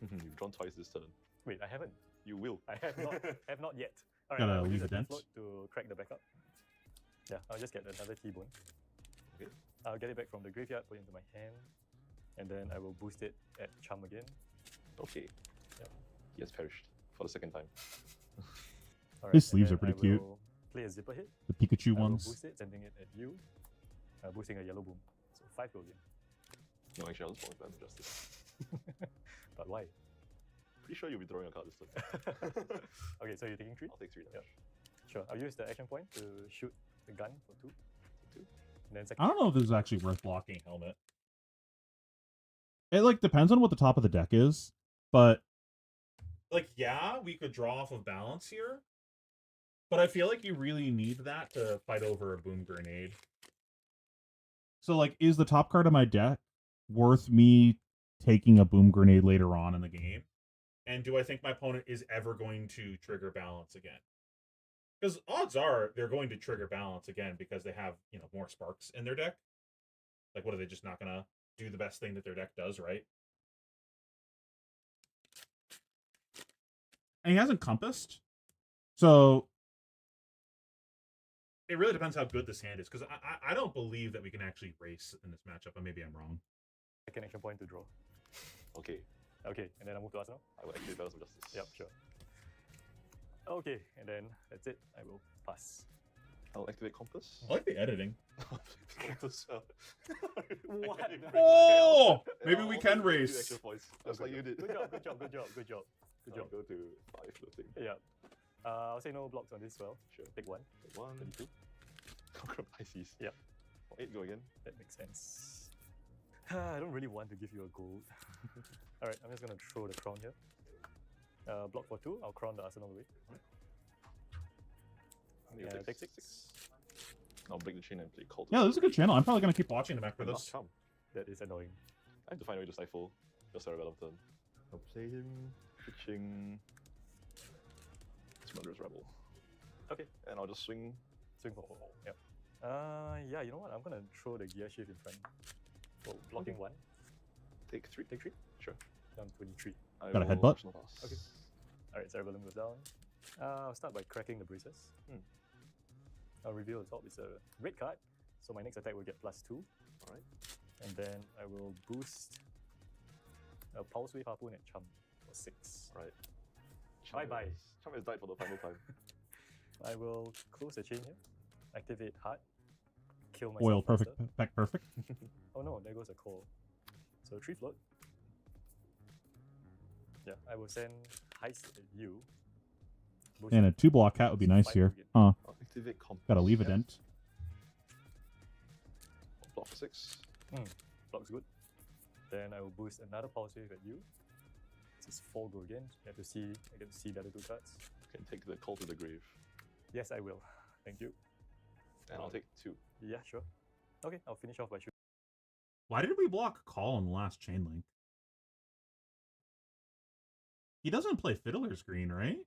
You've drawn twice this turn. Wait, I haven't. You will. I have not yet. Alright, Gotta I will leave use a dent. float to crack the backup. Yeah, I'll just get another T-Bone. Okay. I'll get it back from the graveyard, put it into my hand, and then I will boost it at Chum again. Okay. Yep. He has perished for the second time. Alright, His and sleeves then are pretty I cute. will Play a zipper hit. The Pikachu I will ones. boost it, sending it at you. Boosting a yellow boom. 5 go again. No, actually, I'll just block Phantom Justice. But why? Pretty sure you'll be throwing a card this turn. Okay, so you're taking 3? I'll take 3 damage. Sure. I'll use the action point to shoot the gun for 2. 2. And then second. I don't know if this is actually worth blocking Helmet. It like depends on what the top of the deck is, but like yeah, we could draw off of balance here. But I feel like you really need that to fight over a boom grenade. So like is the top card of my deck worth me taking a boom grenade later on in the game? And do I think my opponent is ever going to trigger balance again? Because odds are they're going to trigger balance again because they have, you know, more sparks in their deck. Like, what are they just not going to do the best thing that their deck does, right? And he hasn't compassed. So it really depends how good this hand is. Because I don't believe that we can actually race in this matchup. But maybe I'm wrong. Second action point to draw. Okay. Okay, and then I move to Arsenal. I will activate Balance of Justice. Yep, sure. Okay, and then that's it. I will pass. I'll activate Compass. I like the editing. Compass. What? Oh! Maybe I'll we also can do 2 race. extra points, just like you did. Good job, good job, good job, good job. Good I'll job. go to 5 floating. Yeah. I'll say no blocks on this as well. Sure. Take 1. Take 1. 22. Conquer Pisces. Yep. 8 go again. That makes sense. I don't really want to give you a gold. Alright, I'm just gonna throw the crown here. Block for 2, I'll crown the Arsenal away. You Yeah, take 6. I'll break the chain and play Cult. Yeah, this is a good channel. I'm probably going to keep watching them after Last this. charm. That is annoying. I have to find a way to stifle your Cerebellum turn. I'll play him, pitching Smotherer's Rebel. Okay. And I'll just swing. Swing for 4. Yep. Yeah, you know what? I'm gonna throw the gear shift in front. Oh, blocking 1. Take 3. Take 3. Sure. Down 23. I Got a will headbutt? personal pass. Okay. Alright, Cerebellum goes down. I'll start by cracking the braces. I'll reveal the top. It's a red card, so my next attack will get +2. Alright. And then I will boost a Pulse Wave Harpoon at Chum for 6. Right. Bye-bye. Chum has died for the final time. I will close the chain here, activate Heart, kill myself. Oil, perfect. faster. Back perfect. Oh no, there goes a call. So 3 float. Yeah, I will send Heist at you. Boost And a it. 2-block cat would be nice 5 here. again. Huh. I'll activate Compass. Gotta leave a Yeah. dent. I'll block for 6. Block's good. Then I will boost another Pulse Wave at you. This is 4 go again. You have to see, I get to see the other 2 cards. Can take the Cult to the grave. Yes, I will. Thank you. And I'll take 2. Yeah, sure. Okay, I'll finish off by shooting. Why did we block Call on the last chain link? He doesn't play Fiddler's Green, right?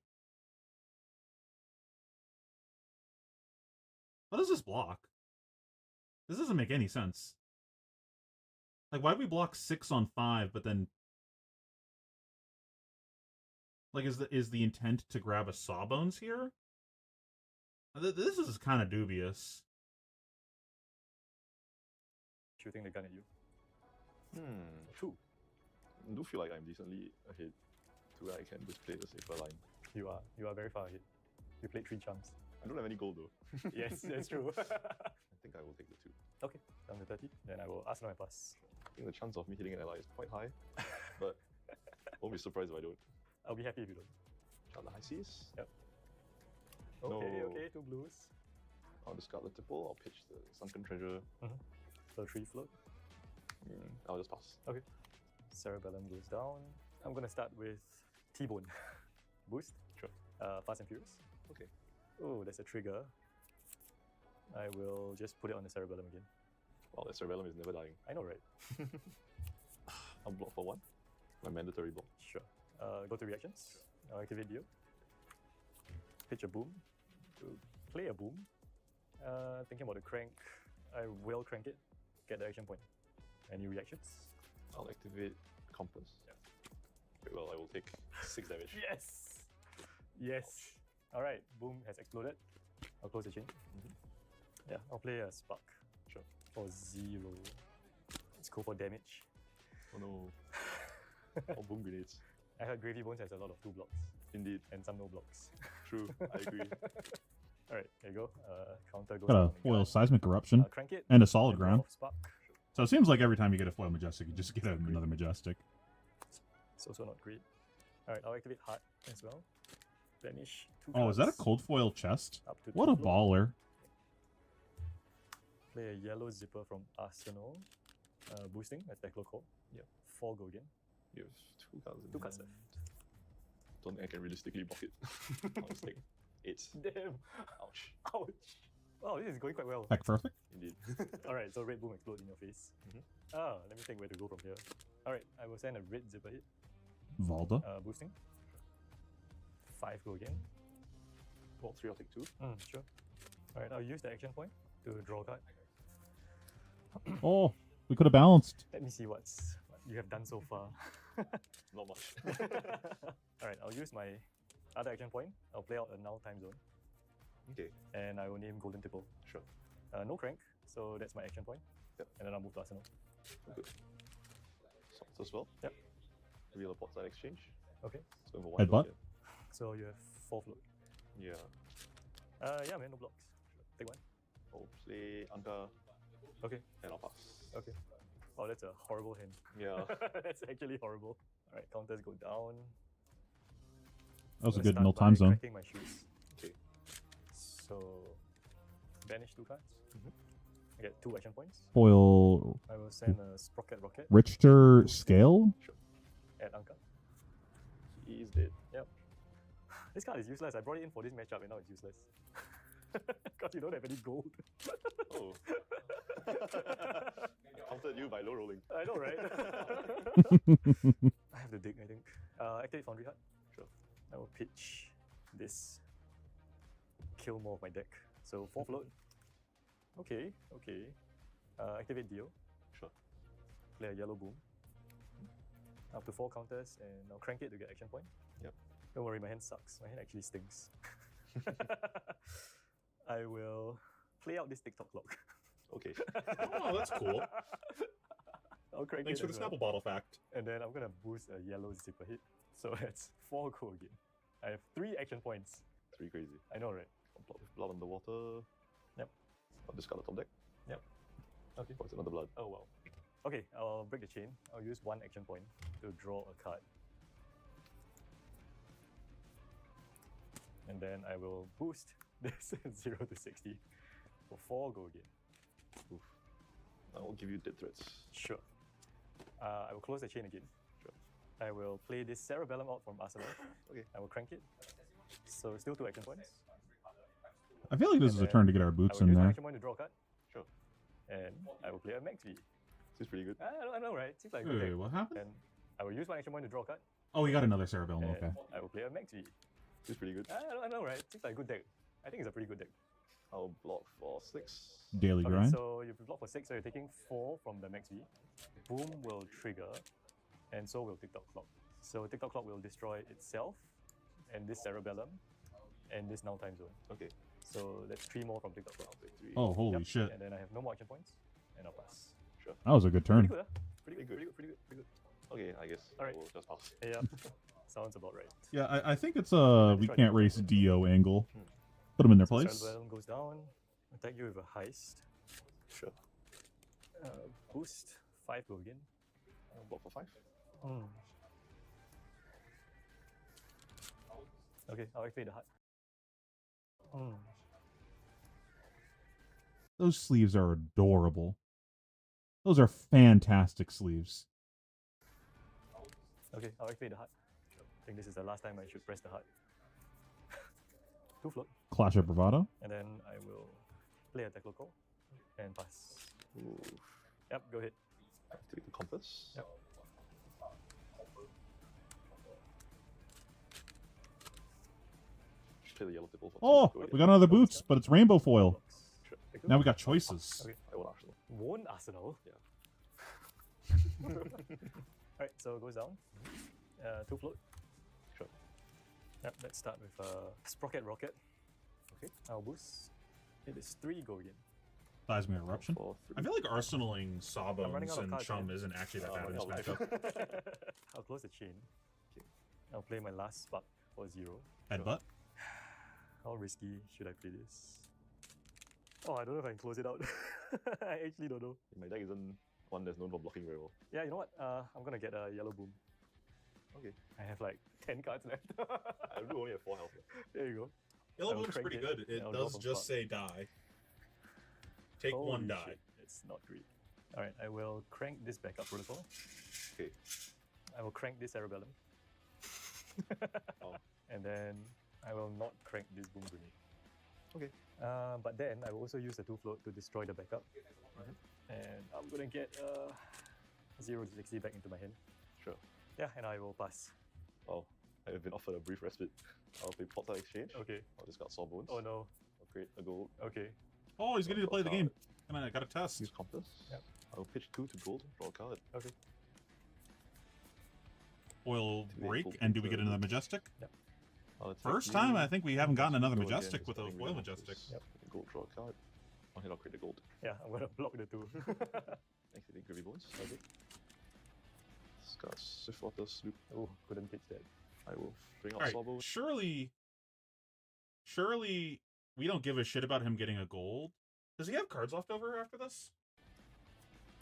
What does this block? This doesn't make any sense. Like, why do we block 6 on 5, but then... Like, is the intent to grab a Sawbones here? This is kind of dubious. Shooting the gun at you. 2. I do feel like I'm decently ahead to where I can just play the safer line. You are very far ahead. You played 3 chumps. I don't have any gold though. Yes, that's true. I think I will take the 2. Okay, down to 30. Then I will ask my pass. I think the chance of me hitting an ally is quite high, but won't be surprised if I don't. I'll be happy if you don't. Shot the high seas. Okay, No. okay, 2 blues. I'll discard the tipple. I'll pitch the sunken treasure. So 3 float. I'll just pass. Cerebellum goes down. I'm gonna start with T-Bone. Boost. Sure. Fast and Furious. Okay. Oh, there's a trigger. I will just put it on the Cerebellum again. Well, that Cerebellum is never dying. I know, right? I'll block for 1. My mandatory block. Sure. Go to reactions. I'll activate Dio. Pitch a boom. To play a boom. Thinking about the crank. I will crank it. Get the action point. Any reactions? I'll activate Compass. Yeah. Okay, well, I will take 6 damage. Yes! Yes! Alright, boom has exploded. I'll close the chain. Yeah, I'll play a spark. Sure. For 0. Let's go for damage. Oh no. All boom grenades. I heard Gravy Bones has a lot of 2 blocks. Indeed. And some no blocks. True. I agree. Alright, there you go. Counter goes Got a down on the foil gun. seismic eruption Crank it. and a solid and draw ground. off Spark. So it seems like every time you get a foil Majestic, you just get another Majestic. It's also not great. Alright, I'll activate Heart as well. Banish 2 Oh, is that a cards, cold foil chest? up to What 2 a float. baller. Play a yellow zipper from Arsenal. Boosting, attack local. Yep. 4 go again. You have 2 cards. in 2 cards hand. left. Don't think I can realistically block it. Mistake. 8. Damn! Ouch. Ouch! Wow, this is going quite well. Heck perfect. Indeed. Alright, so red boom explode in your face. Mhm. Let me think where to go from here. Alright, I will send a red zipper hit. Valda. Boosting. 5 go again. Well, 3, I'll take 2. Sure. Alright, I'll use the action point to draw a card. Oh, we could have balanced. Let me see what you have done so far. Not much. Alright, I'll use my other action point. I'll play out a null time zone. Okay. And I will name Golden Tipple. Sure. No crank, so that's my action point. Yep. And then I'll move to Arsenal. Good. Swords as well. Yep. Reveal a pot side exchange. Okay. So over 1 Headbutt? token. So you have 4 float. Yeah. Yeah, man, no blocks. Take 1. I'll play Anka Okay. and I'll pass. Okay. Oh, that's a horrible hand. Yeah. That's actually horrible. Alright, counters go down. That was a I'm gonna good start no by time zone. cracking my shoes. Okay. So, banish 2 cards. I get 2 action points. Foil I will send a Sprocket Rocket Richter Scale. at Anka. He's dead. This card is useless. I brought it in for this matchup and now it's useless. Because you don't have any gold. Oh. Countered you by low rolling. I know, right? I have to dig, I think. Activate Foundry Heart. Sure. I will pitch this. Kill more of my deck. So 4 float. Okay, okay. Activate Dio. Sure. Play a yellow boom. Up to 4 counters and I'll crank it to get action point. Yep. Don't worry, my hand sucks. My hand actually stinks. I will play out this TikTok clock. Okay. Oh, that's cool. I'll crank Thanks it for the as well. Snapple bottle fact. And then I'm gonna boost a yellow zipper hit. So that's 4 go again. I have 3 action points. 3 crazy. I know, right? Blood with blood underwater. Yep. I'll discard the top deck. Yep. Okay. Points another blood. Oh wow. Okay, I'll break the chain. I'll use 1 action point to draw a card. And then I will boost this 0 to 60 for 4 go again. Oof. I will give you dead threats. Sure. I will close the chain again. Sure. I will play this Cerebellum out from Arsenal. Okay. I will crank it. So still 2 action points. I feel like this is a turn to get our I boots will in use my there. action point to draw a card. Sure. And I will play a Max V. Seems pretty good. I know, right? Seems like a good Wait, deck. what happened? And I will use my action point to draw a card. Oh, we got another Cerebellum. And Okay. I will play a Max V. Seems pretty good. I know, right? Seems like a good deck. I think it's a pretty good deck. I'll block for 6. Daily Okay, grind. so you block for 6, so you're taking 4 from the Max V. Boom will trigger, and so will TikTok Clock. So TikTok Clock will destroy itself, and this Cerebellum, and this Null Time Zone. Okay. So that's 3 more from TikTok Clock. I'll take 3. Oh, holy Yep, shit. And then I have no more action points, and I'll pass. Sure. That was a good turn. Pretty good, huh? Pretty good, pretty good. Okay, I guess Alright. we'll just pass. Yeah, sounds about right. Yeah, I think it's a we can't race Dio angle. Hmm. Put them in their So place. Cerebellum goes down, attack you with a heist. Sure. Boost, 5 go again. I'll block for 5. Okay, I'll activate the heart. Those sleeves are adorable. Those are fantastic sleeves. Okay, I'll activate the heart. I think this is the last time I should press the heart. 2 float, Clash of Bravado. and then I will play attack local and pass. Ooh. Yep, go ahead. Activate the compass. Yep. Just play the yellow tipple for 2. Oh, Go ahead. we got another boots, but it's rainbow foil. Blocks. Sure. Take 2. Now we got choices. Okay. I won't Arsenal. Won Arsenal. Yeah. Alright, so it goes down. 2 float. Sure. Yep, let's start with Sprocket Rocket. Okay. I'll boost. It is 3 go again. Seismic Eruption. For 3. I feel like arsenaling I'm Sawbones running out of and cards, Chum man. isn't actually that bad in this running out of matchup. I'll close the chain. Okay. I'll play my last spark for 0. Headbutt. How risky should I play this? Oh, I don't know if I can close it out. I actually don't know. My deck isn't One that's known for blocking very well. Yeah, you know what? I'm gonna get a yellow boom. Okay. I have like 10 cards left. I do only have 4 health. There you go. Yellow I'll Boom's crank pretty it, good. and It I'll does draw from just say die. Take one Holy die. shit, it's not great. All right, I will crank this backup protocol. Okay. I will crank this cerebellum. Oh. And then I will not crank this boom grenade. Okay. But then I will also use the 2 float to destroy the backup. And I'm gonna get 0 to 60 back into my hand. Sure. Yeah, and I will pass. Oh, I have been offered a brief respite. I'll play Plot Exchange. Okay. I'll discard Sawbones. Oh no. I'll create a gold. Okay. Oh, he's getting to play the game. Come on, I got a test. Use Compass. Yep. I'll pitch 2 to gold, draw a card. Okay. Oil Activate break, full and do we get filter. another Majestic? I'll attack First you. time I think we haven't gotten another Go again, Majestic with a discarding foil Ring of Majestic. Office. Yep. Gold, draw a card. On hit, I'll create a gold. Yeah, I'm gonna block the 2. Activate Gravy Bones. Okay. Discard Swiftwater Sloop. Oh, couldn't pitch that. I will bring out Alright, Sawbones. surely we don't give a shit about him getting a gold. Does he have cards left over after this?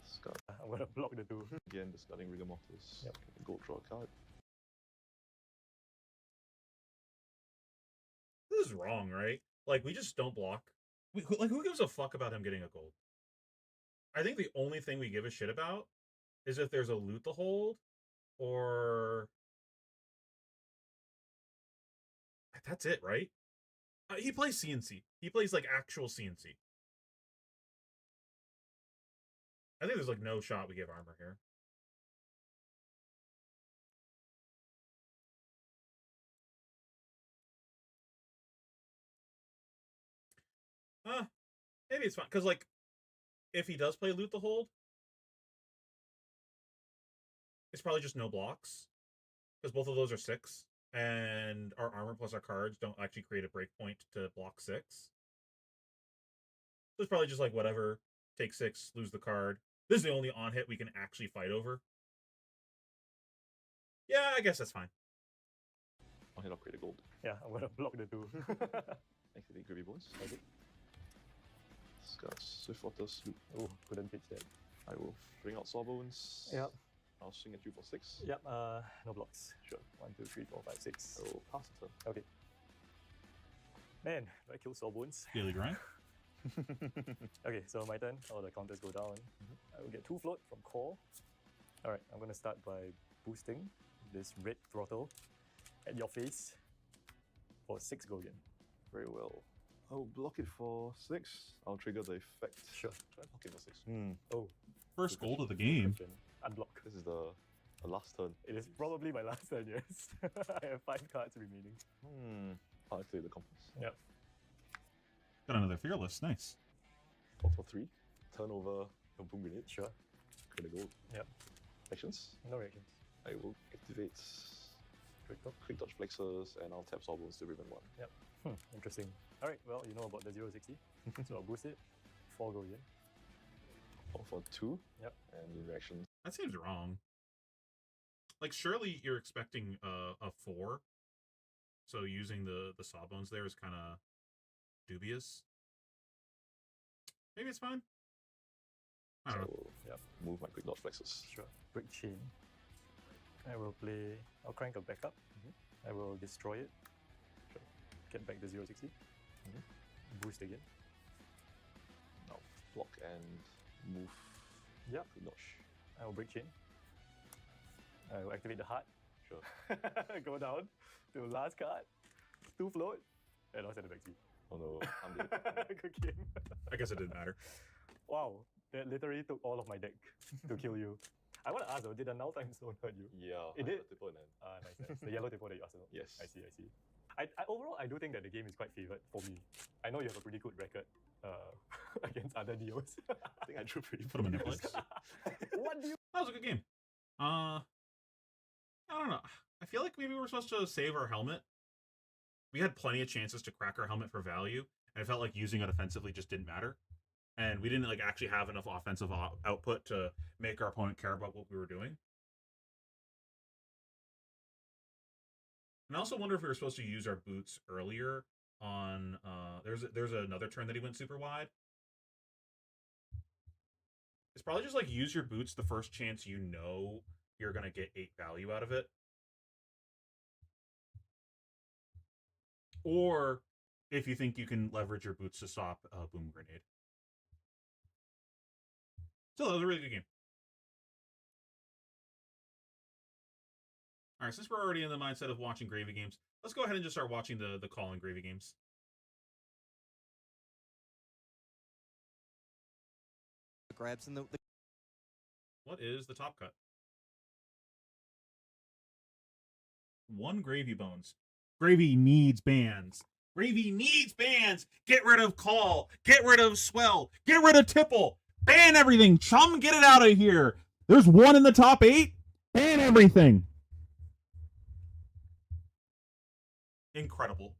Discard I'm gonna block the 2. again, discarding Rigor Mortis. Yep. Gold, draw a card. This is wrong, right? Like, we just don't block. Who gives a fuck about him getting a gold? I think the only thing we give a shit about is if there's a loot to hold, or... That's it, right? He plays CNC. He plays, like, actual CNC. I think there's, like, no shot we give armor here. Maybe it's fine. Because, like, if he does play loot the hold, it's probably just no blocks. Because both of those are 6. And our armor plus our cards don't actually create a breakpoint to block 6. So it's probably just like, whatever. Take 6, lose the card. This is the only on-hit we can actually fight over. Yeah, I guess that's fine. On hit, I'll create a gold. Yeah, I'm gonna block the 2. Activate Gravy Bones. Okay. Discard Swiftwater Sloop. Oh, couldn't pitch that. I will bring out Sawbones. Yep. I'll swing at you for 6. Yep, no blocks. Sure. 1, 2, 3, 4, 5, 6. I will pass the turn. Okay. Man, do I kill Sawbones? Daily grind. Okay, so my turn. All the counters go down. I will get 2 float from core. Alright, I'm gonna start by boosting this red throttle at your face for 6 gold yen. Very well. I'll block it for 6. I'll trigger the effect. Sure. Try and block it for 6. Oh, First gold of the game. then unblock. This is the last turn. It is probably my last turn, yes. I have 5 cards remaining. I'll activate the Compass. Yep. Got another Fearless. Nice. Block for 3. Turn over a Boom Grenade. Sure. Create a gold. Yep. Actions. No reactions. I will activate Critical. Quick Dodge Flexes and I'll tap Sawbones to Ribbon 1. Interesting. Alright, well, you know about the 060. So I'll boost it. 4 gold yen. Block for 2. Yep. And in reaction, That seems wrong. Like, surely you're expecting a 4. So using the Sawbones there is kind of dubious. Maybe it's fine. I don't know. so Yep. move my Quick Dodge Flexes. Sure. Break chain. I will play. I'll crank a backup. I will destroy it. Sure. Get back the 060. Boost again. Now block and move. Yep. Quick Dodge. I will break chain. I will activate the heart. Sure. Go down to last card. 2 float. And I'll send it back to you. Oh no, I'm dead. Good game. I guess it didn't matter. Wow. That literally took all of my deck to kill you. I want to ask though, did the null time stone hurt you? Yeah, It I did? have a tipple in hand. Nice. The yellow table that you asked about. Yes. I see. I overall, I do think that the game is quite favored for me. I know you have a pretty good record against other deals. I think I drew pretty Put 'em in their good. place. What do you? That was a good game. I don't know. I feel like maybe we're supposed to save our helmet. We had plenty of chances to crack our helmet for value, and I felt like using it offensively just didn't matter. And we didn't like actually have enough offensive output to make our opponent care about what we were doing. And I also wonder if we were supposed to use our boots earlier on. There's another turn that he went super wide. It's probably just like use your boots the first chance you know you're gonna get 8 value out of it. Or if you think you can leverage your boots to stop a boom grenade. So that was a really good game. All right, since we're already in the mindset of watching gravy games, let's go ahead and just start watching the call and gravy games. Grabs in the What is the top cut? 1 gravy bones. Gravy needs bans. Gravy needs bans. Get rid of call. Get rid of swell. Get rid of tipple. Ban everything. Chum, get it out of here. There's 1 in the top 8. Ban everything. Incredible.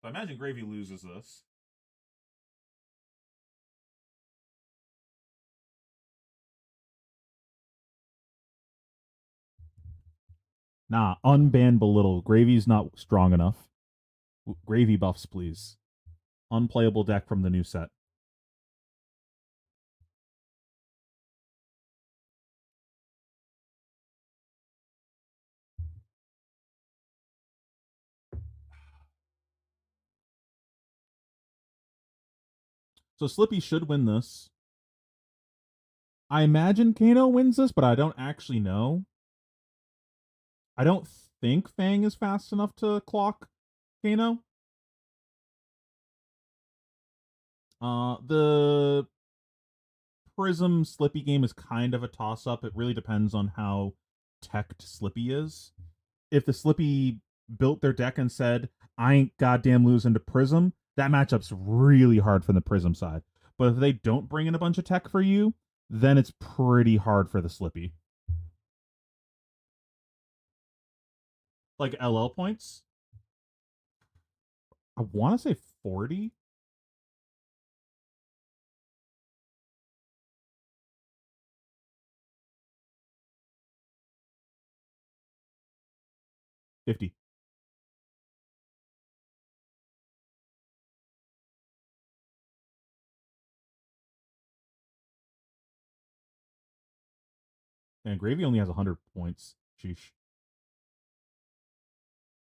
So I imagine Gravy loses this. Nah, unban belittle. Gravy's not strong enough. Gravy buffs, please. Unplayable deck from the new set. So Slippy should win this. I imagine Kano wins this, but I don't actually know. I don't think Fang is fast enough to clock Kano. The Prism Slippy game is kind of a toss-up. It really depends on how teched Slippy is. If the Slippy built their deck and said, I ain't goddamn losing to Prism, that matchup's really hard from the Prism side. But if they don't bring in a bunch of tech for you, then it's pretty hard for the Slippy. Like LL points? I want to say 40. 50. And Gravy only has 100 points. Sheesh.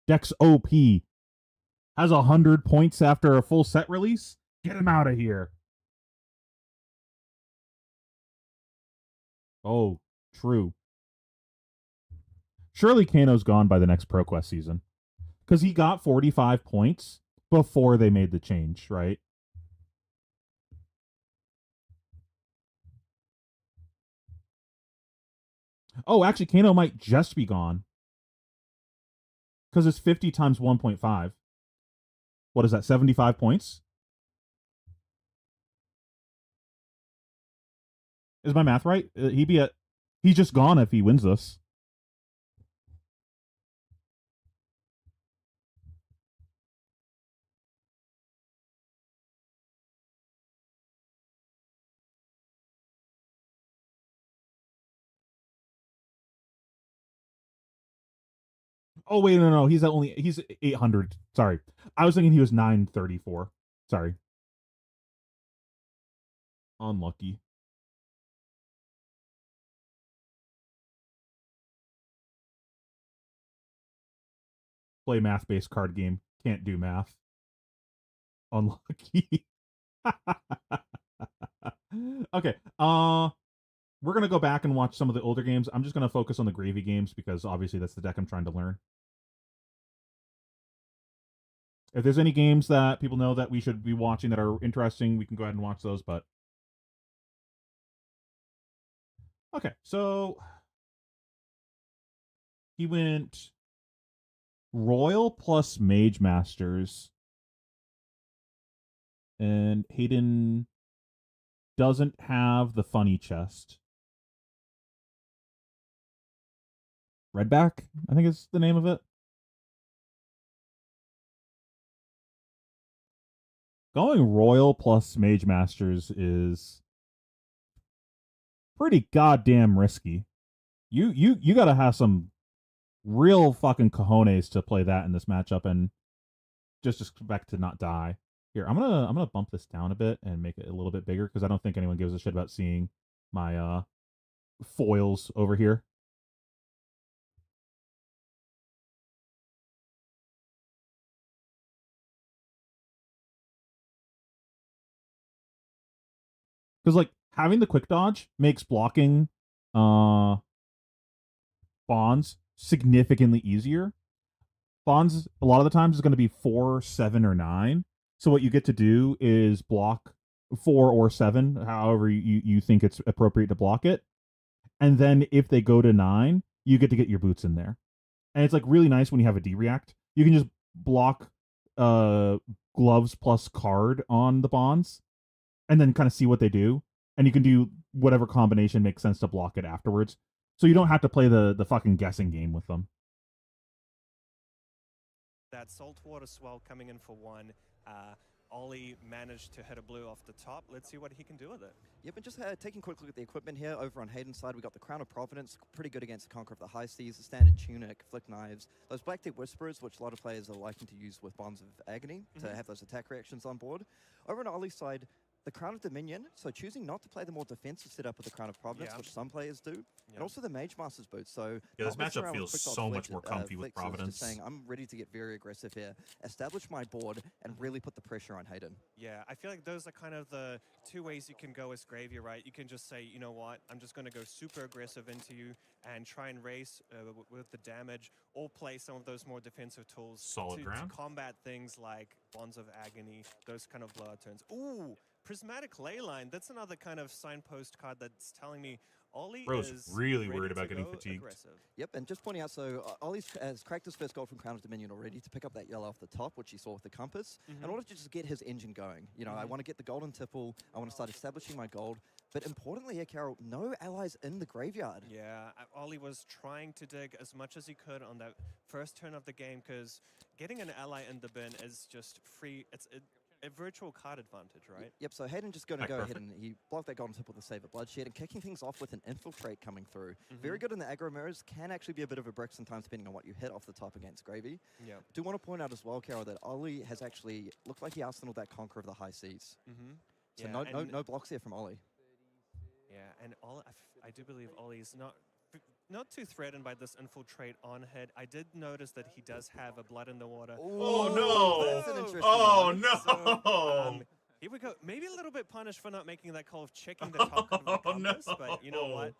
Dex OP has 100 points after a full set release? Get him out of here. Oh, true. Surely Kano's gone by the next ProQuest season. Because he got 45 points before they made the change, right? Oh, actually, Kano might just be gone. Because it's 50 times 1.5. What is that, 75 points? Is my math right? He's just gone if he wins this. Oh wait, no, he's 800. Sorry, I was thinking he was 934. Sorry, unlucky. Play math-based card game. Can't do math. Unlucky. Okay. We're gonna go back and watch some of the older games. I'm just gonna focus on the gravy games because obviously that's the deck I'm trying to learn. If there's any games that people know that we should be watching that are interesting, we can go ahead and watch those. But okay, so he went Royal plus Mage Masters, and Hayden doesn't have the funny chest. Redback, I think is the name of it. Going Royal plus Mage Masters is pretty goddamn risky. You gotta have some real fucking cojones to play that in this matchup and just expect to not die. Here, I'm gonna bump this down a bit and make it a little bit bigger because I don't think anyone gives a shit about seeing my foils over here. Because like having the quick dodge makes blocking bonds significantly easier. Bonds a lot of the times is going to be 4, 7, or 9. So what you get to do is block 4 or 7, however you think it's appropriate to block it. And then if they go to 9, you get to get your boots in there. And it's like really nice when you have a D-react. You can just block gloves plus card on the bonds and then kind of see what they do. And you can do whatever combination makes sense to block it afterwards. So you don't have to play the fucking guessing game with them. That saltwater swell coming in for 1. Ollie managed to hit a blue off the top. Let's see what he can do with it. Yep, and just taking a quick look at the equipment here. Over on Hayden's side, we got the Crown of Providence, pretty good against the Conqueror of the High Seas, the standard tunic, flick knives, those Black Tip Whisperers, which a lot of players are liking to use with Bonds of Agony to have those attack reactions on board. Over on Ollie's side, the Crown of Dominion, so choosing not to play the more defensive setup of the Crown of Providence, which some players do, and also the Mage Master's Boots. So yeah, this matchup feels so much more comfy with Providence. Just saying, I'm ready to get very aggressive here, establish my board, and really put the pressure on Hayden. Yeah, I feel like those are kind of the two ways you can go as Gravy, right? You can just say, you know what, I'm just going to go super aggressive into you and try and race with the damage, or play some of those more defensive tools to combat things like Bonds of Agony, those kind of blowout turns. Ooh! Prismatic Leyline, that's another kind of signpost card that's telling me Ollie is really worried about getting fatigued. Aggressive. Yep, and just pointing out, so Ollie has cracked his first gold from Crown of Dominion already to pick up that yellow off the top, which you saw with the compass, in order to just get his engine going. You know, I want to get the golden tipple, I want to start establishing my gold, but importantly here, Carol, no allies in the graveyard. Yeah, Ollie was trying to dig as much as he could on that first turn of the game, because getting an ally in the bin is just free. It's a virtual card advantage, right? Yep, so Hayden just going to go ahead and he blocked that golden tip with the Save It Bloodshed and kicking things off with an Infiltrate coming through. Very good in the aggro mirrors, can actually be a bit of a brick sometimes depending on what you hit off the top against Gravy. Yeah. Do want to point out as well, Carol, that Ollie has actually looked like he arsenaled that Conqueror of the High Seas. So yeah, no blocks here from Ollie. Yeah, and I do believe Ollie is not too threatened by this infiltrate on head. I did notice that he does have a blood in the water. Oh no! That's an interesting one. No! So, here we go. Maybe a little bit punished for not making that call of checking the top of the compass, but you know what?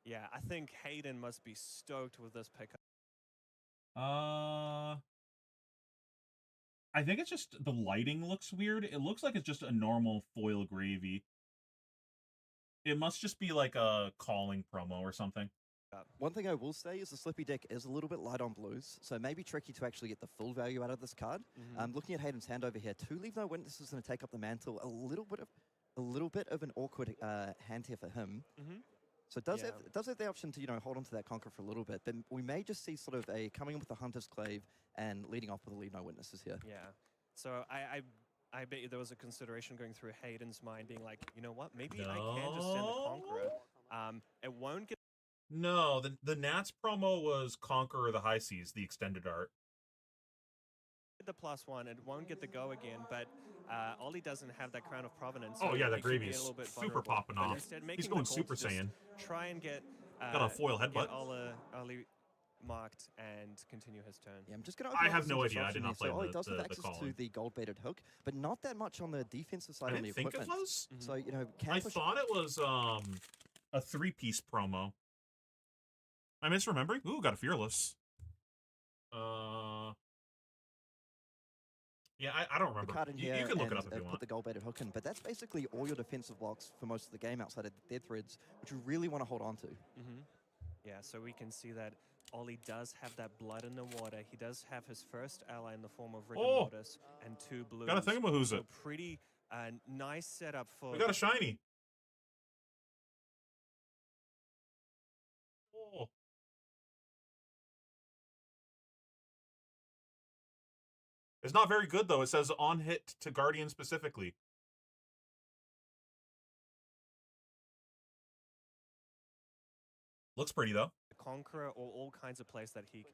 Yeah, I think Hayden must be stoked with this pickup. I think it's just the lighting looks weird. It looks like it's just a normal foil Gravy. It must just be like a calling promo or something. One thing I will say is the Slippy deck is a little bit light on blues, so it may be tricky to actually get the full value out of this card. Looking at Hayden's hand over here, 2 Leave No Witness is going to take up the mantle. A little bit of an awkward hand here for him. So it does have the option to hold on to that Conqueror for a little bit, but we may just see sort of a coming in with the Hunter's Clave and leading off with a Leave No Witnesses here. Yeah. So I bet you there was a consideration going through Hayden's mind, being like, you know what, maybe I can just send the Conqueror. It won't get. No, the Nats promo was Conqueror of the High Seas, the extended art. The +1, it won't get the go again, but Ollie doesn't have that Crown of Providence. So that Gravy is is super popping off. He's going Super Saiyan. Try and get got a foil headbutt. Ollie marked and continue his turn. Yeah, I'm just going to. I have no idea. I did not play Ollie does have the access calling. to the gold-baited hook, but not that much on the defensive side on the equipment. I didn't think it was. So I thought it was a 3-piece promo. I'm misremembering. Ooh, got a Fearless. Yeah, I don't remember. You can look it up if you want. Put the gold-baited hook in, but that's basically all your defensive blocks for most of the game outside of the dead threads, which you really want to hold on to. Yeah, so we can see that Ollie does have that blood in the water. He does have his first ally in the form of Rigor Mortis and 2 blues. Got a Thingamahooza. So pretty nice setup for. We got a shiny. Oh. It's not very good, though. It says on hit to Guardian specifically. Looks pretty though. Conqueror, or all kinds of plays that he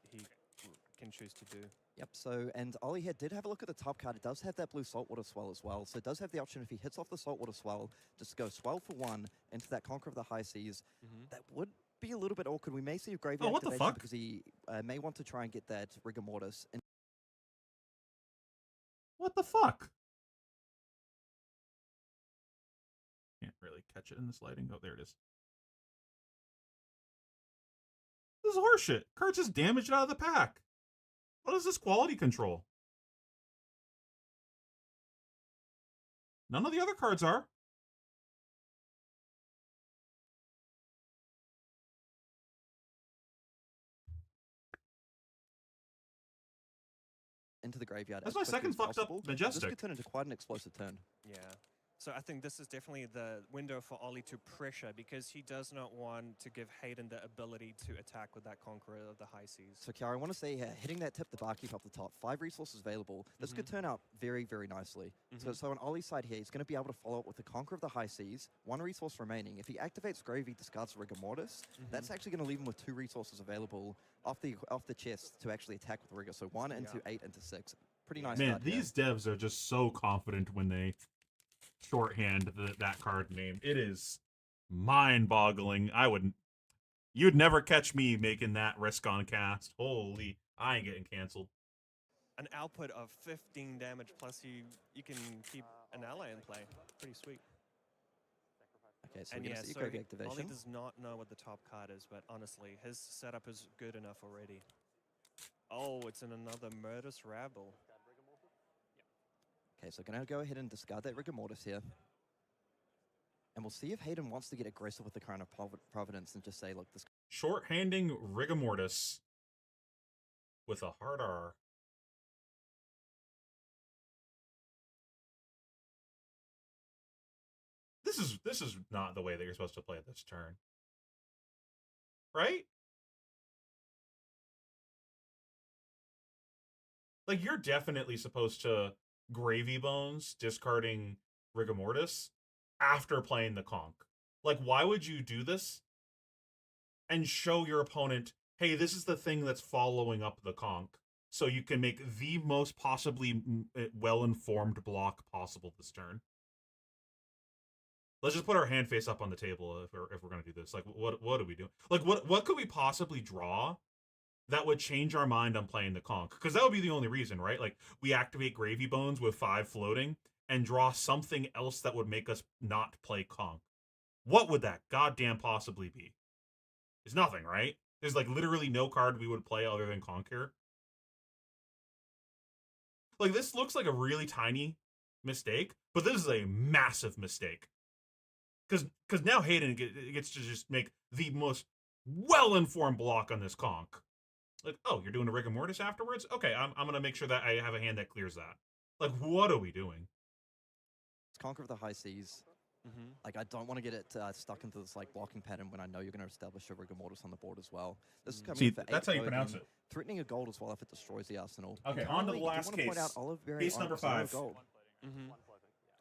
can choose to do. Yep, so, and Ollie here did have a look at the top card. It does have that blue saltwater swell as well. So it does have the option, if he hits off the saltwater swell, just go swell for 1 into that Conqueror of the High Seas. That would be a little bit awkward. We may see a graveyard what the activation fuck? because he may want to try and get that Rigor Mortis. And What the fuck? Can't really catch it in this lighting. Oh, there it is. This is horseshit. Card's just damaged out of the pack. What is this quality control? None of the other cards are. into the graveyard. That's as my quickly second as fucked up possible. This Majestic. could turn into quite an explosive turn. Yeah. So I think this is definitely the window for Ollie to pressure, because he does not want to give Hayden the ability to attack with that Conqueror of the High Seas. So, Kiara, I want to say here, hitting that tip the barkeep up the top, 5 resources available. This could turn out very, very nicely. So on Ollie's side here, he's going to be able to follow up with the Conqueror of the High Seas, 1 resource remaining. If he activates Grave, he discards Rigor Mortis. That's actually going to leave him with 2 resources available off the chest to actually attack with Rigor. So 1 into 8 into 6. Pretty nice. Man, start here. these devs are just so confident when they shorthand that card name. It is mind-boggling. You'd never catch me making that risk on cast. Holy, I ain't getting canceled. An output of 15 damage, plus you can keep an ally in play. Pretty sweet. Okay, so And we're yeah, going to see so Grave Ollie activation. does not know what the top card is, but honestly, his setup is good enough already. Oh, it's in another Murderous Rabble. Okay, so going to go ahead and discard that Rigor Mortis here. And we'll see if Hayden wants to get aggressive with the Crown of Providence and just say, look, this... Shorthanding Rigor Mortis with a hard R. This is not the way that you're supposed to play this turn. Right? Like, you're definitely supposed to Gravy Bones, discarding Rigor Mortis after playing the Conch. Like, why would you do this and show your opponent, hey, this is the thing that's following up the Conch, so you can make the most possibly well-informed block possible this turn? Let's just put our hand face up on the table if we're gonna do this. Like, what are we doing? Like, what could we possibly draw that would change our mind on playing the Conch? Because that would be the only reason, right? Like, we activate Gravy Bones with 5 floating and draw something else that would make us not play Conch. What would that goddamn possibly be? It's nothing, right? There's like literally no card we would play other than Conch here. Like, this looks like a really tiny mistake, but this is a massive mistake. Because now Hayden gets to just make the most well-informed block on this Conch. Like, oh, you're doing a Rigor Mortis afterwards? Okay, I'm going to make sure that I have a hand that clears that. Like, what are we doing? It's Conqueror of the High Seas. Like, I don't want to get it stuck into this, like, blocking pattern when I know you're going to establish a Rigor Mortis on the board as well. This is coming See, in for 8 that's how you token, pronounce it. Threatening a gold as well if it destroys the arsenal. Okay, And on to the currently, I do last wanna point case. out Olive very Case on number 0 5. gold.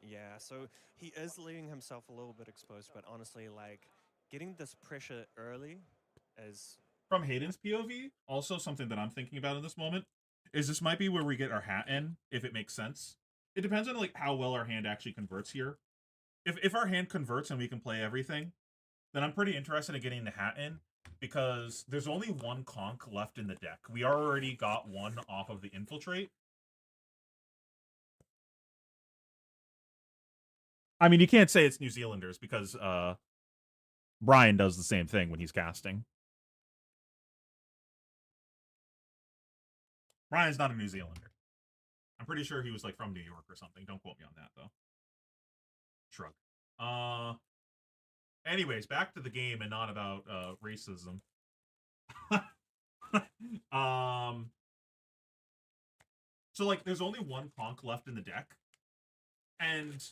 Yeah, so he is leaving himself a little bit exposed, but honestly, like, getting this pressure early is... From Hayden's POV, also something that I'm thinking about in this moment, is this might be where we get our hat in, if it makes sense. It depends on, like, how well our hand actually converts here. If our hand converts and we can play everything, then I'm pretty interested in getting the hat in, because there's only 1 Conch left in the deck. We already got 1 off of the Infiltrate. I mean, you can't say it's New Zealanders, because Brian does the same thing when he's casting. Brian's not a New Zealander. I'm pretty sure he was, like, from New York or something. Don't quote me on that, though. Shrug. Anyways, back to the game and not about racism. So, like, there's only 1 Conch left in the deck, and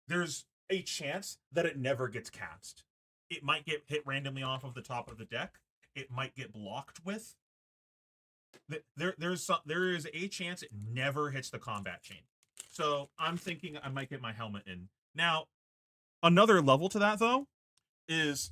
there's a chance that it never gets cast. It might get hit randomly off of the top of the deck. It might get blocked with. There is a chance it never hits the combat chain. So I'm thinking I might get my helmet in. Now, another level to that, though, is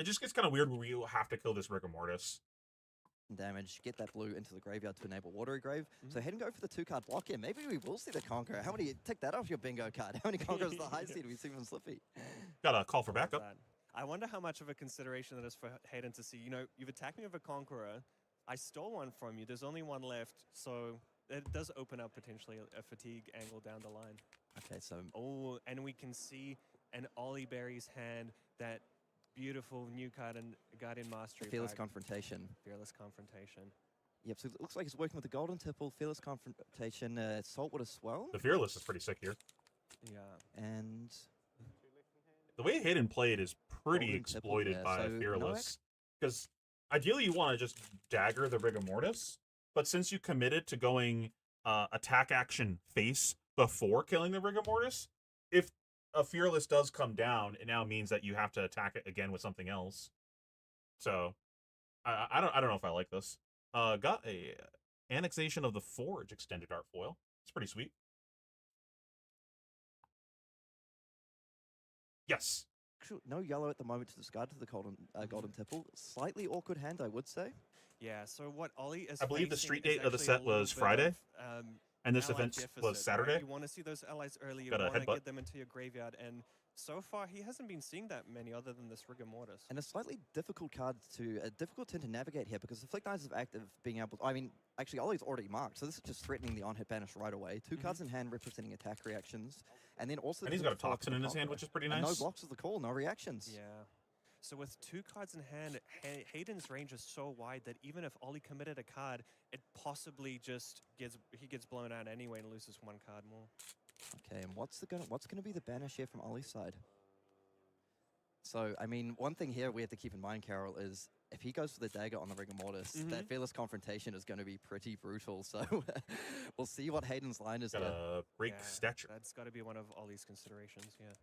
It just gets kind of weird where you have to kill this Rigor Mortis. Damage, get that blue into the graveyard to enable Watery Grave. So head and go for the 2-card block here. Maybe we will see the Conqueror. How many, tick that off your bingo card. How many Conquerors the high seed we see from Slippy? Got a call for Love backup. that. I wonder how much of a consideration that is for Hayden to see. You know, you've attacked me with a Conqueror. I stole one from you. There's only one left. So it does open up potentially a fatigue angle down the line. Okay, so Oh, and we can see an Ollie Berry's hand, that beautiful new card and Guardian Mastery. Fearless back. Confrontation. Fearless Confrontation. Yep, so it looks like he's working with the Golden Tipple, Fearless Confrontation, Saltwater Swell, The Fearless is pretty sick here. Yeah. and The way Hayden played is pretty Golden Tipple, exploited yeah, by so no Fearless. Because ideally you want to just dagger the Rigor Mortis, but since you committed to going attack action face before killing the Rigor Mortis, if a Fearless does come down, it now means that you have to attack it again with something else. So I don't know if I like this. Got a Annexation of the Forge extended art foil. It's pretty sweet. Yes. no yellow at the moment to discard to the Golden Tipple. Slightly awkward hand, I would say. Yeah, so what Ollie is I believe the facing street is date of the actually set a little was bit Friday, of, and this ally event deficit, was right? Saturday. You want to see those allies early, you Got a want to headbutt. get them into your graveyard, and so far he hasn't been seeing that many other than this Rigor Mortis. And a slightly difficult card to, a difficult turn to navigate here because the Flick Knives of active being able, I mean, actually Ollie's already marked, so this is just threatening the on-hit banish right away. 2 cards in hand representing attack reactions, and then also... And he's got a Toxin in his hand, which is pretty And nice. no blocks of the call, no reactions. Yeah. So with 2 cards in hand, Hayden's range is so wide that even if Ollie committed a card, it possibly just gets blown out anyway and loses 1 card more. Okay, and what's gonna be the banish here from Ollie's side? So, I mean, one thing here we have to keep in mind, Carol, is if he goes for the dagger on the Rigor Mortis, that Fearless Confrontation is going to be pretty brutal. So, we'll see what Hayden's line is Got here. a break Yeah, stature. That's got to be one of Ollie's considerations, yeah.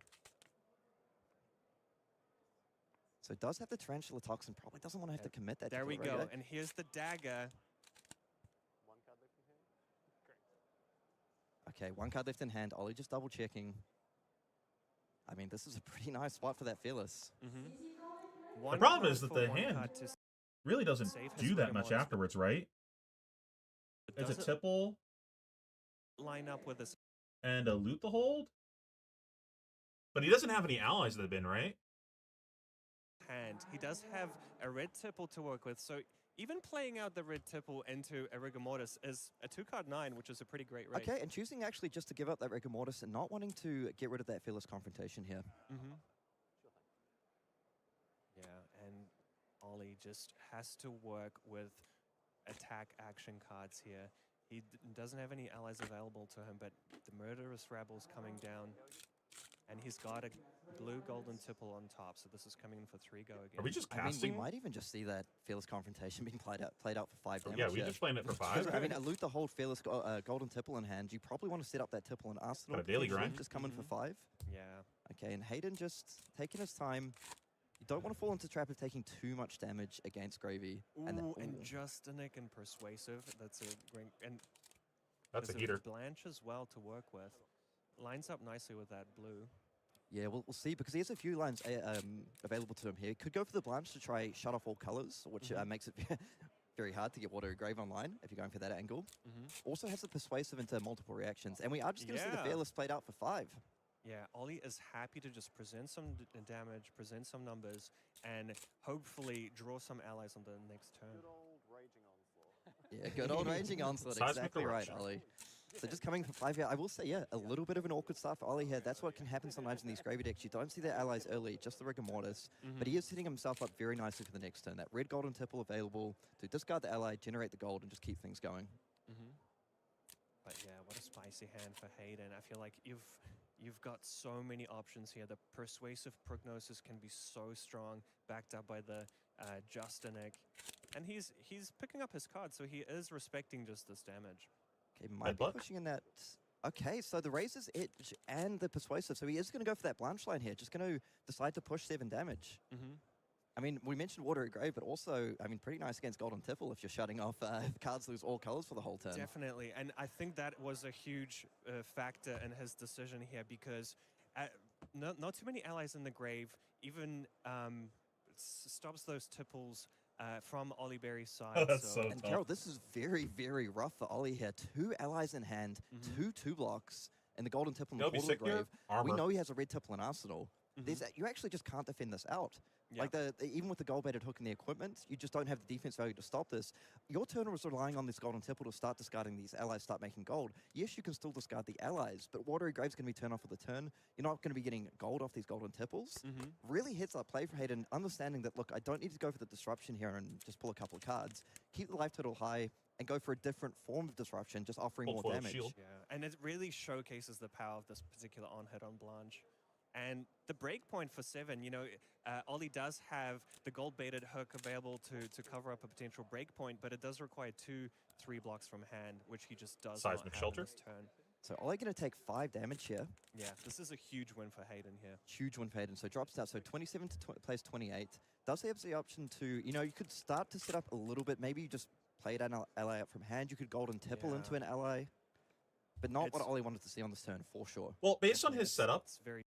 So, does have the Tarantula Toxin, probably doesn't want to have to commit that. There to we the go, regular. and here's the dagger. Okay, 1 card left in hand. Ollie just double checking. I mean, this is a pretty nice spot for that Fearless. The problem is that the hand really doesn't save his do that Rigor much Mortis. afterwards, right? It's a Does it tipple line up with this. and a loot the hold. But he doesn't have any allies that have been, right? Hand. He does have a red tipple to work with, so even playing out the red tipple into a Rigor Mortis is a 2-card 9, which is a pretty great rate. Okay, and choosing actually just to give up that Rigor Mortis and not wanting to get rid of that Fearless Confrontation here. Yeah, and Ollie just has to work with attack action cards here. He doesn't have any allies available to him, but the Murderous Rabble's coming down, and he's got a blue golden tipple on top, so this is coming in for 3 go again. Are we just I mean, casting? we might even just see that Fearless Confrontation being played out for 5 damage. Yeah, we just playing it for 5. I mean, a loot the whole Fearless Golden Tipple in hand. You probably want to set up that Tipple and Arsenal. Got a daily potentially, grind. Just come in for 5. Yeah. Okay, and Hayden just taking his time. You don't want to fall into the trap of taking too much damage against Gravy. Ooh, And and Justinic and Persuasive. That's a great... And That's a there's heater. Blanche as well to work with. Lines up nicely with that blue. yeah, we'll see, because he has a few lines available to him here. Could go for the Blanche to try shut off all colors, which makes it very hard to get Watery Grave online if you're going for that angle. Also has the Persuasive into multiple reactions, and we are just going to see the Yeah. Fearless played out for 5. Yeah, Ollie is happy to just present some damage, present some numbers, and hopefully draw some allies on the next turn. Yeah, good old Raging Onslaught, Seismic exactly right, eruption. Ollie. So just coming for 5 here, I will say, yeah, a little bit of an awkward start for Ollie here. That's what can happen sometimes in these Gravy decks. You don't see their allies early, just the Rigor Mortis. But he is setting himself up very nicely for the next turn. That red golden tipple available to discard the ally, generate the gold, and just keep things going. But yeah, what a spicy hand for Hayden. I feel like you've got so many options here. The Persuasive Prognosis can be so strong, backed up by the Justinic. And he's picking up his card, so he is respecting just this damage. Okay, might be luck. pushing in that. Okay, so the Razor's Edge and the Persuasive. So he is going to go for that Blanche line here. Just going to decide to push 7 damage. I mean, we mentioned Watery Grave, but also, I mean, pretty nice against Golden Tipple if you're shutting off cards lose all colors for the whole turn. Definitely, and I think that was a huge factor in his decision here, because not too many allies in the grave, even stops those tipples from Ollie Berry's side. Oh, that's so And tough. Gerald, this is very, very rough for Ollie here. 2 allies in hand, 2 blocks, and the golden tipple in the That'll be portal sick here. grave. We Armor. know he has a red tipple in arsenal. You actually just can't defend this out. Yeah. Like even with the gold-baited hook and the equipment, you just don't have the defense value to stop this. Your turn was relying on this golden tipple to start discarding these allies, start making gold. Yes, you can still discard the allies, but Watery Grave's going to be turned off for the turn. You're not going to be getting gold off these golden tipples. Really heads up play for Hayden, understanding that, look, I don't need to go for the disruption here and just pull a couple of cards. Keep the life total high and go for a different form of disruption, just offering Full more foil damage. shield. Yeah, and it really showcases the power of this particular on-hit on Blanche. And the breakpoint for 7, you know, Ollie does have the gold-baited hook available to cover up a potential breakpoint, but it does require 2-3 blocks from hand, which he just does not Seismic have shelter. in this turn. So Ollie going to take 5 damage here. Yeah, this is a huge win for Hayden here. Huge win for Hayden. So drops down. So 27 to plays 28. Does have the option to, you know, you could start to set up a little bit. Maybe you just play an ally out from hand. You could golden tipple into an ally. But not what It's- Ollie wanted to see on this turn, for sure. Well, based on his setup, It's very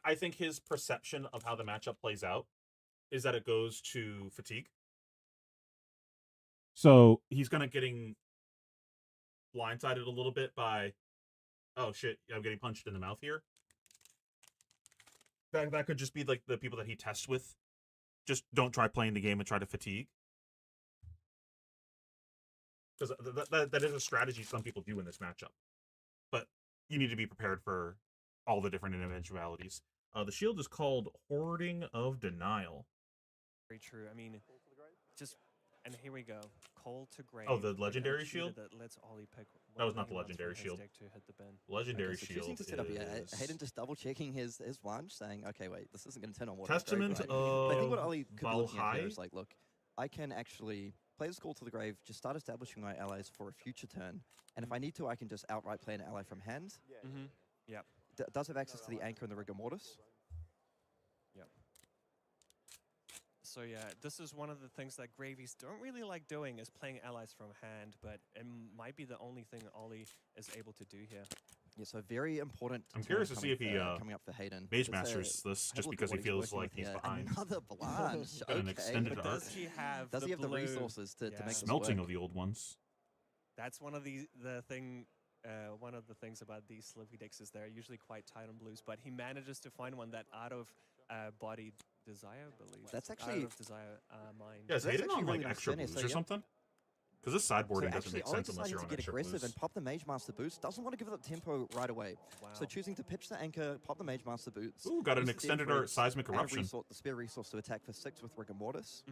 I think his perception of how the matchup plays out is that it goes to fatigue. So he's gonna getting blindsided a little bit by, oh shit, I'm getting punched in the mouth here. That could just be like the people that he tests with. Just don't try playing the game and try to fatigue. Because that is a strategy some people do in this matchup. But you need to be prepared for all the different eventualities. The shield is called Hoarding of Denial. very true. I mean, just, and here we go. Coal to Grave. Oh, the We got a legendary tutor shield? That lets Ollie pick That was one not the he wants legendary from his shield. deck to hit the bin. Legendary So shield choosing to set up, is Hayden just double checking his blanch, saying, okay, wait, this isn't going to turn on Watery Testament Grave, right? But I think what of Ollie could be looking at here Valhai. is like, look, I can actually play this Call to the Grave, just start establishing my allies for a future turn, and if I need to, I can just outright play an ally from hand. Yep. Does have access to the Anchor and the Rigor Mortis. So yeah, this is one of the things that Gravies don't really like doing, is playing allies from hand, but it might be the only thing Ollie is able to do here. Yeah, so very important. I'm turn curious to coming see if he coming up for Hayden. Mage Let's, Masters this have a just look at because he what feels working like with he's here. behind. Another blanch. Got an Okay. extended But arc. does he have Does the he have the blue? resources to make this Smelting work? of the old ones. That's one of one of the things about these Slippy decks is they're usually quite tight on blues, but he manages to find one that out of body desire, I believe. That's out actually- of desire mind. Yeah, is That's Hayden on actually like really nice extra spin here, boost so or yeah. something? Because this sideboarding doesn't actually, make Ollie sense unless deciding you're to on get extra aggressive boost. and pop the Mage Master boost. Doesn't want to give it up tempo right away. Wow. So choosing to pitch the Anchor, pop the Mage Master boots. Ooh, got an use the extended Death art Roots, Seismic add a Eruption. the spare resource to attack for 6 with Rigor Mortis.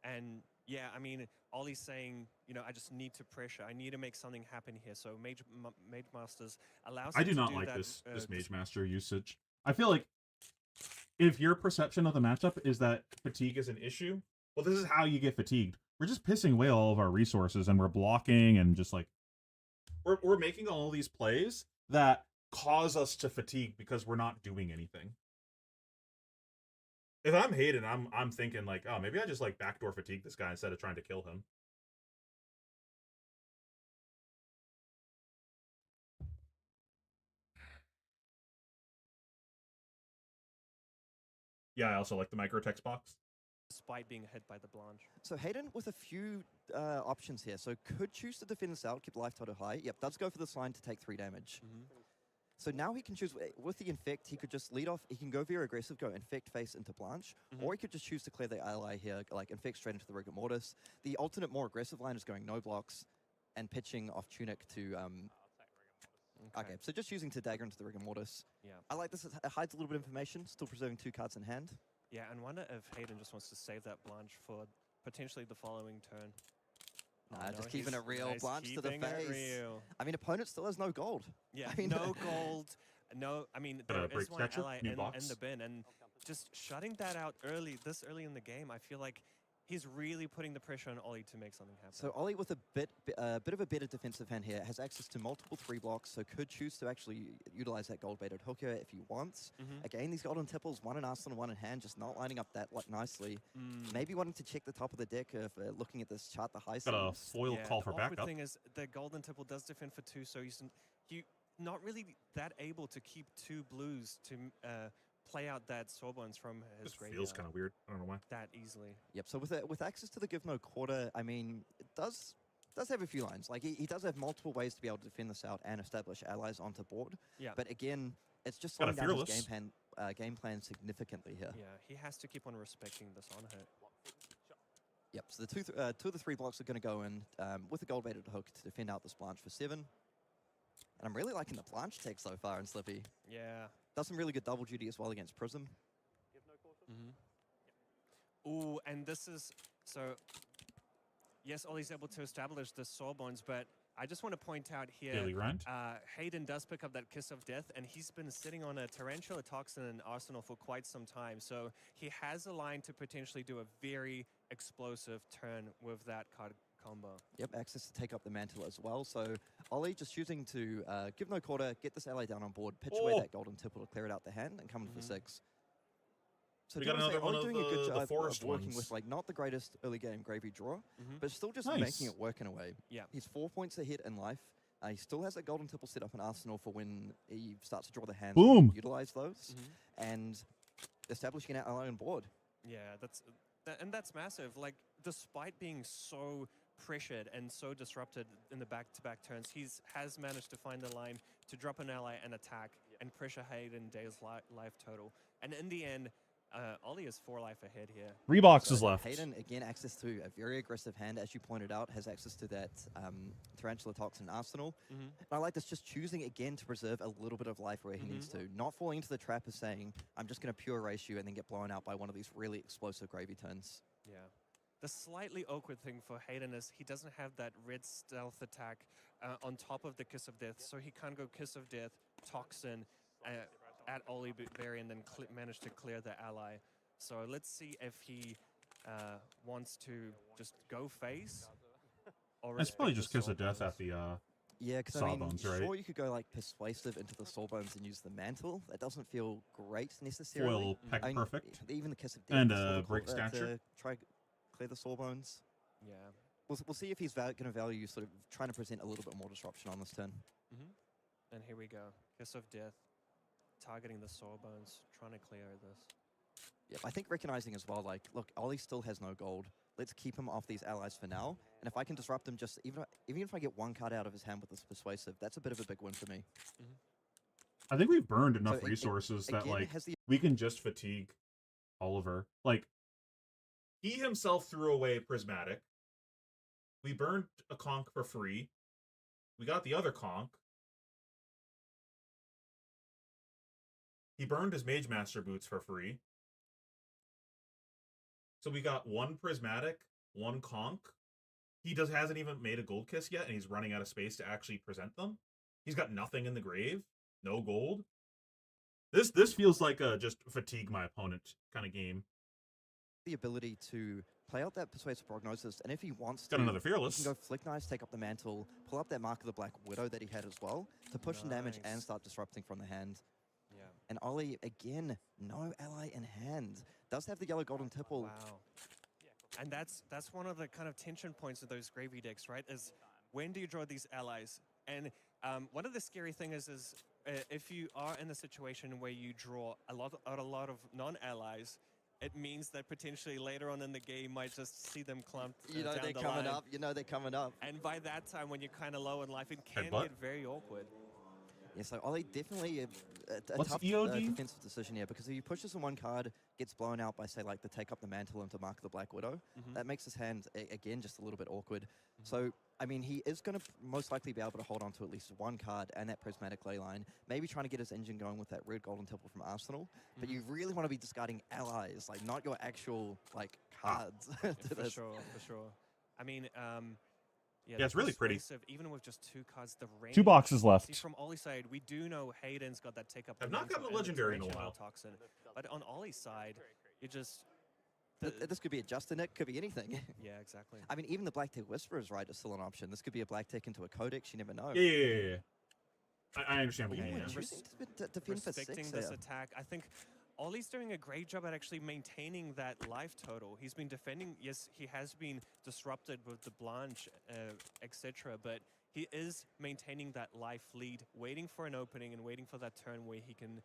And yeah, I mean, Ollie's saying, you know, I just need to pressure. I need to make something happen here. So Mage Masters allows I him do to not do like that, this this Mage Master usage. I feel like if your perception of the matchup is that fatigue is an issue, well, this is how you get fatigued. We're just pissing away all of our resources, and we're blocking, and just like we're making all these plays that cause us to fatigue because we're not doing anything. If I'm Hayden, I'm thinking like, oh, maybe I just like backdoor fatigue this guy instead of trying to kill him. Yeah, I also like the micro text box. despite being hit by the Blanche. So Hayden with a few options here. So could choose to defend this out, keep life total high. Yep, does go for this line to take 3 damage. So now he can choose, with the Infect, he could just lead off, he can go very aggressive, go Infect face into Blanche, or he could just choose to clear the ally here, like Infect straight into the Rigor Mortis. The alternate, more aggressive line is going no blocks and pitching off Tunic to... Okay, so just choosing to dagger into the Rigor Mortis. Yeah. I like this, it hides a little bit of information, still preserving 2 cards in hand. Yeah, and wonder if Hayden just wants to save that Blanche for potentially the following turn. Nah, no, just keeping he's- it real, he's Blanche to the keeping it face. real. I mean, opponent still has no gold. Yeah, I mean, no gold. No, I mean, there is break one catcher, ally new in box. the bin, and just shutting that out this early in the game, I feel like he's really putting the pressure on Ollie to make something happen. So Ollie with a bit of a better defensive hand here has access to multiple 3 blocks, so could choose to actually utilize that gold-baited hooker if he wants. Again, these golden tipples, 1 in arsenal, 1 in hand, just not lining up that nicely. Maybe wanting to check the top of the deck if looking at this chart, the high Got a seams. foil call for the awkward backup. thing is the golden tipple does defend for 2, so you not really that able to keep 2 blues to play out that Sawbones from his This feels graveyard kind of weird. I don't know why. that easily. Yep. So with access to the Give No Quarter, I mean, it does have a few lines. Like he does have multiple ways to be able to defend this out and establish allies onto board. Yeah. But again, it's just Got a slowing down his Fearless. game plan significantly here. Yeah, he has to keep on respecting this on hit. Yep. So the two of the 3 blocks are going to go in with a gold-baited hook to defend out this Blanche for 7. And I'm really liking the Blanche tech so far in Slippy. Yeah. Does some really good double duty as well against Prism. Ooh, and this is so. Yes, Ollie's able to establish the Sawbones, but I just want to point out here, Daily grind. Hayden does pick up that Kiss of Death, and he's been sitting on a Tarantula Toxin in Arsenal for quite some time, so he has a line to potentially do a very explosive turn with that card combo. Yep, access to take up the mantle as well. So Ollie just choosing to give no quarter, get this ally down on board, pitch away that golden tipple to clear it out the hand, and come in for 6. So We do you got wanna say another one Ollie of doing a good the job of forest working ones. with like not the greatest early game gravy draw, but still just Nice. making it work in a way. Yeah. He's 4 points ahead in life. He still has that golden tipple set up in Arsenal for when he starts to draw the hands. Boom. Utilize those and establishing an ally on board. Yeah, that's massive. Like, despite being so pressured and so disrupted in the back-to-back turns, has managed to find the line to drop an ally and attack and pressure Hayden Day's life total. And in the end, Ollie is 4 life ahead here. 3 boxes So left. Hayden, again, access to a very aggressive hand, as you pointed out, has access to that Tarantula Toxin Arsenal. And I like this, just choosing again to preserve a little bit of life where he needs to. Not falling into the trap of saying, I'm just going to pure race you and then get blown out by one of these really explosive gravy turns. Yeah. The slightly awkward thing for Hayden is he doesn't have that red stealth attack on top of the Kiss of Death, so he can't go Kiss of Death, Toxin, at Ollie Berry and then manage to clear the ally. So let's see if he wants to just go face. Or It's probably just respect Kiss the of Death at Sawbones. the Yeah, because I mean, Sawbones, right? sure you could go like Persuasive into the Sawbones and use the Mantle. That doesn't feel great necessarily. foil peck I mean, perfect. Even the Kiss of Death. And, is sort of break cool, stature. to try clear the Sawbones. Yeah. We'll see if he's going to value sort of trying to present a little bit more disruption on this turn. And here we go. Kiss of Death, targeting the Sawbones, trying to clear this. Yep, I think recognizing as well, like, look, Ollie still has no gold. Let's keep him off these allies for now. And if I can disrupt him, just even if I get 1 card out of his hand with this Persuasive, that's a bit of a big win for me. I think we've burned enough So, resources that again, like has the we can just fatigue Oliver. Like he himself threw away Prismatic. We burned a conch for free. We got the other conch. He burned his Mage Master boots for free. So we got 1 Prismatic, 1 conch. He hasn't even made a Gold Kiss yet, and he's running out of space to actually present them. He's got nothing in the grave, no gold. This feels like a just fatigue my opponent kind of game. the ability to play out that Persuasive Prognosis, and if he wants Got to, another he Fearless. can go Flick Knives, take up the Mantle, pull up that Mark of the Black Widow that he had as well, to push some damage and Nice. start disrupting from the hand. Yeah. And Ollie, again, no ally in hand. Does have the yellow golden tipple. Wow. And that's one of the kind of tension points of those gravy decks, right? Is when do you draw these allies? And one of the scary things is if you are in a situation where you draw a lot of non-allies, it means that potentially later on in the game might just see them clumped You know down they're the coming line. up. You know they're coming up. And by that time, when you're kind of low in life, it can Headbutt. get very awkward. Yeah, so Ollie definitely a What's tough EOD? defensive decision here, because if he pushes in one card, gets blown out by, say, like the take up the Mantle into Mark of the Black Widow, that makes his hand, again, just a little bit awkward. So, I mean, he is going to most likely be able to hold on to at least one card and that Prismatic Ley Line, maybe trying to get his engine going with that red golden temple from Arsenal, but you really want to be discarding allies, like not your actual, like, cards. to For this. sure, for sure. I mean, Yeah, the it's really pretty. Persuasive, even with just 2 cards, the range. 2 boxes left. See, from Ollie's side, we do know Hayden's got that take up. I've the not gotten Mantle a and the legendary in a Tarantula while. Toxin. But on Ollie's side, you just. This could be a Justin Nick, could be anything. Yeah, exactly. I mean, even the Black Tech Whisperer's right is still an option. This could be a Black Tech into a Codex, you never know. Yeah. I understand what Yeah, you mean. yeah. Choosing to defend for 6 Respecting this here. attack, I think Ollie's doing a great job at actually maintaining that life total. He's been defending. Yes, he has been disrupted with the Blanche, etc. But he is maintaining that life lead, waiting for an opening and waiting for that turn where he can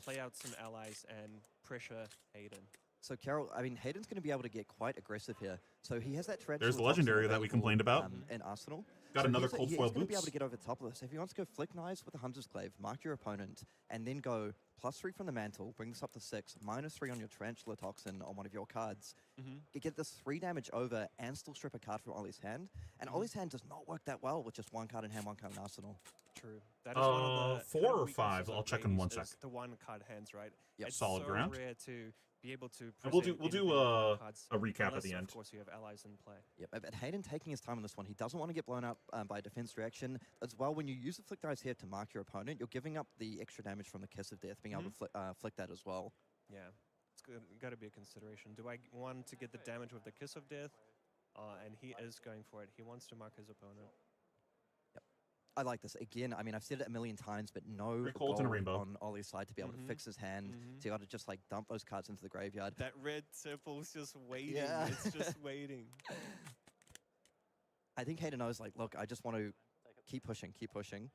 play out some allies and pressure Hayden. So, Carol, I mean, Hayden's going to be able to get quite aggressive here. So he has that tarantula. There's the toxin legendary that we available, complained about. in Arsenal. Got So another he's cold foil going to be able boots. to get over the top of this. If he wants to go flick knives with a Hunter's Glaive, mark your opponent, and then go +3 from the mantle, bring this up to 6, -3 on your Tarantula Toxin on one of your cards, you get this 3 damage over and still strip a card from Ollie's hand. And Ollie's hand does not work that well with just 1 card in hand, 1 card in Arsenal. True. That is one of the 4 kind of or weaknesses 5? of I'll check in one Gravies is sec. The 1 card hands, right? Yep. It's Solid so ground. rare to be able to And we'll do present anything with cards, a recap at unless, the end. Of course, you have allies in play. Yep, but Hayden taking his time on this one. He doesn't want to get blown up by defense reaction. As well, when you use the Flick Dice here to mark your opponent, you're giving up the extra damage from the Kiss of Death, being able to flick that as well. Yeah, it's got to be a consideration. Do I want to get the damage with the Kiss of Death? And he is going for it. He wants to mark his opponent. I like this. Again, I mean, I've said it a million times, but no 3 colds and a gold rainbow. on Ollie's side to be able to fix his hand, to be able to just like dump those cards into the graveyard. That red tipple's just waiting. Yeah. It's just waiting. I think Hayden knows, like, look, I just want to keep pushing, keep pushing.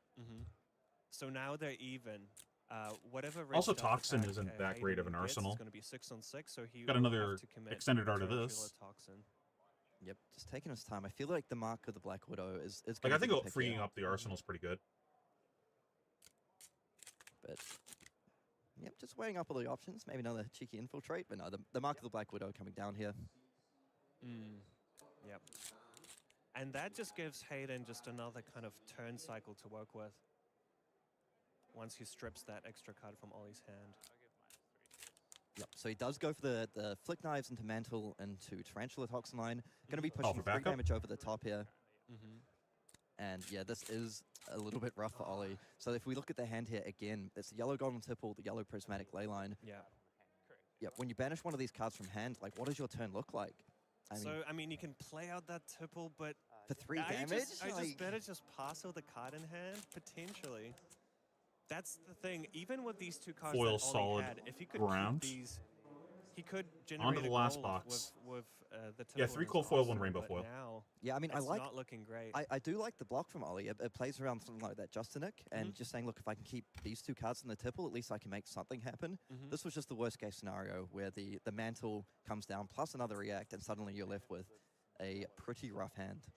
So now they're even. Whatever red Also, stuff Toxin attack, isn't that great of an Hayden gets arsenal. is going to be 6 on 6, so he Got will another have to commit extended art of Tarantula this. Toxin. Yep, just taking his time. I feel like the mark of the Black Widow is Like, gonna I be think the pick freeing here. up the arsenal's pretty good. But yep, just weighing up all the options. Maybe another cheeky infiltrate, but no, the mark of the Black Widow coming down here. Yep. And that just gives Hayden just another kind of turn cycle to work with. Once he strips that extra card from Ollie's hand. Yep, so he does go for the Flick Knives into Mantle into Tarantula Toxin line. Going to be pushing for 3 backup? damage over the top here. And yeah, this is a little bit rough for Ollie. So if we look at the hand here again, it's the yellow Golden Tipple, the yellow Prismatic Leyline. Yeah. Yep, when you banish one of these cards from hand, like, what does your turn look like? I mean, you can play out that tipple, but for 3 I damage? just better just pass out the card in hand, potentially. That's the thing. Even with these 2 cards Foil that Ollie solid had, if he could ground. keep these, he could generate Onto the a last gold box. with the tipple. Yeah, in 3 his cold foil, 1 arsenal, rainbow but foil. Now, Yeah, I mean, it's I like. not looking great. I do like the block from Ollie. It plays around something like that Justinic, and just saying, look, if I can keep these 2 cards in the tipple, at least I can make something happen. This was just the worst case scenario where the mantle comes down plus another react, and suddenly you're left with a pretty rough hand.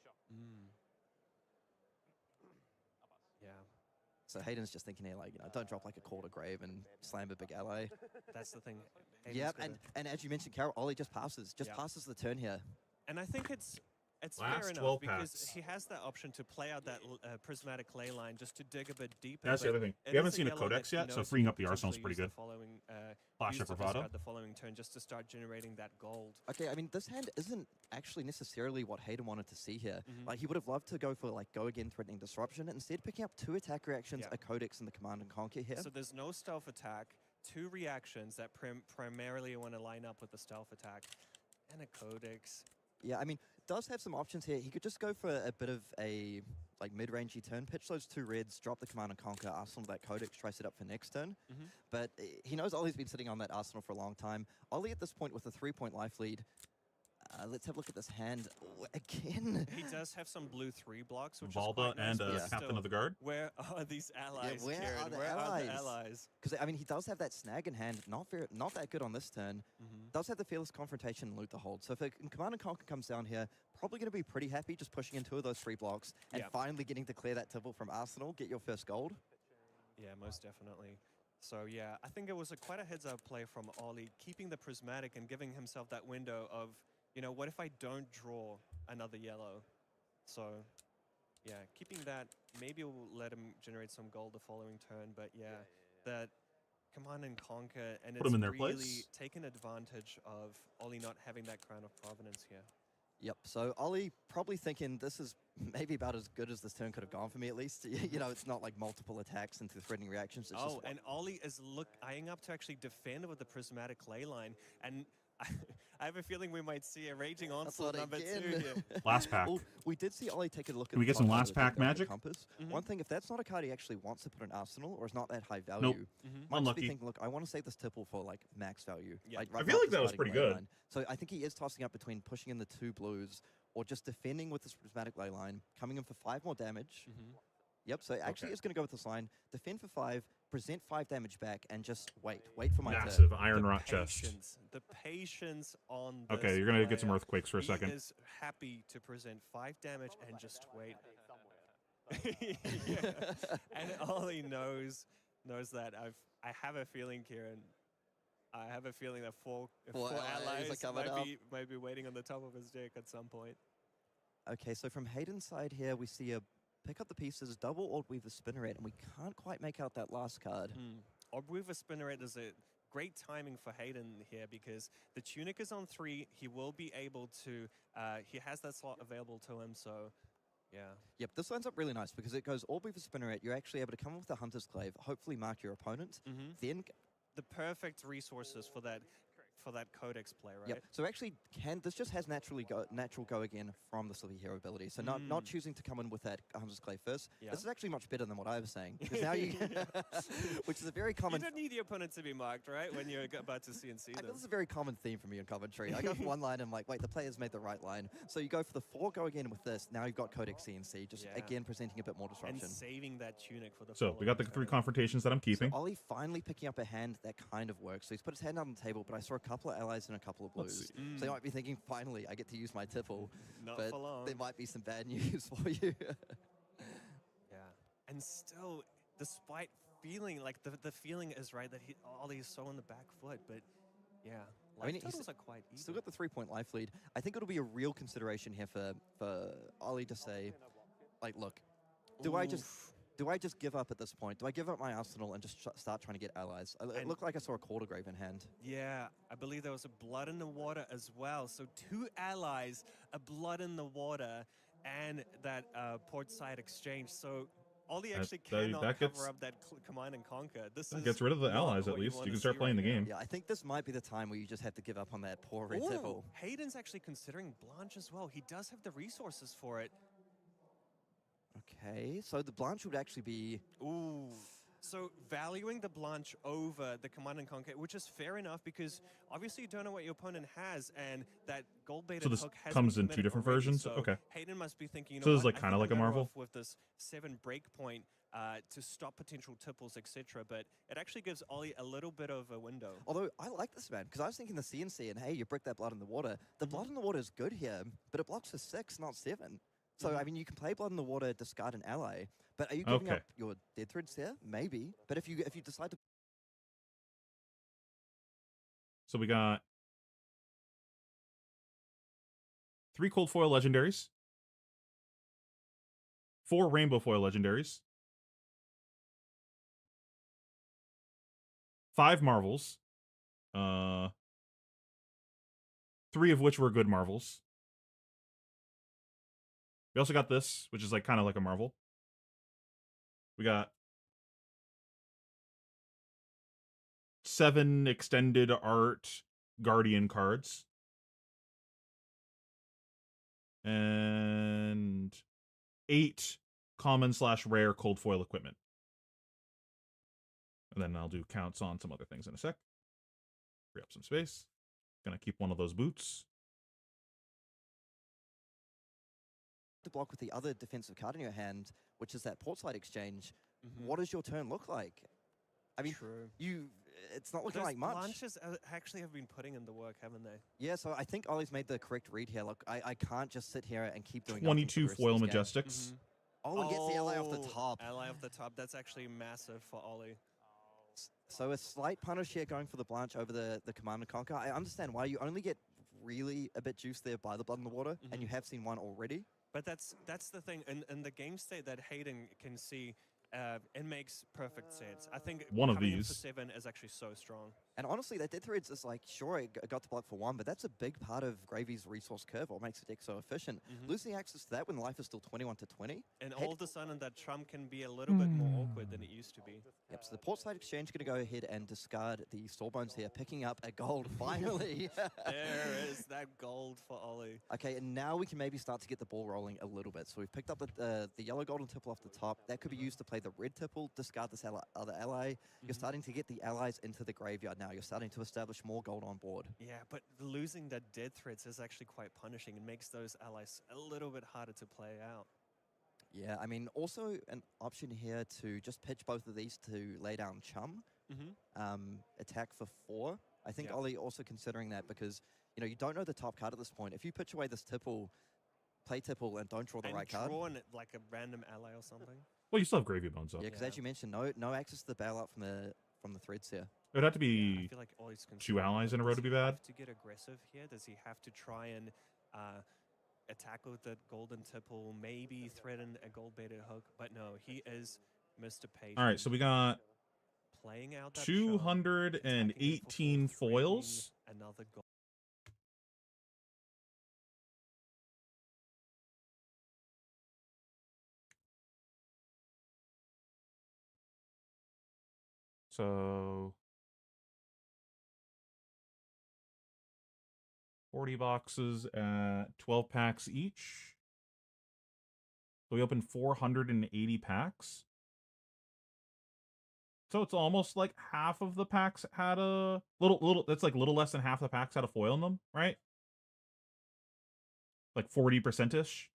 Yeah. So Hayden's just thinking here, like, don't drop like a Call to Grave and slam a big ally. That's the thing. Yeah, Hayden's and as you mentioned, Carol, Ollie just passes the turn here. And I think it's Last fair enough 12 because packs. he has that option to play out that prismatic ley line just to dig a bit deeper. That's the but other thing. it We haven't is seen a yellow codex that he yet, so knows freeing he up the can arsenal's potentially pretty use good. The following, Flash use of to bravado. discard the following turn just to start generating that gold. Okay, I mean, this hand isn't actually necessarily what Hayden wanted to see here. Like, he would have loved to go for, like, go again, threatening disruption, instead picking up 2 attack reactions, Yeah. a codex, and the command and conquer here. So there's no stealth attack, 2 reactions that primarily want to line up with the stealth attack, and a codex. Yeah, I mean, does have some options here. He could just go for a bit of a, like, mid-rangey turn, pitch those 2 reds, drop the command and conquer, arsenal that codex, try set up for next turn. But he knows Ollie's been sitting on that arsenal for a long time. Ollie at this point with a 3-point life lead. Let's have a look at this hand. Ooh, again. He does have some blue 3 blocks, which Valda is quite nice, and but Captain still, of the Guard. Where are these allies, where Kieran? are the Where are allies? the allies? Because, I mean, he does have that snag in hand. Not that good on this turn. Does have the Fearless Confrontation and loot the hold. So if a Command and Conquer comes down here, probably going to be pretty happy just pushing in 2 of those 3 blocks and Yeah. finally getting to clear that tipple from Arsenal, get your first gold. Yeah, most definitely. So yeah, I think it was quite a heads-up play from Ollie, keeping the prismatic and giving himself that window of, what if I don't draw another yellow? So yeah, keeping that, maybe will let him generate some gold the following turn, but yeah, that command and conquer, and Put it's him in their really place. taken advantage of Ollie not having that Crown of Providence here. Yep, so Ollie probably thinking this is maybe about as good as this turn could have gone for me at least. It's not like multiple attacks into threatening reactions. It's just And Ollie is eyeing up to actually defend with the prismatic ley line, and I have a feeling we might see a Raging Onslaught Onslaught number 2 again. here. Last pack. Well, we did see Ollie take a look at Can we the get some front last of the pack deck with the magic? Compass. Mhm. One thing, if that's not a card he actually wants to put in Arsenal or is not that high value, Nope. Mhm. might just Unlucky. be thinking, look, I want to save this tipple for like max value. Yeah. Like, I right feel now, like that was discarding pretty ley good. line. So I think he is tossing up between pushing in the 2 blues or just defending with this prismatic ley line, coming in for 5 more damage. Mhm. Yep, so actually Okay. is going to go with this line, defend for 5, present 5 damage back, and just wait for my turn. Massive iron The rot chest. patience, the patience on this Okay, you're gonna get some player. earthquakes for a He second. is happy to present 5 damage and just wait. Yeah. And Ollie knows that I have a feeling, Kieran. I have a feeling that four Four allies are allies coming might be waiting on the top of his deck at some point. Okay, so from Hayden's side here, we see a pick up the pieces, double Old Weaver Spinneret, and we can't quite make out that last card. Orb-Weaver Spinneret is a great timing for Hayden here because the Tunic is on 3. He will be able to, he has that slot available to him, so yeah. Yep, this lines up really nice because it goes Orb Weaver Spinneret, you're actually able to come with the Hunter's Clave, hopefully mark your opponent, then The perfect resources for that Codex play, right? Yep. So actually, this just has natural go again from the Slippy Hero ability. So not choosing to come in with that Hunter's Clay first. Yeah. This is actually much better than what I was saying because now you, which is a very You common. don't need the opponent to be marked, right? When you're about to CNC I them. feel this is a very common theme for me in commentary. I go for one line and I'm like, wait, the player's made the right line. So you go for the 4 go again with this. Now you've got Codex CNC, just Yeah. again presenting a bit more And disruption. saving that Tunic for the So we got the following 3 turn. confrontations that I'm keeping. So Ollie finally picking up a hand that kind of works. So he's put his hand on the table, but I saw a couple of allies and a couple of Let's blues. see. So you might be thinking, finally, I get to use my tipple. Not But for long. there might be some bad news for you. Yeah. And still, despite feeling like the feeling is right that Ollie is so on the back foot, but yeah, I mean, life he's totals are quite easy. Still got the 3-point life lead. I think it'll be a real consideration here for Ollie to say, like, look, do I just give up at this point? Do I give up my arsenal and just start trying to get allies? It And- looked like I saw a quarter grave in hand. Yeah, I believe there was a blood in the water as well. So 2 allies, a blood in the water, and that port side exchange. So Ollie actually cannot that cover gets- up that command and conquer. This That is gets rid of the not allies at what you least. wanna You can start see playing right the now. game. Yeah, I think this might be the time where you just have to give up on that poor red Ooh, tipple. Hayden's actually considering Blanche as well. He does have the resources for it. Okay, so the Blanche would actually be... Ooh. So valuing the Blanche over the Command and Conquer, which is fair enough because obviously you don't know what your opponent has, and that gold baited So this hook has comes been in 2 committed different already, versions? So Okay. Hayden must be thinking, you know So this is what, like I kinda think like a I'm better Marvel? off with this 7 breakpoint to stop potential tipples, etc. But it actually gives Ollie a little bit of a window. Although, I like this, man, because I was thinking the CNC and, hey, you brick that blood in the water. The blood in the water is good here, but it blocks for 6, not 7. So, I mean, you can play blood in the water, discard an ally, but are you giving Okay. up your dead threads there? Maybe. But if you decide to... So we got 3 cold foil legendaries, 4 rainbow foil legendaries, 5 marvels, 3 of which were good marvels. We also got this, which is like kind of like a marvel. We got 7 extended art guardian cards. And 8 common/rare cold foil equipment. And then I'll do counts on some other things in a sec. Free up some space. Gonna keep one of those boots. to block with the other defensive card in your hand, which is that portside exchange, Mhm. what does your turn look like? I mean, True. it's not looking Those like much. Blanches actually have been putting in the work, haven't they? Yeah, so I think Ollie's made the correct read here. Look, I can't just sit here and keep doing nothing for the 22 rest of foil this game. majestics. Mhm. Oh, and gets the ally off the top. Ally off the top. That's actually massive for Ollie. So a slight punish here going for the Blanche over the Command and Conquer. I understand why you only get really a bit juiced there by the Blood in the Water, and you have seen one already. But that's the thing. In the game state that Hayden can see, It makes perfect sense. I think One of coming in for these. 7 is actually so strong. And honestly, that Death Threads is like, sure, it got to block for 1, but that's a big part of Gravy's resource curve, what makes the deck so efficient. Losing access to that when life is still 21 to 20. And all of a sudden, that trump can be a little bit more awkward than it used to be. Yep, so the Portside Exchange going to go ahead and discard the Sawbones here, picking up a gold, finally. There is that gold for Ollie. Okay, and now we can maybe start to get the ball rolling a little bit. So we've picked up the yellow golden tipple off the top. That could be used to play the red tipple, discard this other ally. You're starting to get the allies into the graveyard now. You're starting to establish more gold on board. Yeah, but losing that dead threats is actually quite punishing. It makes those allies a little bit harder to play out. Yeah, I mean, also an option here to just pitch both of these to lay down Chum. Attack for 4. I think Ollie also considering that because, you know, you don't know the top card at this point. If you pitch away this tipple, play tipple, and don't draw the right card. Draw like a random ally or something. Well, you still have Gravy Bones, though. Yeah, because as you mentioned, no access to the bailout from the threads here. It would have to I be feel like Ollie's 2 allies in a row to be bad. To get aggressive here, does he have to try and attack with the golden tipple, maybe threaten a gold baited hook? But no, he is Mr. Patient. All right, so we got playing out that 218 foils. Another gold. So 40 boxes at 12 packs each. So we opened 480 packs. So it's almost like half of the packs had a little that's like a little less than half the packs had a foil in them, right? Like 40%-ish.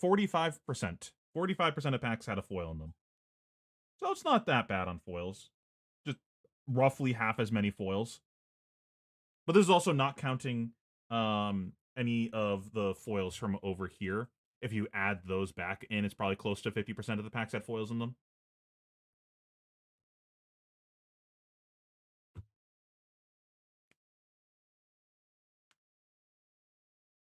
$45%. 45% of packs had a foil in them. So it's not that bad on foils. Just roughly half as many foils. But this is also not counting any of the foils from over here. If you add those back in, it's probably close to 50% of the packs had foils in them.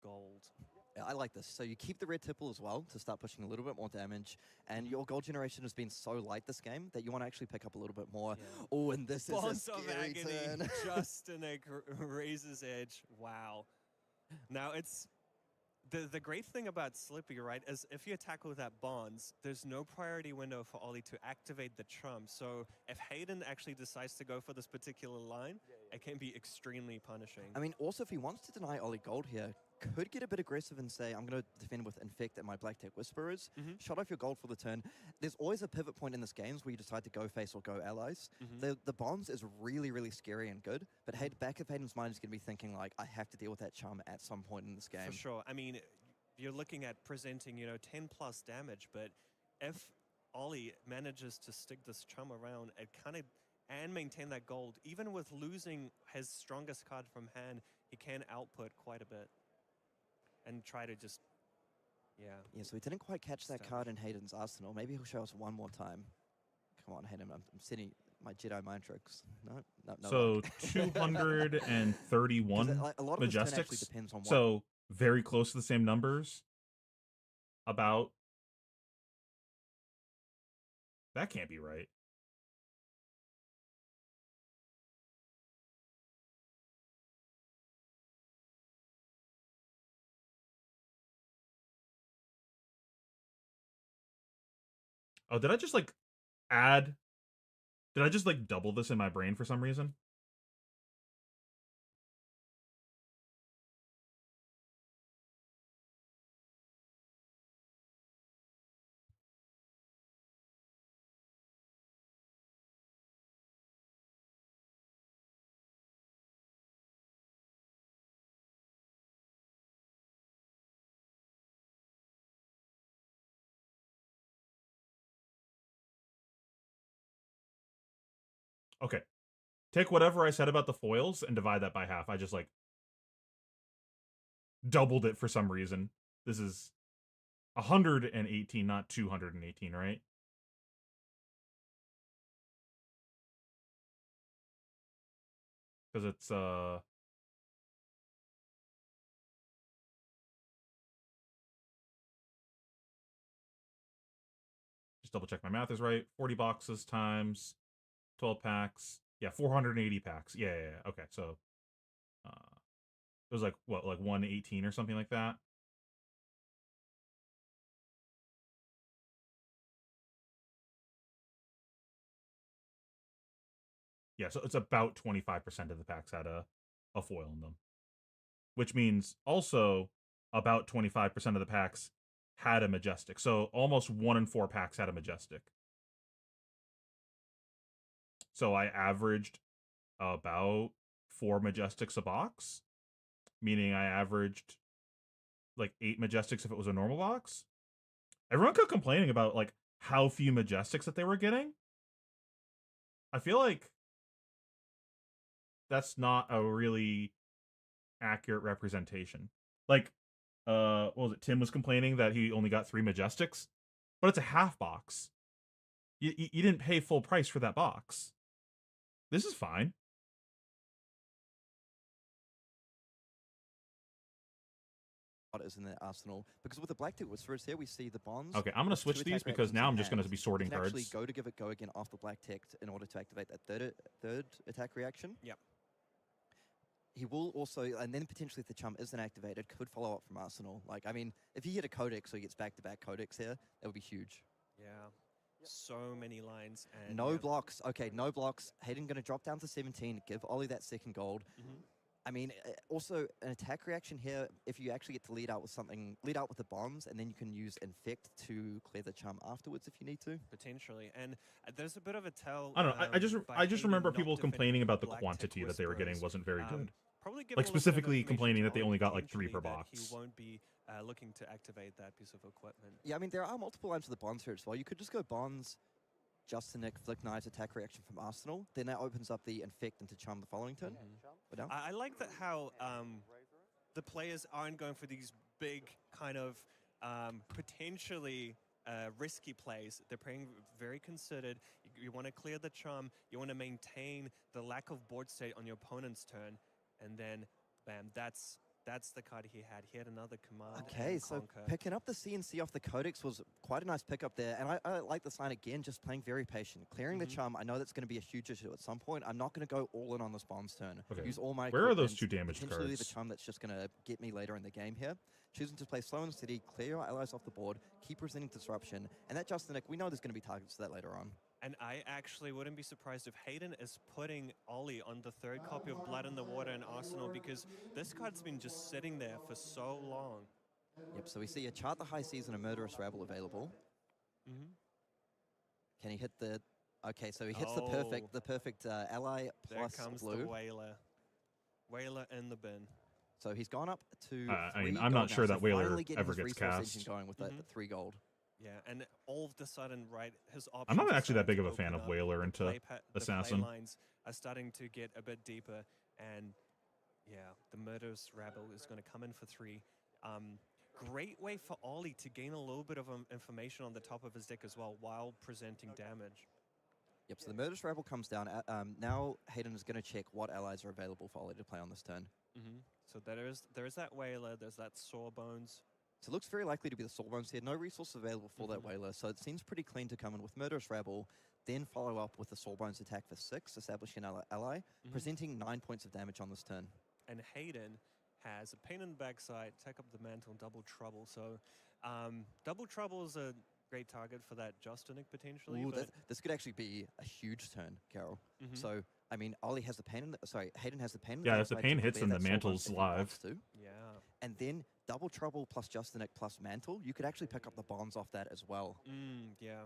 Gold. Yeah, I like this. So you keep the red tipple as well to start pushing a little bit more damage. And your gold generation has been so light this game that you want to actually pick up a little bit more. Yeah. Oh, and this is a Bonds of scary Agony, turn. just in a razor's edge. Wow. Now it's the great thing about Slippy, right, is if you attack with that Bonds, there's no priority window for Ollie to activate the trump. So if Hayden actually decides to go for this particular line, it can be extremely punishing. I mean, also if he wants to deny Ollie gold here, could get a bit aggressive and say, I'm going to defend with Infect and my Black Tech Whisperers. Shut off your gold for the turn. There's always a pivot point in this game where you decide to go face or go allies. The Bonds is really, really scary and good, but back of Hayden's mind is going to be thinking, like, I have to deal with that charm at some point in this game. For sure. I mean, you're looking at presenting, 10 plus damage, but if Ollie manages to stick this chum around and maintain that gold, even with losing his strongest card from hand, he can output quite a bit. And try to just, Yeah, so we didn't quite catch that card in Hayden's arsenal. Maybe he'll show us one more time. Come on, Hayden, I'm setting my Jedi mind tricks. No. So 231 a lot of this turn actually Majestics. depends on what. So very close to the same numbers. About. That can't be right. Oh, did I just like add? Did I just like double this in my brain for some reason? Okay. Take whatever I said about the foils and divide that by half. I just like doubled it for some reason. This is 118, not 218, right? Because it's just double check my math is right. 40 boxes times 12 packs. Yeah, 480 packs. Yeah. Okay, so it was like what, like 118 or something like that. Yeah, so it's about 25% of the packs had a foil in them. Which means also about 25% of the packs had a Majestic. So almost 1 in 4 packs had a Majestic. So I averaged about 4 Majestics a box, meaning I averaged like 8 Majestics if it was a normal box. Everyone kept complaining about like how few Majestics that they were getting. I feel like that's not a really accurate representation. Like, what was it? Tim was complaining that he only got 3 Majestics, but it's a half box. You didn't pay full price for that box. This is fine. Is in their arsenal, because with the black tick whispers here we see the bonds. Okay, I'm gonna with switch 2 these attack because reactions now in I'm just gonna hand. be sorting You can cards. actually go to give it go again off the black tick in order to activate that third attack reaction. Yep. He will also, and then potentially if the chum isn't activated, could follow up from arsenal. Like, I mean, if he hit a codex so he gets back-to-back codex here, that would be huge. Yeah. So many lines and No blocks. Okay, no blocks. Hayden going to drop down to 17, give Ollie that second gold. I mean, also an attack reaction here, if you actually get to lead out with the bombs, and then you can use Infect to clear the chum afterwards if you need to. Potentially, and there's a bit of a tell. I don't know. by I just Hayden remember not people defending complaining about the Black quantity Tech that they were getting Whisperers. wasn't very good. Probably giving Like, a little bit of specifically information complaining to that they Ollie only got like 3 per potentially that box. He won't be looking to activate that piece of equipment. Yeah, I mean, there are multiple lines of the bonds here as well. You could just go bonds, Justinic, Flick Knight, attack reaction from Arsenal. Then that opens up the Infect into Chum the following turn. I like that how the players aren't going for these big kind of potentially risky plays. They're playing very considered. You want to clear the chum. You want to maintain the lack of board state on your opponent's turn, and then, bam, that's the card he had. He had another command. Okay, and so conquer. picking up the CNC off the Codex was quite a nice pickup there, and I like this line again, just playing very patient. Clearing the chum, I know that's going to be a huge issue at some point. I'm not going to go all in on this bombs turn. Okay. Use all my Where are those equipment, 2 damaged potentially leave a cards? chum that's just going to get me later in the game here. Choosing to play slow and steady, clear your allies off the board, keep presenting disruption, and that Justinic, we know there's going to be targets to that later on. And I actually wouldn't be surprised if Hayden is putting Ollie on the 3rd copy of Blood in the Water in Arsenal, because this card's been just sitting there for so long. Yep, so we see a Chart the High Seas and a Murderous Rabble available. Can he hit the... Okay, so he hits the perfect ally plus There comes blue. the Whaler. Whaler in the bin. So he's gone up to I mean, 3 I'm not gold sure now, that so Whaler finally getting ever his gets resource cast. engine going with that 3 gold. Yeah, and all of a sudden, right, his options I'm not are actually that starting big of to a fan open of up. Whaler The into play Assassin. The play lines are starting to get a bit deeper, and yeah, the Murderous Rabble is going to come in for 3. Great way for Ollie to gain a little bit of information on the top of his deck as well while presenting damage. Yep, so the Murderous Rabble comes down. Now Hayden is going to check what allies are available for Ollie to play on this turn. So there is that Whaler, there's that Sawbones. So it looks very likely to be the Soulbones here. No resources available for that Whaler, so it seems pretty clean to come in with Murderous Rabble, then follow up with the Soulbones attack for 6, establishing an ally, presenting 9 points of damage on this turn. And Hayden has a pain in the backside, take up the mantle, double trouble. So double trouble is a great target for that Justinic potentially. Ooh, but this could actually be a huge turn, Carol. So, I mean, Ollie has the pain in the... Sorry, Hayden has the pain in the Yeah, if the backside pain to hits clear and the that Soulbones mantle's if he live. wants to. yeah. And then double trouble plus Justinic plus mantle, you could actually pick up the bonds off that as well. Yeah.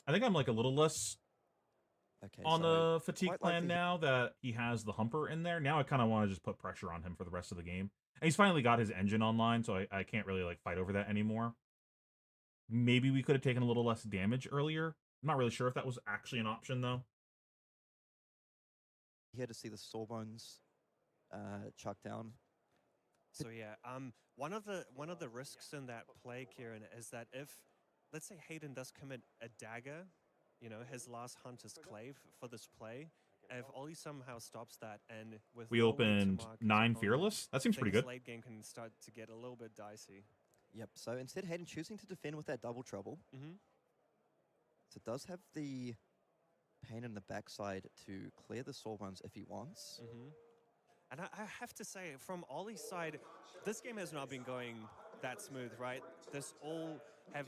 I think I'm like a little less Okay, on so the fatigue quite plan likely- now that he has the humper in there. Now I kind of want to just put pressure on him for the rest of the game. And he's finally got his engine online, so I can't really like fight over that anymore. Maybe we could have taken a little less damage earlier. I'm not really sure if that was actually an option though. Here to see the Sawbones chuck down. So yeah, one of the risks in that play, Kieran, is that if, let's say Hayden does commit a dagger, you know, his last hunt is clave for this play, if Ollie somehow stops that, and with We no way to opened mark his 9 opponent, Fearless. That seems pretty things good. late game can start to get a little bit dicey. Yep, so instead Hayden choosing to defend with that double trouble. Mm-hmm. So it does have the pain in the backside to clear the Sawbones if he wants. Mm-hmm. And I have to say, from Ollie's side, this game has not been going that smooth, right? This all have,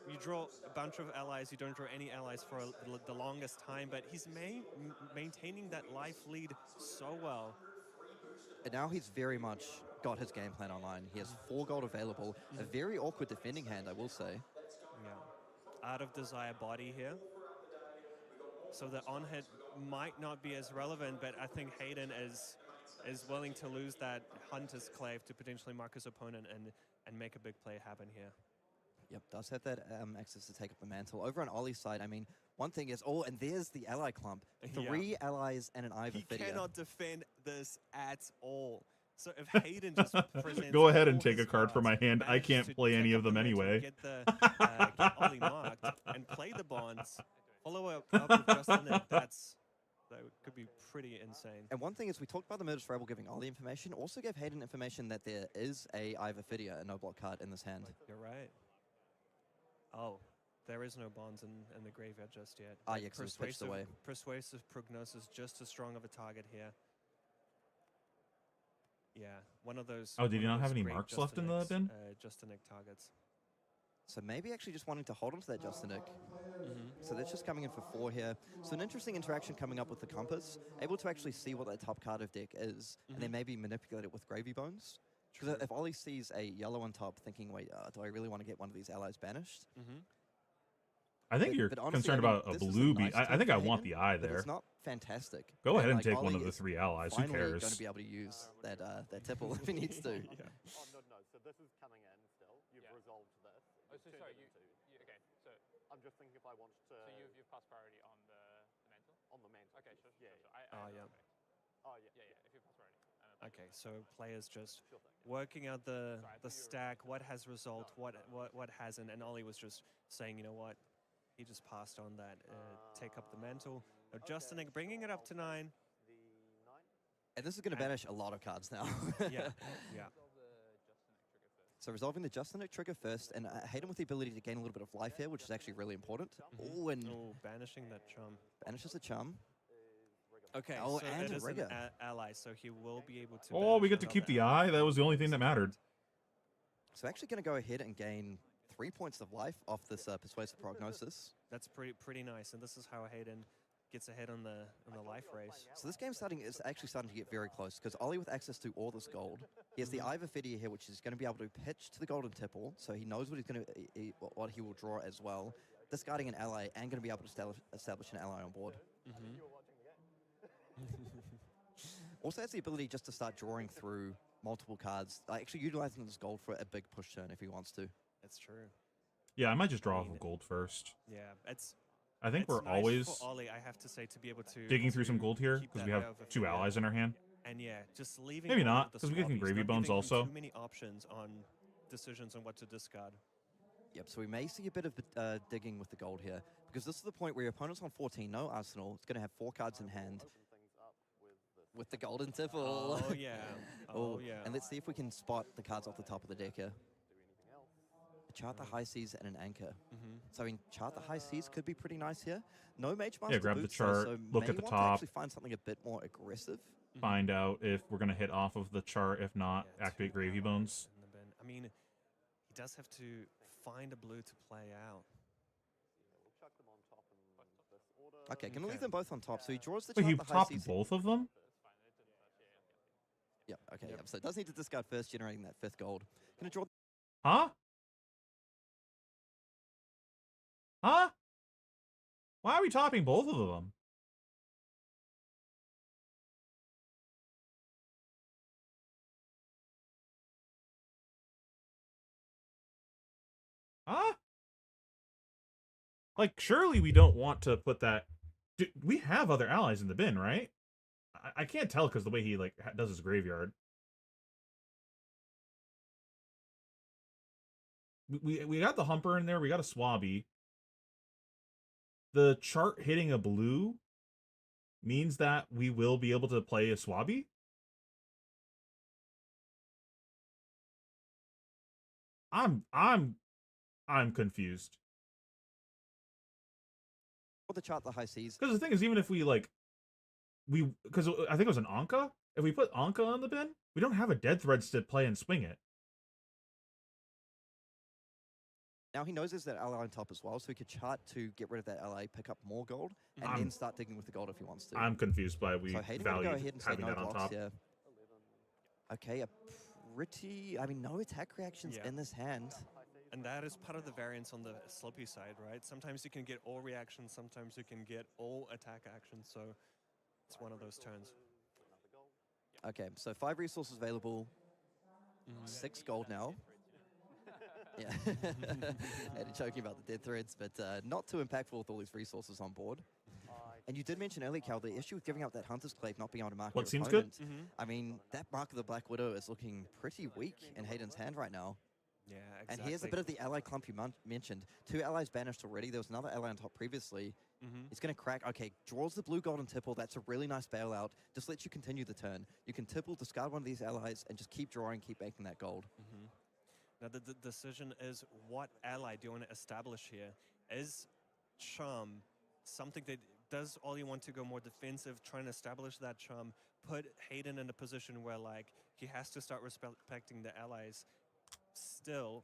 you draw a bunch of allies, you don't draw any allies for the longest time, but he's maintaining that life lead so well. And now he's very much got his game plan online. He has 4 gold available. A very awkward defending hand, I will say. Yeah. Art of Desire body here. So the on-hit might not be as relevant, but I think Hayden is willing to lose that Hunter's Clave to potentially mark his opponent and make a big play happen here. Yep, does have that access to take up the mantle. Over on Ollie's side, I mean, one thing is, oh, and there's the ally clump. 3 allies and an Ivor He Fidia. cannot defend this at all. So if Hayden just presents Go ahead and all take his a card from my cards, hand. I manages can't to play any take of up the them mantle, anyway. get Ollie marked, and play the bonds, follow up with Justin, that could be pretty insane. And one thing is, we talked about the Murderous Rebel giving Ollie information, also gave Hayden information that there is a Ivor Fidia, a no-block card in this hand. You're right. Oh, there is no bonds in the graveyard just yet. Ah, But yeah, 'cause it was switched away. Persuasive Prognosis, just as strong of a target here. Yeah, one of those. Oh, did one you of not have those any great marks left in the Justin bin? Justin Nick targets. So maybe actually just wanting to hold on to that Justin Nick. Mm-hmm. So that's just coming in for 4 here. So an interesting interaction coming up with the Compass, able to actually see what that top card of deck is, and then maybe manipulate it with Gravy Bones. Because if Ollie sees a yellow on top, thinking, wait, do I really want to get one of these allies banished? Mm-hmm. I think you're But honestly, concerned I mean, about a this is a blue nice I turn think for I want Hayden, the eye but there. it's not fantastic. Go ahead and like, take one Ollie of the is 3 allies. Who finally cares? going to be able to use that that tipple if he needs to. Yeah. Oh, no. So this is coming in still. You've resolved this. Oh, so sorry, okay, so I'm just thinking if I want to. you've passed priority on the mantle? On the mantle. Okay, sure. Yeah. Oh, yeah. Oh, yeah. Yeah, if you pass priority. Okay, so players just Sure thing. working out the Sorry, I thought you were- stack, what has result, what hasn't, and Ollie was just saying, you know what, he just passed on that, take up the mantle. Now Justin Nick bringing it up to 9. The 9. And this is going to banish a lot of cards now. Yeah, yeah. So resolving the Justin Nick trigger first, and Hayden with the ability to gain a little bit of life here, which is actually really important. Oh, and Oh, banishing that chum. banishes a chum. Okay, Oh, so and that a is rigger. an ally, so he will be able to. Oh, we banish get to keep another the ally. eye. That was the only thing that mattered. So actually going to go ahead and gain 3 points of life off this Persuasive Prognosis. That's pretty nice, and this is how Hayden gets ahead on the life race. So this game is actually starting to get very close, because Ollie with access to all this gold, he has the Ivor Fidia here, which is going to be able to pitch to the golden tipple, so he knows what he's going to, what he will draw as well. Discarding an ally and going to be able to establish an ally on board. Also has the ability just to start drawing through multiple cards, actually utilizing this gold for a big push turn if he wants to. That's true. Yeah, I might just draw off mean, of gold first. Yeah, it's. I think it's we're nice always for Ollie, I have to say, to be able to digging through some gold here keep because that we have over 2 Fidia. allies in our hand. And yeah, just leaving. Maybe Ollie not, with 'cause the we get swappies, Gravy not Bones giving him also. Too many options on decisions on what to discard. Yep, so we may see a bit of digging with the gold here, because this is the point where your opponent's on 14, no arsenal, it's going to have 4 cards in hand Open things up with this. with the golden tipple. Oh yeah. Oh yeah. And let's see if we can spot the cards off the top of the deck here. Do anything else. Chart the high seas and an anchor. Mhm. So I mean, chart the high seas could be pretty nice here. No mage master grab the boots, though, chart, so look may at the want top. to actually find something a bit more aggressive. Find out if we're going to hit off of the chart. If not, Yeah, activate 2 Gravy allies Bones. in the bin. I mean, he does have to find a blue to play out. We'll chuck them on top in this order. Okay, gonna Okay. leave them both on top. So he draws the Wait, chart he the high topped seas. both of them? Yep, okay, yep. So it does need to discard first, generating that 5th gold. Gonna draw. Huh? Huh? Why are we topping both of them? Huh? Like, surely we don't want to put that... we have other allies in the bin, right? I can't tell because the way he, like, does his graveyard. We got the Humper in there. We got a Swabby. The chart hitting a blue means that we will be able to play a Swabby? I'm confused. Or the chart the high seas. Because the thing is, even if we because I think it was an Anka. If we put Anka on the bin, we don't have a Dead Threads to play and swing it. Now he knows there's that ally on top as well, so he could chart to get rid of that ally, pick up more gold, and then start digging with the gold if he wants to. I'm confused by so Hayden will value go ahead and say having no that on blocks, top. yeah. Okay, a pretty... I mean, no attack reactions Yeah. in this hand. And that is part of the variance on the Slippy side, right? Sometimes you can get all reactions, sometimes you can get all attack actions, so it's one of those turns. Okay, so 5 resources available, 6 gold now. Yeah, and joking about the dead threads, but not too impactful with all these resources on board. And you did mention earlier, Cal, the issue with giving up that Hunter's Clave, not being able to mark What your seems opponent. good? I mean, that Mark of the Black Widow is looking pretty weak in Hayden's hand right now. Yeah, And exactly. here's a bit of the ally clump you mentioned. 2 allies banished already. There was another ally on top previously. It's going to crack. Okay, draws the blue golden tipple. That's a really nice bailout. Just lets you continue the turn. You can tipple, discard one of these allies, and just keep drawing, keep making that gold. Now the decision is, what ally do you want to establish here? Is Charm something that does all you want to go more defensive, trying to establish that Charm, put Hayden in a position where like he has to start respecting the allies still,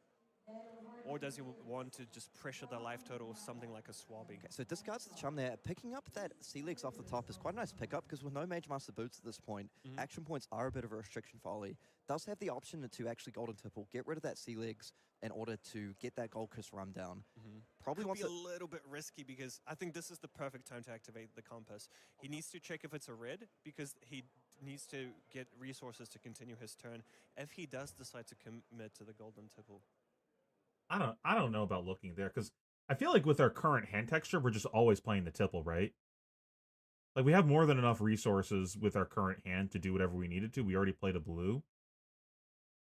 or does he want to just pressure the life total with something like a Swabby? Okay, so discards the Chum there. Picking up that Sea Legs off the top is quite a nice pickup because with no Mage Master boots at this point, action points are a bit of a restriction for Ollie. Does have the option to actually golden tipple, get rid of that Sea Legs in order to get that Gold Kiss run down. Probably Could wants be a to... little bit risky because I think this is the perfect time to activate the compass. He needs to check if it's a red because he needs to get resources to continue his turn if he does decide to commit to the golden tipple. I don't know about looking there because I feel like with our current hand texture, we're just always playing the tipple, right? Like we have more than enough resources with our current hand to do whatever we needed to. We already played a blue.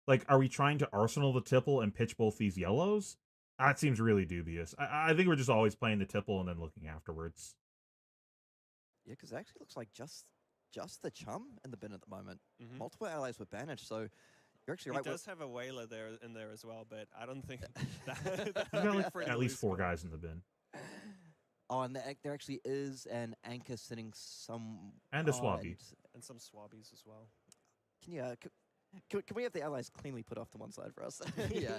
Like, are we trying to arsenal the tipple and pitch both these yellows? That seems really dubious. I think we're just always playing the tipple and then looking afterwards. Yeah, because it actually looks like just the Chum in the bin at the moment. Multiple allies were banished, so you're actually right. He does have a whaler in there as well, but I don't think that We've got like at least 4 guys in the bin. Oh, and there actually is an anchor sitting some... And a Swabby. And some Swabbies as well. Can you... Can we have the allies cleanly put off to one side for us? Yeah.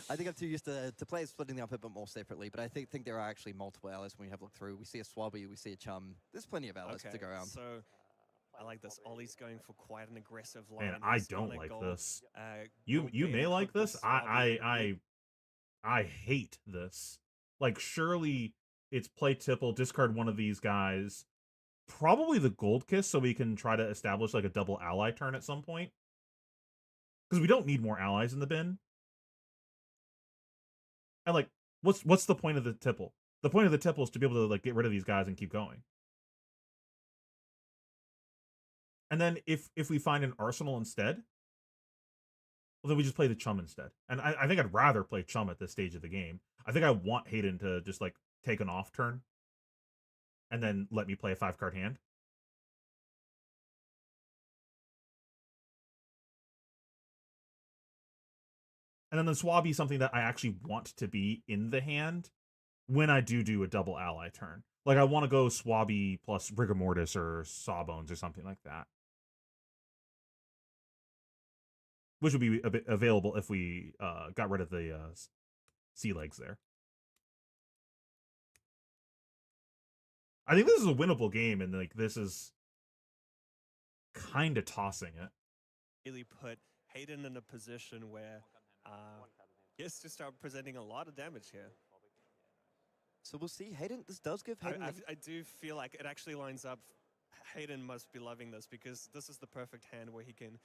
I think I'm too used to players splitting them up a bit more separately, but I think there are actually multiple allies when we have a look through. We see a Swabby, we see a Chum. There's plenty of allies to go around. So I like this. Ollie's going for quite an aggressive line. Man, I He's don't gonna like go, this. go You may big like with the this. Swabby. I hate this. Like, surely it's play tipple, discard one of these guys. Probably the Gold Kiss, so we can try to establish like a double ally turn at some point. Because we don't need more allies in the bin. And like, what's the point of the tipple? The point of the tipple is to be able to like get rid of these guys and keep going. And then if we find an arsenal instead, well, then we just play the Chum instead. And I think I'd rather play Chum at this stage of the game. I think I want Hayden to just like take an off turn and then let me play a 5-card hand. And then the Swabby is something that I actually want to be in the hand when I do a double ally turn. Like, I want to go Swabby plus Rigor Mortis or Sawbones or something like that. Which would be a bit available if we got rid of the sea legs there. I think this is a winnable game, and like this is kind of tossing it. Really put Hayden in a position where he has to start presenting a lot of damage here. So we'll see. Hayden, this does give Hayden... I do feel like it actually lines up. Hayden must be loving this because this is the perfect hand where he can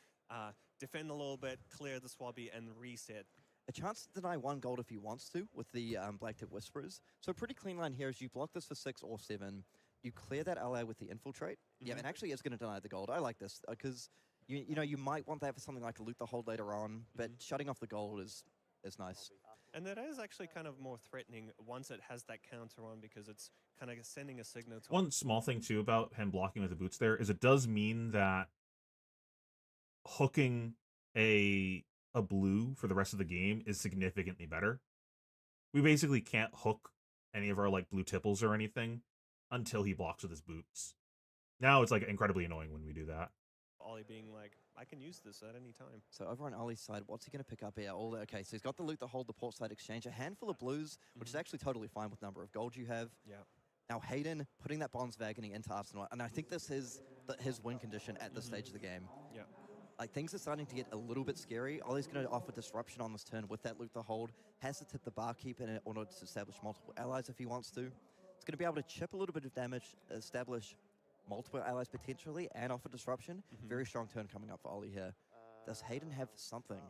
defend a little bit, clear the Swabby, and reset. A chance to deny 1 gold if he wants to with the Black Tip Whisperers. So a pretty clean line here is you block this for 6 or 7. You clear that ally with the Infiltrate. Yeah, and actually it's going to deny the gold. I like this because, you know, you might want that for something like a Loot the Hold later on, but shutting off the gold is nice. And that is actually kind of more threatening once it has that counter on because it's kind of sending a signal to One small thing too about him blocking with the boots there is it does mean that hooking a blue for the rest of the game is significantly better. We basically can't hook any of our like blue tipples or anything until he blocks with his boots. Now it's like incredibly annoying when we do that. Ollie being like, I can use this at any time. So over on Ollie's side, what's he going to pick up here? Okay, so he's got the loot to hold the port side exchange, a handful of blues, which is actually totally fine with number of gold you have. Yeah. Now Hayden putting that Bonds Wagoning into Arsenal, and I think this is his win condition at this stage of the game. Yeah. Like, things are starting to get a little bit scary. Ollie's going to offer disruption on this turn with that loot to hold. Has to tip the barkeep in order to establish multiple allies if he wants to. It's going to be able to chip a little bit of damage, establish multiple allies potentially, and offer disruption. Very strong turn coming up for Ollie here. Does Hayden have something?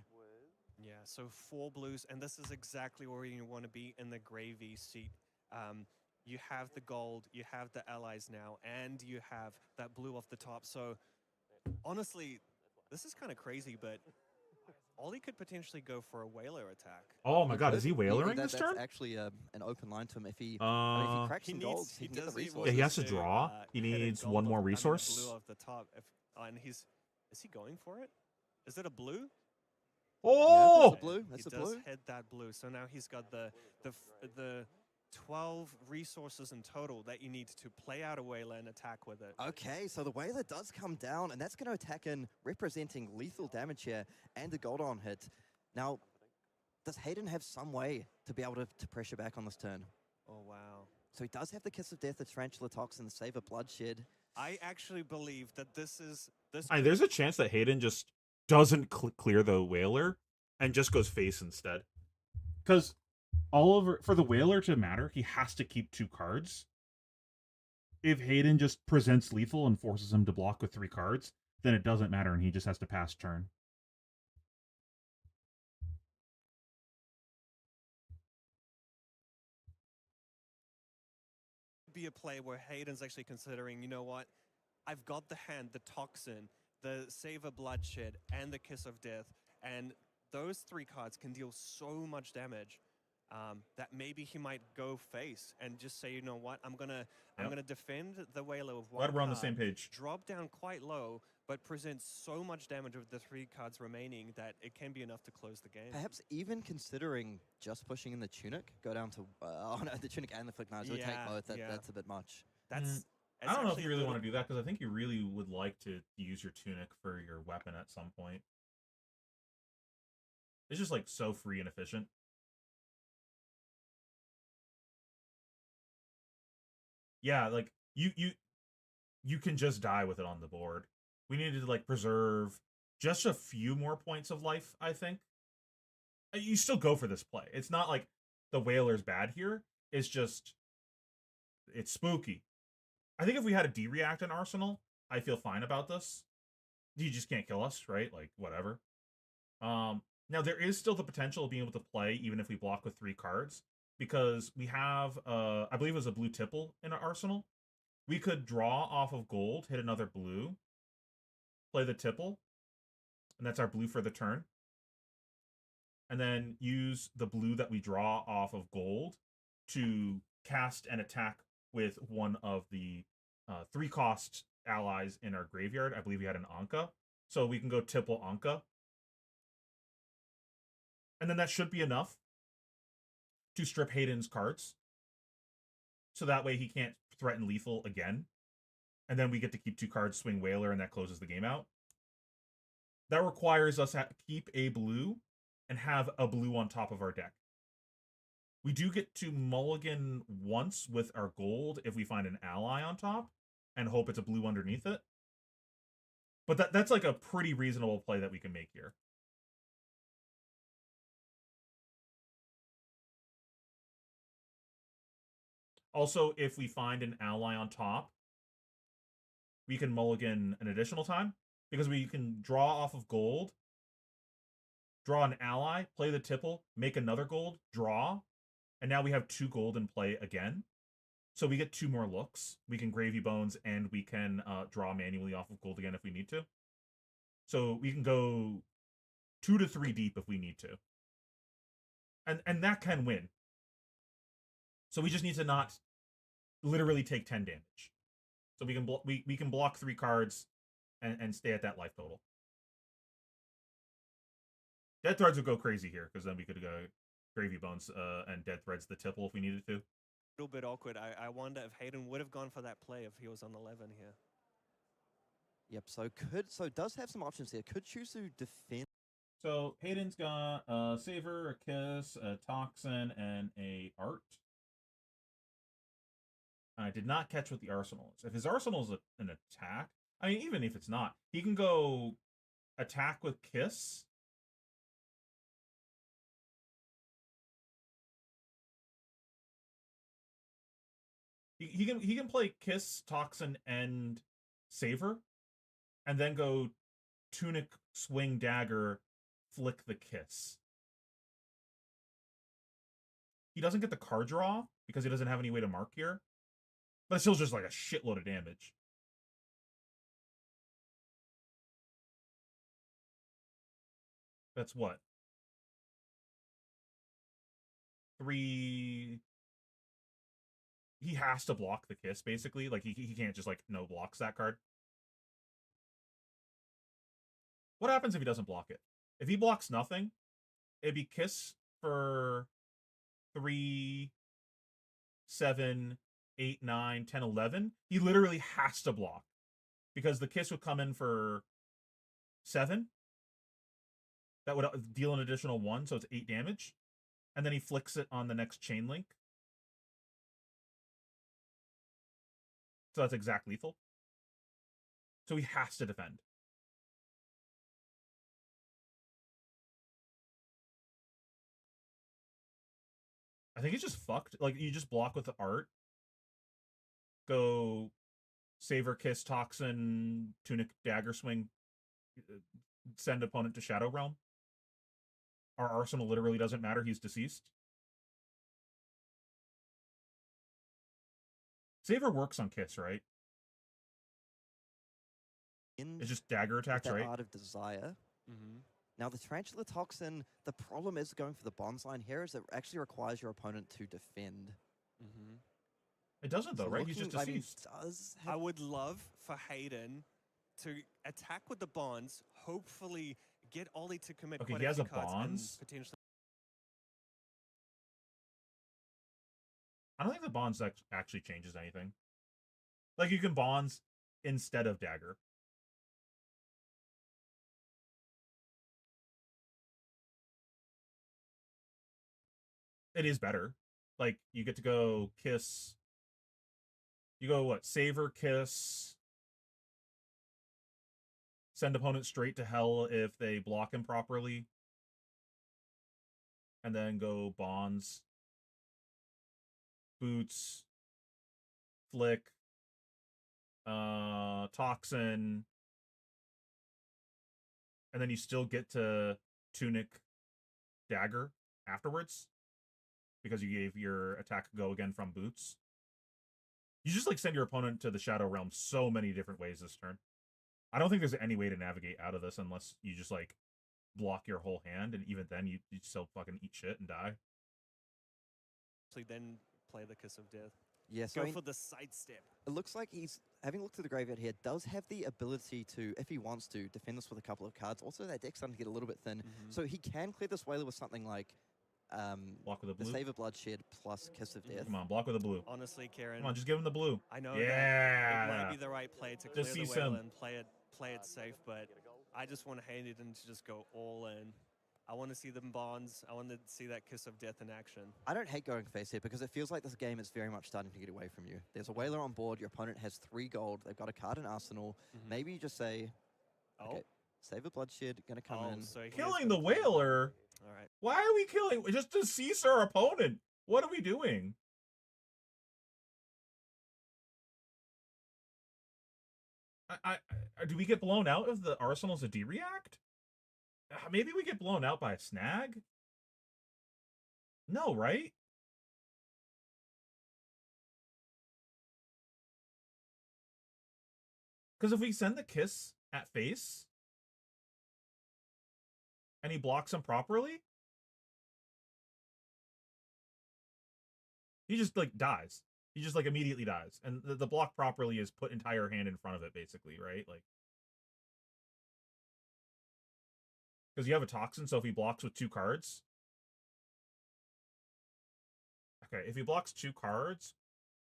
Yeah, so 4 blues, and this is exactly where you want to be in the gravy seat. You have the gold, you have the allies now, and you have that blue off the top. So honestly, this is kind of crazy, but Ollie could potentially go for a whaler attack. Oh my god, could. is he whalering this turn? That's actually an open line to him. If he, I mean, if he cracks some golds, he can get the doesn't even resources. Yeah, he has to need draw. He hit a needs gold one off- more I mean, a resource. blue off the top. And is he going for it? Is it a blue? Oh! That's a blue. That's he a does blue. head that blue. So now he's got the 12 resources in total that you need to play out a whaler and attack with it. Okay, so the whaler does come down, and that's going to attack in, representing lethal damage here and a gold on hit. Now, does Hayden have some way to be able to pressure back on this turn? Oh, wow. So he does have the Kiss of Death, the Tarantula Toxin, the Save of Bloodshed. I actually believe that this. There's a chance that Hayden just doesn't clear the whaler and just goes face instead. Because for the whaler to matter, he has to keep 2 cards. If Hayden just presents lethal and forces him to block with 3 cards, then it doesn't matter and he just has to pass turn. Be a play where Hayden's actually considering, you know what, I've got the hand, the Toxin, the Save of Bloodshed, and the Kiss of Death, and those 3 cards can deal so much damage that maybe he might go face and just say, you know what, I'm gonna defend the whaler with 1 Glad we're on the card, same page. drop down quite low, but present so much damage with the 3 cards remaining that it can be enough to close the game. Perhaps even considering just pushing in the Tunic, go down to, oh no, the Tunic and the Flick Knives, would take Yeah, both, yeah. that's a bit much. That's I don't know if actually you a really little- want to do that, because I think you really would like to use your tunic for your weapon at some point. It's just like so free and efficient. Yeah, like you can just die with it on the board. We needed to like preserve just a few more points of life, I think. You still go for this play. It's not like the whaler's bad here. It's just it's spooky. I think if we had a D-react in Arsenal, I feel fine about this. You just can't kill us, right? Like, whatever. Now, there is still the potential of being able to play even if we block with 3 cards, because we have, I believe it was a blue tipple in our Arsenal. We could draw off of gold, hit another blue, play the tipple, and that's our blue for the turn. And then use the blue that we draw off of gold to cast an attack with one of the 3-cost allies in our graveyard. I believe we had an Anka. So we can go tipple Anka. And then that should be enough to strip Hayden's cards. So that way he can't threaten lethal again. And then we get to keep 2 cards, swing Whaler, and that closes the game out. That requires us to keep a blue and have a blue on top of our deck. We do get to mulligan once with our gold if we find an ally on top and hope it's a blue underneath it. But that's like a pretty reasonable play that we can make here. Also, if we find an ally on top, we can mulligan an additional time because we can draw off of gold, draw an ally, play the tipple, make another gold, draw, and now we have 2 gold in play again. So we get 2 more looks. We can Gravy Bones and we can draw manually off of gold again if we need to. So we can go 2 to 3 deep if we need to. And that can win. So we just need to not literally take 10 damage. So we can we can block 3 cards and stay at that life total. Dead Threads would go crazy here, because then we could go Gravy Bones and Dead Threads the tipple if we needed to. A little bit awkward. I wonder if Hayden would have gone for that play if he was on 11 here. Yep, so does have some options here. Could choose to defend. So Hayden's got a Saver, a Kiss, a Toxin, and a Art. I did not catch what the arsenal is. If his arsenal is an attack, I mean, even if it's not, he can go attack with Kiss. He can play Kiss, Toxin, and Saver, and then go Tunic, Swing, Dagger, flick the Kiss. He doesn't get the card draw because he doesn't have any way to mark here, but it's still just like a shitload of damage. That's what? 3... He has to block the Kiss, basically. Like, he can't just, like, no blocks that card. What happens if he doesn't block it? If he blocks nothing, it'd be Kiss for 3, 7, 8, 9, 10, 11. He literally has to block, because the Kiss would come in for 7. That would deal an additional 1, so it's 8 damage. And then he flicks it on the next chain link. So that's exact lethal. So he has to defend. I think he's just fucked. Like, you just block with the Art. Go Saver, Kiss, Toxin, Tunic, Dagger, Swing. Send opponent to Shadow Realm. Our arsenal literally doesn't matter. He's deceased. Saver works on Kiss, right? It's just dagger attacks, that right? Art of Desire. Mm-hmm. Now, the Tarantula Toxin, the problem is going for the bonds line here is it actually requires your opponent to defend. Mm-hmm. It doesn't, though, So right? He's just looking- deceased. I mean, does I have would love for Hayden to attack with the bonds, hopefully get Ollie to commit Okay, quite he a has few a cards bonds. and potentially. I don't think the bonds actually changes anything. Like, you can bonds instead of dagger. It is better. Like, you get to go Kiss. You go, what? Saver, Kiss. Send opponent straight to hell if they block him properly. And then go bonds. Boots. Flick. Toxin. And then you still get to Tunic, Dagger afterwards, because you gave your attack go again from boots. You just, like, send your opponent to the Shadow Realm so many different ways this turn. I don't think there's any way to navigate out of this unless you just, like, block your whole hand, and even then you still fucking eat shit and die. Then play the Kiss of Death. yeah, so Go I mean, for the sidestep. it looks like he's, having looked through the graveyard here, does have the ability to, if he wants to, defend this with a couple of cards. Also, that deck's starting to get a little bit thin. Mm-hmm. So he can clear this whaler with something like Block with a the blue. Save of Bloodshed plus Kiss of Death. Come on, block with a blue. Honestly, Karen, Come on, just give him the blue. I know Yeah. that it might be the right play to clear Just the see whale some. and play it safe, but I just want Hayden to just go all in. I want to see them bonds. I want to see that Kiss of Death in action. I don't hate going face here because it feels like this game is very much starting to get away from you. There's a whaler on board. Your opponent has 3 gold. They've got a card in arsenal. Mhm. Maybe you just say, Oh, okay, Save a Bloodshed, gonna come in. so he is Killing gonna the play. whaler? All right. Why are we killing? Just to cease our opponent. What are we doing? Do we get blown out if the arsenal's a D-react? Maybe we get blown out by a snag? No, right? Because if we send the Kiss at face and he blocks him properly, he just like dies. He just like immediately dies. And the block properly is put entire hand in front of it, basically, right? Like, because you have a toxin, so if he blocks with 2 cards. Okay, if he blocks 2 cards,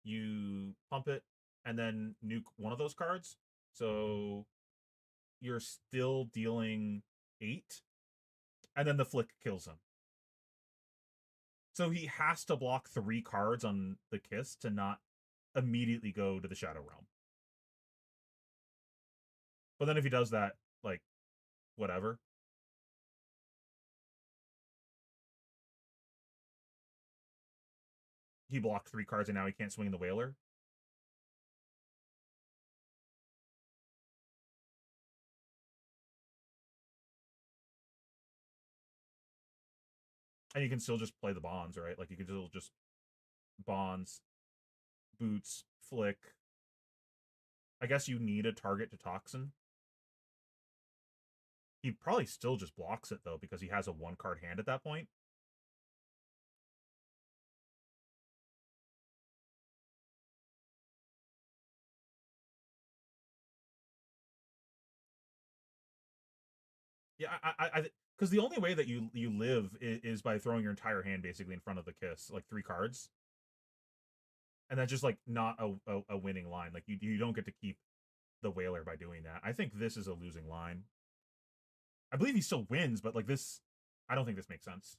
you pump it and then nuke one of those cards. So you're still dealing 8. And then the flick kills him. So he has to block 3 cards on the Kiss to not immediately go to the Shadow Realm. But then if he does that, like, whatever. He blocked 3 cards and now he can't swing the Whaler. And you can still just play the bonds, right? Like, you can still just bonds, boots, flick. I guess you need a target to toxin. He probably still just blocks it, though, because he has a 1-card hand at that point. Yeah, I because the only way that you live is by throwing your entire hand basically in front of the Kiss, like 3 cards. And that's just like not a winning line. Like you don't get to keep the Whaler by doing that. I think this is a losing line. I believe he still wins, but like this, I don't think this makes sense.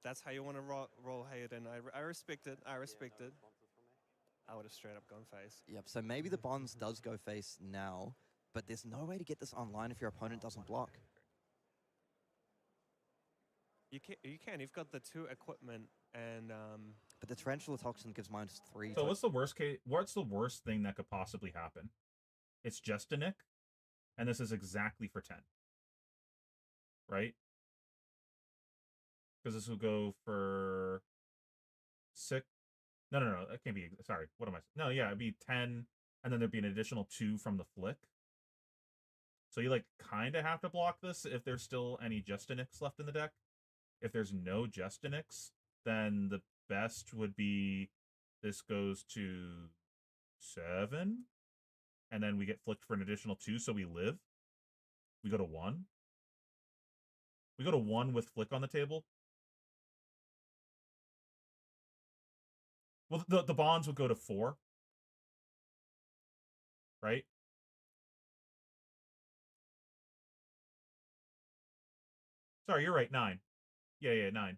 That's how you want to roll Hayden. I respect it. I respect it. I would have straight up gone face. Yep, so maybe the bonds does go face now, but there's no way to get this online if your opponent doesn't block. You can. You've got the 2 equipment and But the Tarantula Toxin gives -3. So what's the worst case? What's the worst thing that could possibly happen? It's just a nick, and this is exactly for 10, right? Because this will go for 6. No, that can't be. Sorry, what am I? No, yeah, it'd be 10, and then there'd be an additional 2 from the flick. So you like kind of have to block this if there's still any Justinix left in the deck. If there's no Justinix, then the best would be this goes to 7, and then we get flicked for an additional 2, so we live. We go to 1. We go to 1 with flick on the table. Well, the bonds would go to 4, right? Sorry, you're right. 9. Yeah, 9.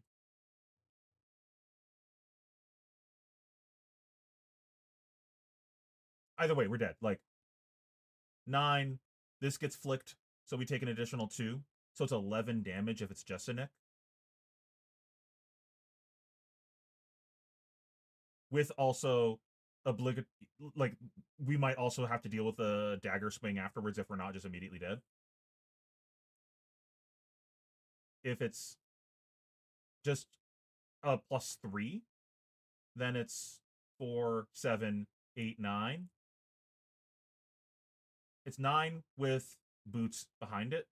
Either way, we're dead. Like 9. This gets flicked, so we take an additional 2. So it's 11 damage if it's just a nick. With also like we might also have to deal with a dagger swing afterwards if we're not just immediately dead. If it's just a +3, then it's 4, 7, 8, 9. It's 9 with boots behind it.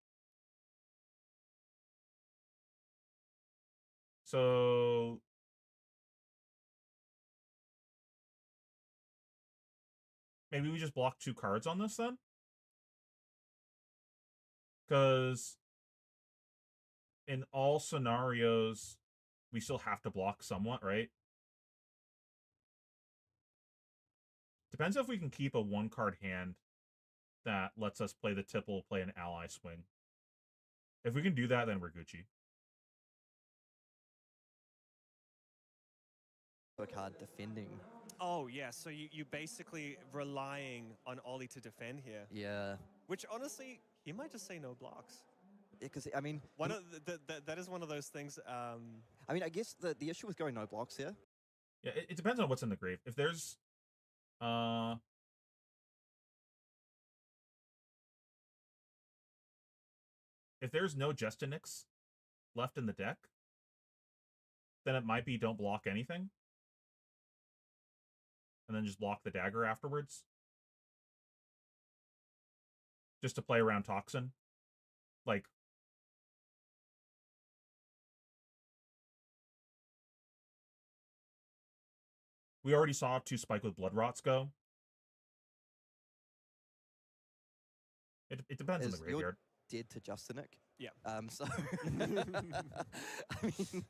So maybe we just block 2 cards on this then? Because in all scenarios, we still have to block somewhat, right? Depends if we can keep a 1-card hand that lets us play the tipple, play an ally swing. If we can do that, then we're Gucci. Card defending. oh yeah, so you basically relying on Ollie to defend here. Yeah. Which honestly, he might just say no blocks. Because, I mean, One of that is one of those things. I mean, I guess the issue with going no blocks here. Yeah, it depends on what's in the grave. If there's if there's no Justinix left in the deck, then it might be don't block anything. And then just block the dagger afterwards. Just to play around Toxin. Like, We already saw 2 Spike with Blood Rots go. It depends on the Is graveyard. you're dead to Justinic. Yeah. So I mean,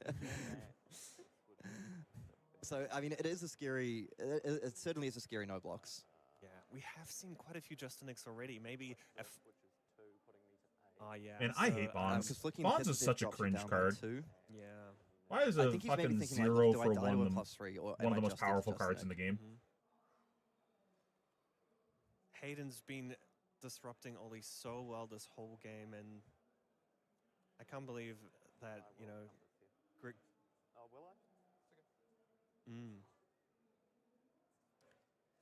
so I mean, it is a scary. It certainly is a scary no blocks. Yeah, we have seen quite a few Justinics already. Maybe if. Oh yeah. And I hate so, Bonds. Because flicking Bonds Kiss is of such a Death drops you cringe down by card. 2. Yeah. Why is I a think he's maybe fucking thinking 0 like, do for I die one to of a the +3 or one am of the I most just dead to powerful cards in Justinic? the game? Hayden's been disrupting Ollie so well this whole game, and I can't believe that, you know, Greg.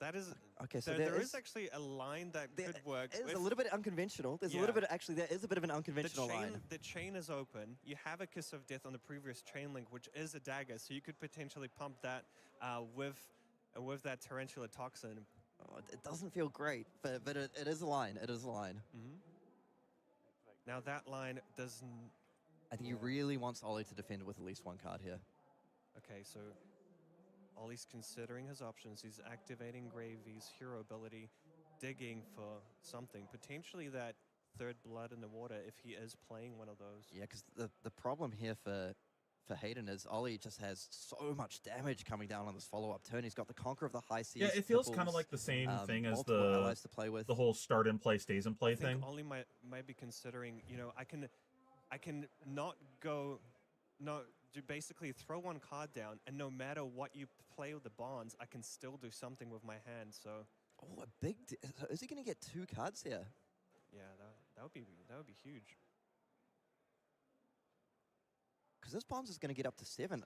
That is. Okay, so there is actually a line that there could work. is if a little bit unconventional. There's a Yeah. little bit actually. There is a bit of an unconventional line. The chain is open. You have a Kiss of Death on the previous chain link, which is a dagger, so you could potentially pump that with that Tarantula Toxin. Oh, it doesn't feel great, but it is a line. It is a line. Now that line doesn't. I think he really wants Ollie to defend with at least 1 card here. Okay, so Ollie's considering his options. He's activating Gravy's hero ability, digging for something, potentially that 3rd blood in the water if he is playing one of those. Yeah, because the problem here for Hayden is Ollie just has so much damage coming down on this follow-up turn. He's got the Conquer of the High Seas. Yeah, it feels kind Tipples, of like the same thing as multiple allies to play with. the whole start and play, stays and play I think thing. Ollie might be considering, you know, I can not go, no, to basically throw 1 card down, and no matter what you play with the bonds, I can still do something with my hand. So Oh, a big. So is he going to get 2 cards here? yeah, that would be huge. Because this Bonds is going to get up to 7.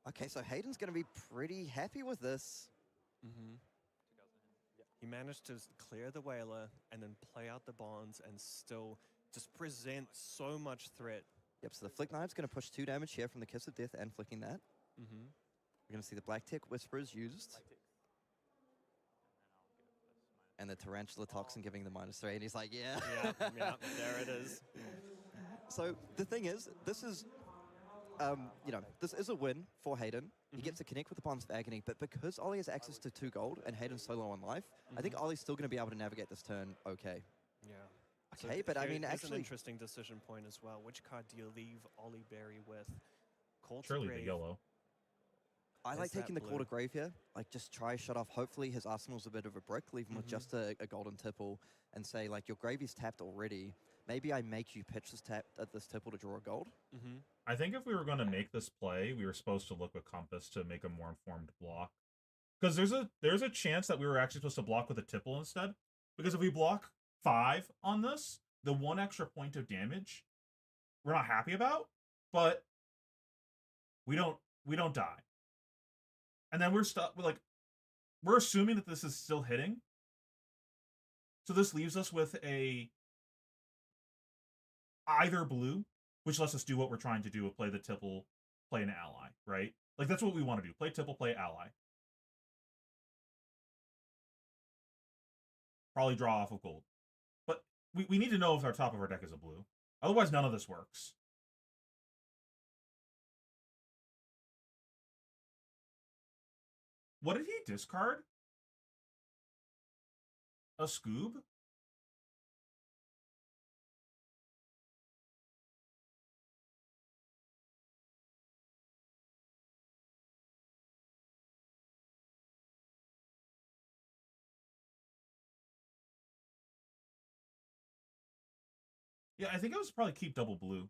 Okay, so Hayden's going to be pretty happy with this. He managed to clear the Whaler and then play out the bonds and still just present so much threat. Yep, so the Flick Knife's going to push 2 damage here from the Kiss of Death and flicking that. We're going to see the Black Tech Whisperers used. And the Tarantula Toxin giving the -3, and he's like, yeah. Yeah, there it is. So the thing is, this is, you know, this is a win for Hayden. He gets to connect with the Bonds of Agony, but because Ollie has access to 2 gold and Hayden's so low on life, I think Ollie's still going to be able to navigate this turn okay. Yeah. Okay, but I mean, here's an actually, interesting decision point as well. Which card do you leave Ollie Berry with? Call to Surely the Grave. yellow. I like Is that taking the Call blue? to Grave here. Like, just try shut off. Hopefully his arsenal's a bit of a brick. Leave him with just a golden tipple and say, like, your Gravy's tapped already. Maybe I make you pitch this tipple to draw a gold. I think if we were going to make this play, we were supposed to look with Compass to make a more informed block. Because there's a chance that we were actually supposed to block with a tipple instead. Because if we block 5 on this, the 1 extra point of damage we're not happy about, but we don't die. And then we're stuck with, like, we're assuming that this is still hitting. So this leaves us with a either blue, which lets us do what we're trying to do, play the tipple, play an ally, right? Like, that's what we want to do. Play tipple, play ally. Probably draw off of gold. But we need to know if our top of our deck is a blue. Otherwise, none of this works. What did he discard? A Scoob? Yeah, I think it was probably keep double blue.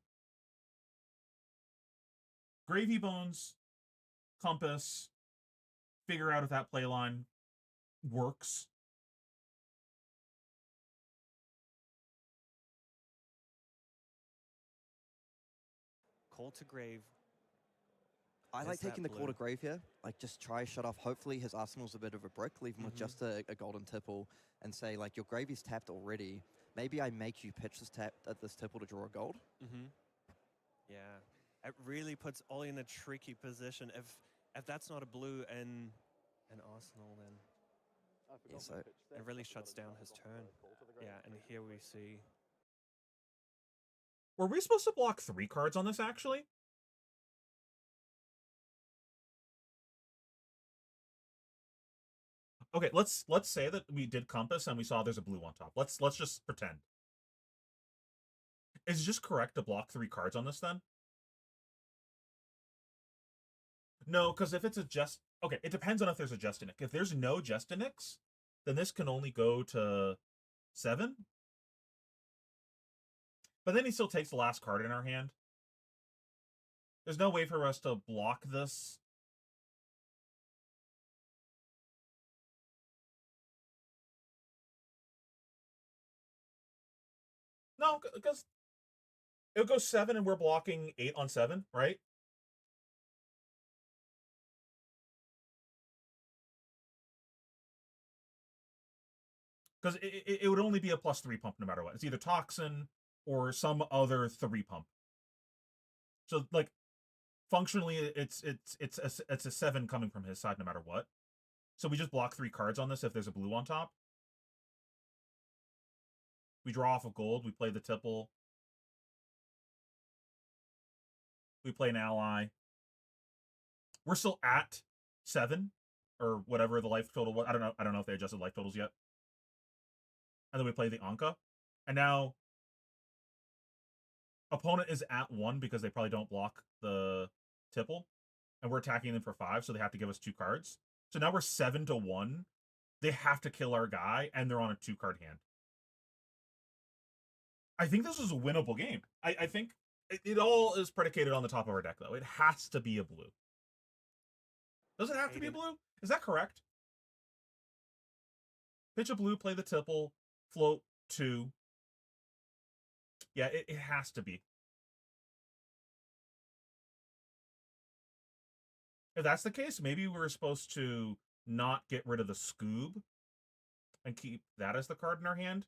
Gravy Bones, Compass, figure out if that play line works. Call to Grave. I Is like that taking the Call blue? to Grave here. Like, just try shut off. Hopefully his arsenal's a bit of a brick. Leave him with just a golden tipple and say, like, your Gravy's tapped already. Maybe I make you pitch this tipple to draw a gold. Yeah, it really puts Ollie in a tricky position. If that's not a blue and an Arsenal, then Yeah, so it really shuts down his turn. Yeah, and here we see. Were we supposed to block 3 cards on this, actually? Okay, let's say that we did compass and we saw there's a blue on top. Let's just pretend. Is it just correct to block 3 cards on this then? No, because if it's a just okay, it depends on if there's a Justinic. If there's no Justinics, then this can only go to 7. But then he still takes the last card in our hand. There's no way for us to block this. No, because it would go 7 and we're blocking 8 on 7, right? Because it would only be a +3 pump no matter what. It's either Toxin or some other 3 pump. So like functionally it's a 7 coming from his side no matter what. So we just block 3 cards on this if there's a blue on top. We draw off a gold, we play the tipple. We play an ally. We're still at 7 or whatever the life total was. I don't know if they adjusted life totals yet. And then we play the Anka. And now opponent is at 1 because they probably don't block the tipple. And we're attacking them for 5, so they have to give us 2 cards. So now we're 7-1. They have to kill our guy, and they're on a 2-card hand. I think this is a winnable game. I think it all is predicated on the top of our deck, though. It has to be a blue. Does it have to be a blue? Is that correct? Pitch a blue, play the tipple, float 2. Yeah, it has to be. If that's the case, maybe we're supposed to not get rid of the Scoob and keep that as the card in our hand.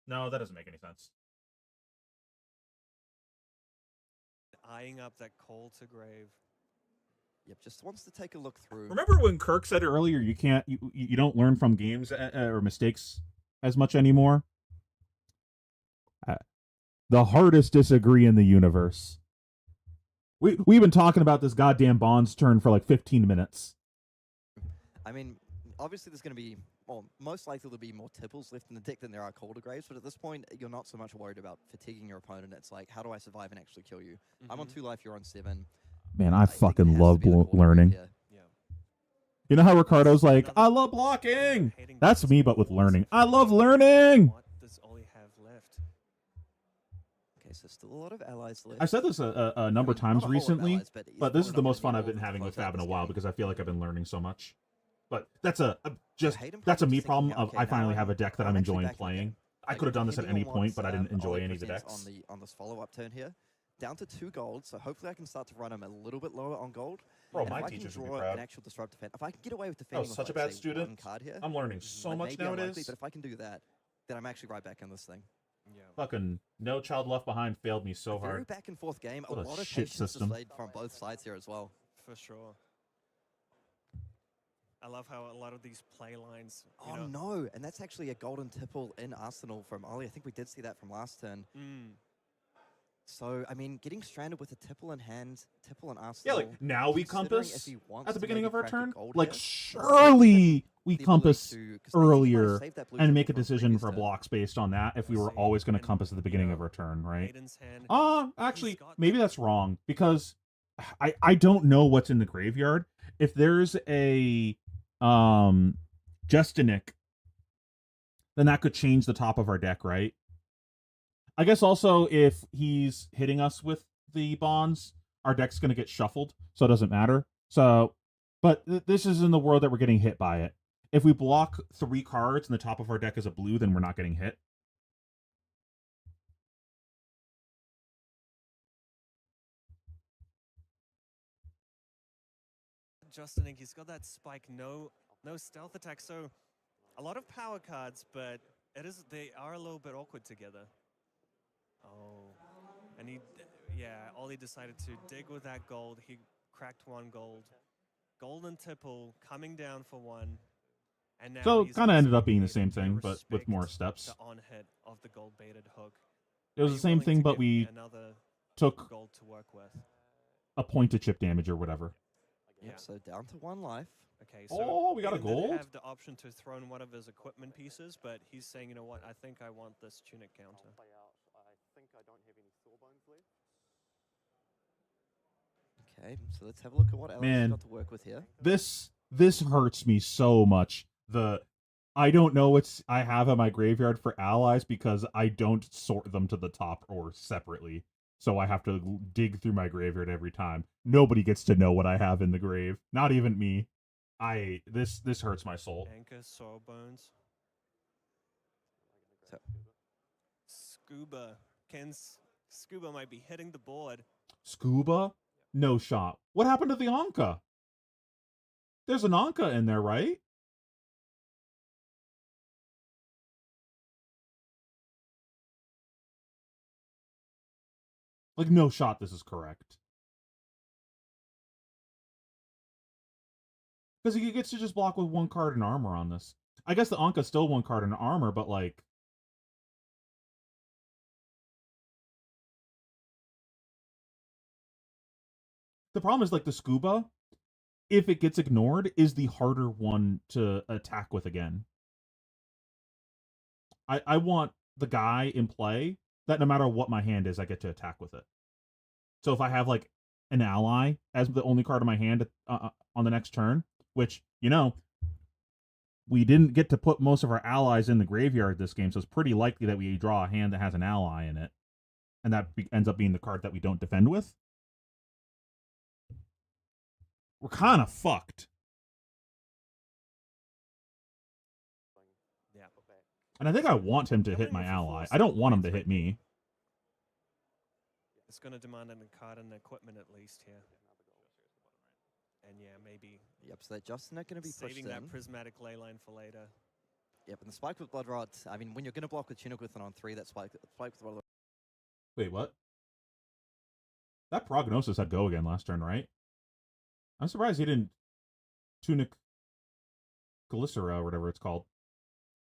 No, that doesn't make any sense. Eyeing up that call to grave. Yep, just wants to take a look through. Remember when Kirk said earlier, you don't learn from games or mistakes as much anymore? The hardest disagree in the universe. We've been talking about this goddamn Bonds turn for like 15 minutes. I mean, obviously there's going to be, well, most likely there'll be more tipples left in the deck than there are Calder Graves, but at this point, you're not so much worried about fatiguing your opponent. It's like, how do I survive and actually kill you? I'm on 2 life, you're on 7. Man, I fucking love learning. Yeah. You know how Ricardo's like, I love blocking. That's me, but with learning. I love learning. What does Ollie have left? Okay, so still a lot of allies left. I've said this a number of times Not a whole lot of recently, allies, but he's but this is probably the not most fun gonna I've be been able to having with close out Fab in a this while game. because I feel like I've been learning so much. But that's that's a Hayden that's a probably me just problem thinking, of okay, I finally now have a deck that I'm I'm actually enjoying back in the playing. game. I Like, could have done this at depending any on point, what, but I didn't enjoy Ollie any of the presents decks. on this follow-up turn here. Down to 2 gold, so hopefully I can start to run him a little bit lower on gold. Bro, And my if I can teachers would be draw proud. an actual disruptive hand, if I can get away with I defending was with, such a like, bad say, student. 1 card here, I'm learning so like, much maybe unlikely, nowadays. but if I can do that, then I'm actually right back in this thing. Yeah. Fucking No Child Left Behind failed me so A very hard. back and forth game. What a a lot of shit patience system. displayed from both sides here as well. For sure. I love how a lot of these play lines. Oh no, and that's actually a golden tipple in Arsenal from Ollie. I think we did see that from last turn. So, I mean, getting stranded with a tipple in hand, tipple in Arsenal. Yeah, like now we considering if compass he wants at the to beginning maybe of our crack a turn. gold Like here, surely we the ability compass 'cause maybe he might have earlier saved that blue and make a tipple for decision previous for turn. blocks based on that if we were See, always going to and, compass at the you beginning know, of our turn, right? Hayden's hand. Actually, He's got maybe that- that's wrong because I don't know what's in the graveyard. If there's a Justinic, then that could change the top of our deck, right? I guess also if he's hitting us with the bonds, our deck's going to get shuffled, so it doesn't matter. So, but this is in the world that we're getting hit by it. If we block 3 cards and the top of our deck is a blue, then we're not getting hit. Justin, he's got that spike, no stealth attack. So a lot of power cards, but they are a little bit awkward together. Oh, and Ollie decided to dig with that gold. He cracked 1 gold. Golden tipple coming down for 1. And now So he's kind of ended asking up being the Hayden same to thing, but with respect more steps. the on hit of the gold baited hook. It was Are the you same willing thing, to but give me we another took gold to work with. a point to chip damage or whatever. Yep, so down to 1 life. Okay, so Oh, we got a Hayden did gold? have the option to throw in one of his equipment pieces, but he's saying, you know what, I think I want this tunic counter. Play out. I think I don't have any sawbones left. Okay, so let's have a look at what Alex Man. has got to work with here. This hurts me so much. I don't know what I have in my graveyard for allies because I don't sort them to the top or separately. So I have to dig through my graveyard every time. Nobody gets to know what I have in the grave. Not even me. This hurts my soul. Anchor, sawbones. So- Scuba. Scuba might be hitting the board. Scuba? No shot. What happened to the Anka? There's an Anka in there, right? Like, no shot this is correct. Because he gets to just block with 1 card and armor on this. I guess the Anka's still 1 card and armor, but like... The problem is, like, the Scuba, if it gets ignored, is the harder one to attack with again. I want the guy in play that no matter what my hand is, I get to attack with it. So if I have, like, an ally as the only card in my hand on the next turn, which, you know, we didn't get to put most of our allies in the graveyard this game, so it's pretty likely that we draw a hand that has an ally in it. And that ends up being the card that we don't defend with. We're kind of fucked. Yeah. And I think I want him to hit my ally. I don't want him to hit me. It's going to demand a card and equipment at least here. And yeah, maybe Yep, so that Justin not going to be pushed saving in. that prismatic ley line for later. Yep, and the spike with Blood Rot, I mean, when you're going to block with Tunic with an on 3, that spike with Blood Rot. Wait, what? That Prognosis had go again last turn, right? I'm surprised he didn't Tunic Glycera or whatever it's called.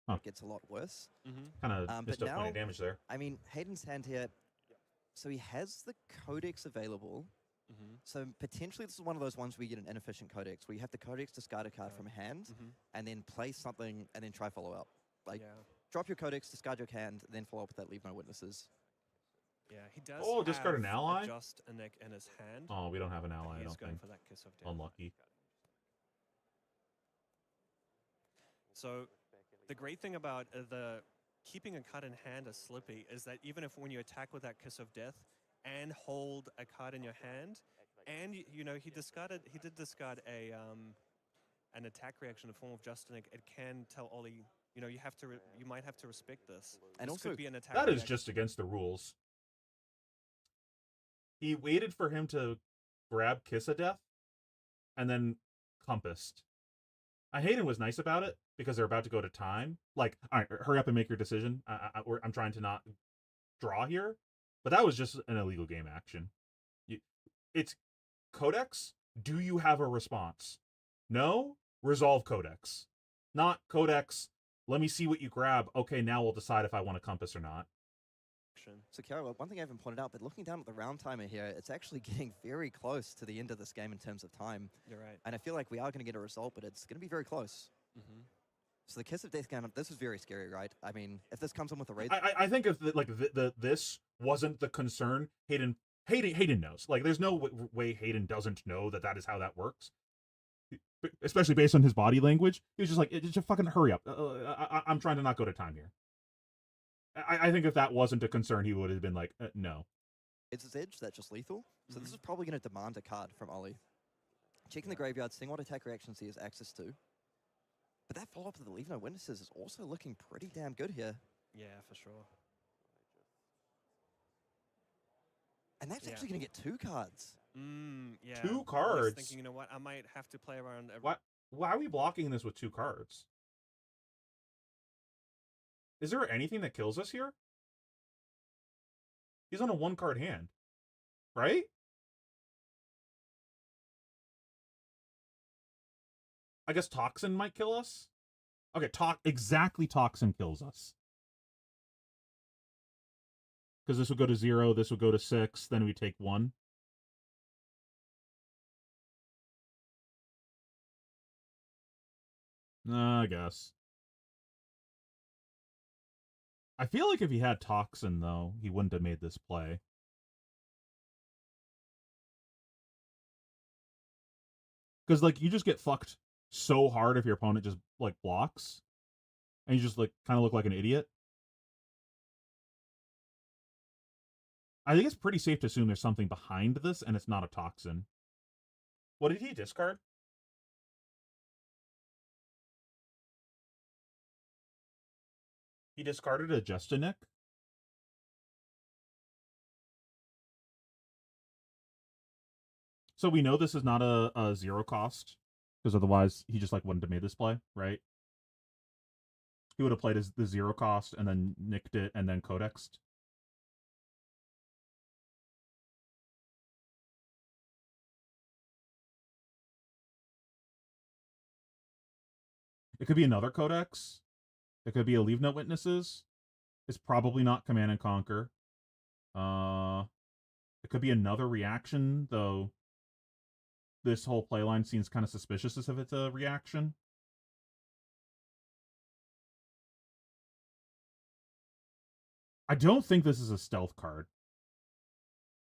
Huh. Gets a lot worse. Kind of But missed up plenty now- of damage there. I mean, Hayden's hand here, so he has the Codex available. So potentially this is one of those ones where you get an inefficient Codex, where you have the Codex discard a card from hand, and then play something, and then try follow up. Like, Yeah. drop your Codex, discard your hand, then follow up with that Leave No Witnesses. Yeah, he does. Oh, discard an have ally? Adjust in his hand. Oh, we don't have an ally, I He's don't going think. for that kiss of death. Unlucky. So the great thing about the keeping a card in hand as Slippy is that even if when you attack with that kiss of death and hold a card in your hand, and you know he did discard a an attack reaction in the form of Justinic, it can tell Ollie, you know, you might have to respect this. And This also, could be an attack That is reaction. just against the rules. He waited for him to grab Kiss of Death and then compassed. Hayden was nice about it because they're about to go to time. Like, all right, hurry up and make your decision. I'm trying to not draw here. But that was just an illegal game action. It's Codex. Do you have a response? No? Resolve Codex. Not Codex. Let me see what you grab. Okay, now we'll decide if I want to compass or not. So, Kiara, one thing I haven't pointed out, but looking down at the round timer here, it's actually getting very close to the end of this game in terms of time. You're right. And I feel like we are going to get a result, but it's going to be very close. So the Kiss of Death game, this is very scary, right? I mean, if this comes in with a raid... I think if this wasn't the concern, Hayden knows. Like, there's no way Hayden doesn't know that is how that works. Especially based on his body language. He was just like, just fucking hurry up. I'm trying to not go to time here. I think if that wasn't a concern, he would have been like, no. It's his edge that's just lethal. So this is probably going to demand a card from Ollie. Checking the graveyard, seeing what attack reactions he has access to. But that follow-up to the Leave No Witnesses is also looking pretty damn good here. Yeah, for sure. And that's actually going to get 2 cards. Yeah. 2 I was cards? thinking, you know what, I might have to play around... Why are we blocking this with 2 cards? Is there anything that kills us here? He's on a 1-card hand. Right? I guess Toxin might kill us? Okay, exactly Toxin kills us. Because this would go to 0, this would go to 6, then we take 1. I guess. I feel like if he had Toxin, though, he wouldn't have made this play. Because, like, you just get fucked so hard if your opponent just, like, blocks. And you just, like, kind of look like an idiot. I think it's pretty safe to assume there's something behind this, and it's not a Toxin. What did he discard? He discarded a Justinic? So we know this is not a 0 cost, because otherwise he just like wouldn't have made this play, right? He would have played the 0 cost and then nicked it and then codexed. It could be another codex. It could be a Leave No Witnesses. It's probably not Command and Conquer. It could be another reaction, though this whole playline seems kind of suspicious as if it's a reaction. I don't think this is a stealth card.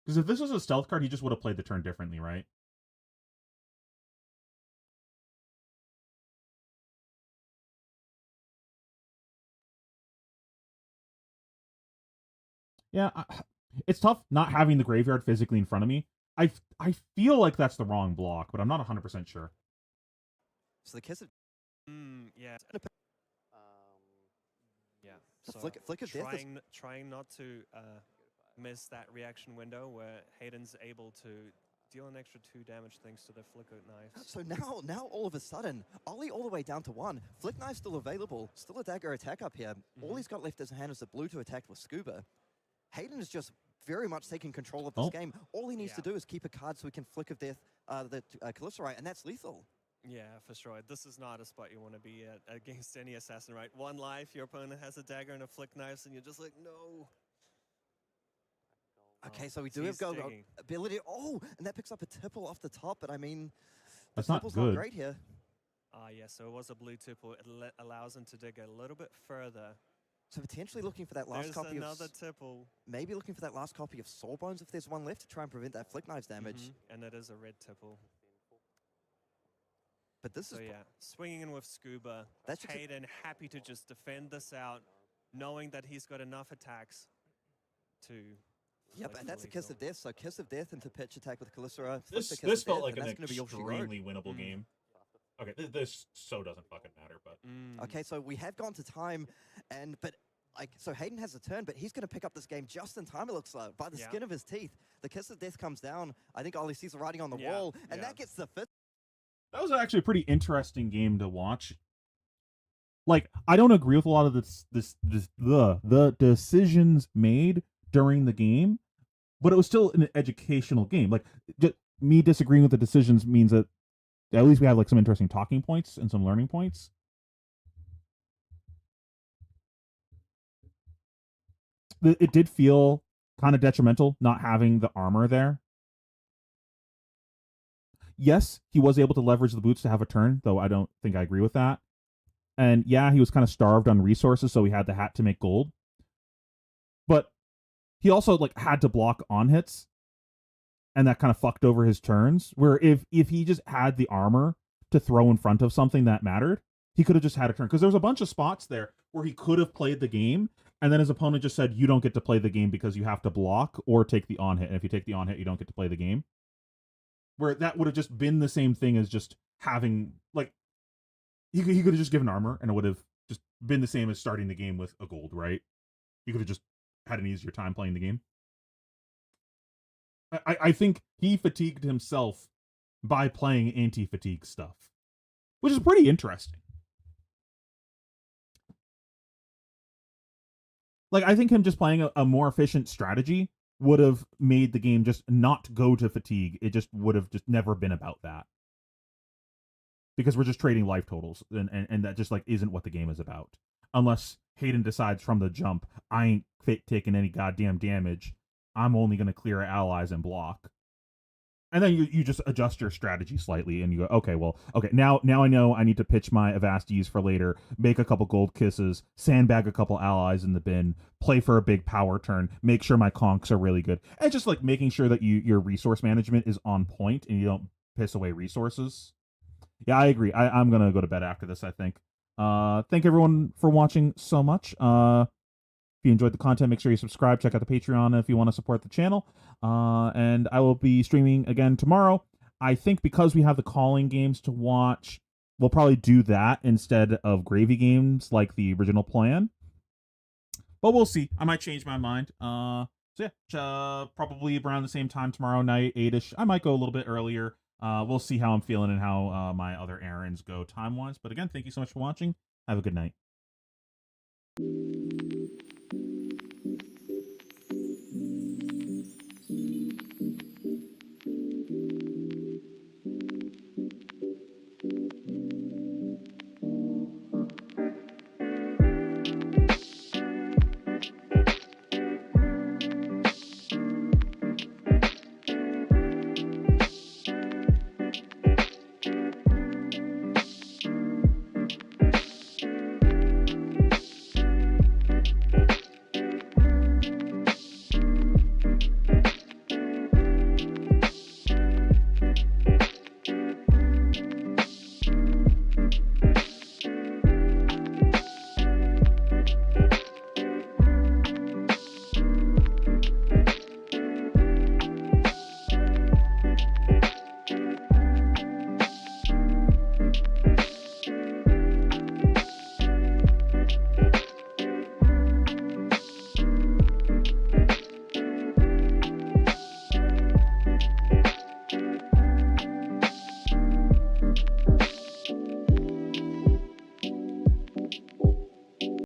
Because if this was a stealth card, he just would have played the turn differently, right? Yeah, it's tough not having the graveyard physically in front of me. I feel like that's the wrong block, but I'm not 100% sure. So the Kiss of Yeah. Yeah. So Flick of Death is trying not to miss that reaction window where Hayden's able to deal an extra 2 damage thanks to the Flicker Knives. so now all of a sudden, Ollie all the way down to 1. Flick Knife still available, still a dagger attack up here. All he's got left in his hand is a blue to attack with Scuba. Hayden is just very much taking control of this game. All he needs to do is keep a card so he can Flick of Death the Calypsorite, and that's lethal. Yeah, for sure. This is not a spot you want to be at against any assassin, right? 1 life, your opponent has a dagger and a Flick Knives, and you're just like, no. Okay, so we do have go ability. Oh, and that picks up a tipple off the top, but I mean, that's not tipple's good. not great here. Yeah, so it was a blue tipple. It allows him to dig a little bit further. So potentially looking for that last copy another tipple. Maybe looking for that last copy of Sawbones if there's one left to try and prevent that Flick Knives damage. And it is a red tipple. But this is... yeah, swinging in with Scuba. That's Hayden happy to just defend this out, knowing that he's got enough attacks to... Yep, and that's a Kiss of Death. So Kiss of Death into pitch attack with Calypso. This felt like an extremely winnable game. Okay, this so doesn't fucking matter, but... Okay, so we have gone to time, so Hayden has a turn, but he's going to pick up this game just in time, it looks like, by the skin of his teeth. The Kiss of Death comes down. I think Ollie sees the writing on the wall, and that gets the fifth. That was actually a pretty interesting game to watch. Like, I don't agree with a lot of the decisions made during the game, but it was still an educational game. Like, me disagreeing with the decisions means that at least we have like some interesting talking points and some learning points. It did feel kind of detrimental not having the armor there. Yes, he was able to leverage the boots to have a turn, though I don't think I agree with that. And yeah, he was kind of starved on resources, so he had the hat to make gold. But he also like had to block on hits, and that kind of fucked over his turns. Where if he just had the armor to throw in front of something that mattered, he could have just had a turn. Because there was a bunch of spots there where he could have played the game, and then his opponent just said, you don't get to play the game because you have to block or take the on hit. And if you take the on hit, you don't get to play the game. Where that would have just been the same thing as just having, like, he could have just given armor, and it would have just been the same as starting the game with a gold, right? You could have just had an easier time playing the game. I think he fatigued himself by playing anti-fatigue stuff, which is pretty interesting. Like, I think him just playing a more efficient strategy would have made the game just not go to fatigue. It just would have just never been about that. Because we're just trading life totals, and that just like isn't what the game is about. Unless Hayden decides from the jump, I ain't taking any goddamn damage. I'm only going to clear allies and block. And then you just adjust your strategy slightly, and you go, okay, well, okay, now I know I need to pitch my Avastes for later, make a couple gold kisses, sandbag a couple allies in the bin, play for a big power turn, make sure my conks are really good, and just like making sure that your resource management is on point and you don't piss away resources. Yeah, I agree. I'm gonna go to bed after this, I think. Thank everyone for watching so much. If you enjoyed the content, make sure you subscribe. Check out the Patreon if you want to support the channel. And I will be streaming again tomorrow. I think because we have the calling games to watch, we'll probably do that instead of gravy games like the original plan. But we'll see. I might change my mind. So yeah, probably around the same time tomorrow night, 8-ish. I might go a little bit earlier. We'll see how I'm feeling and how my other errands go time-wise. But again, thank you so much for watching. Have a good night.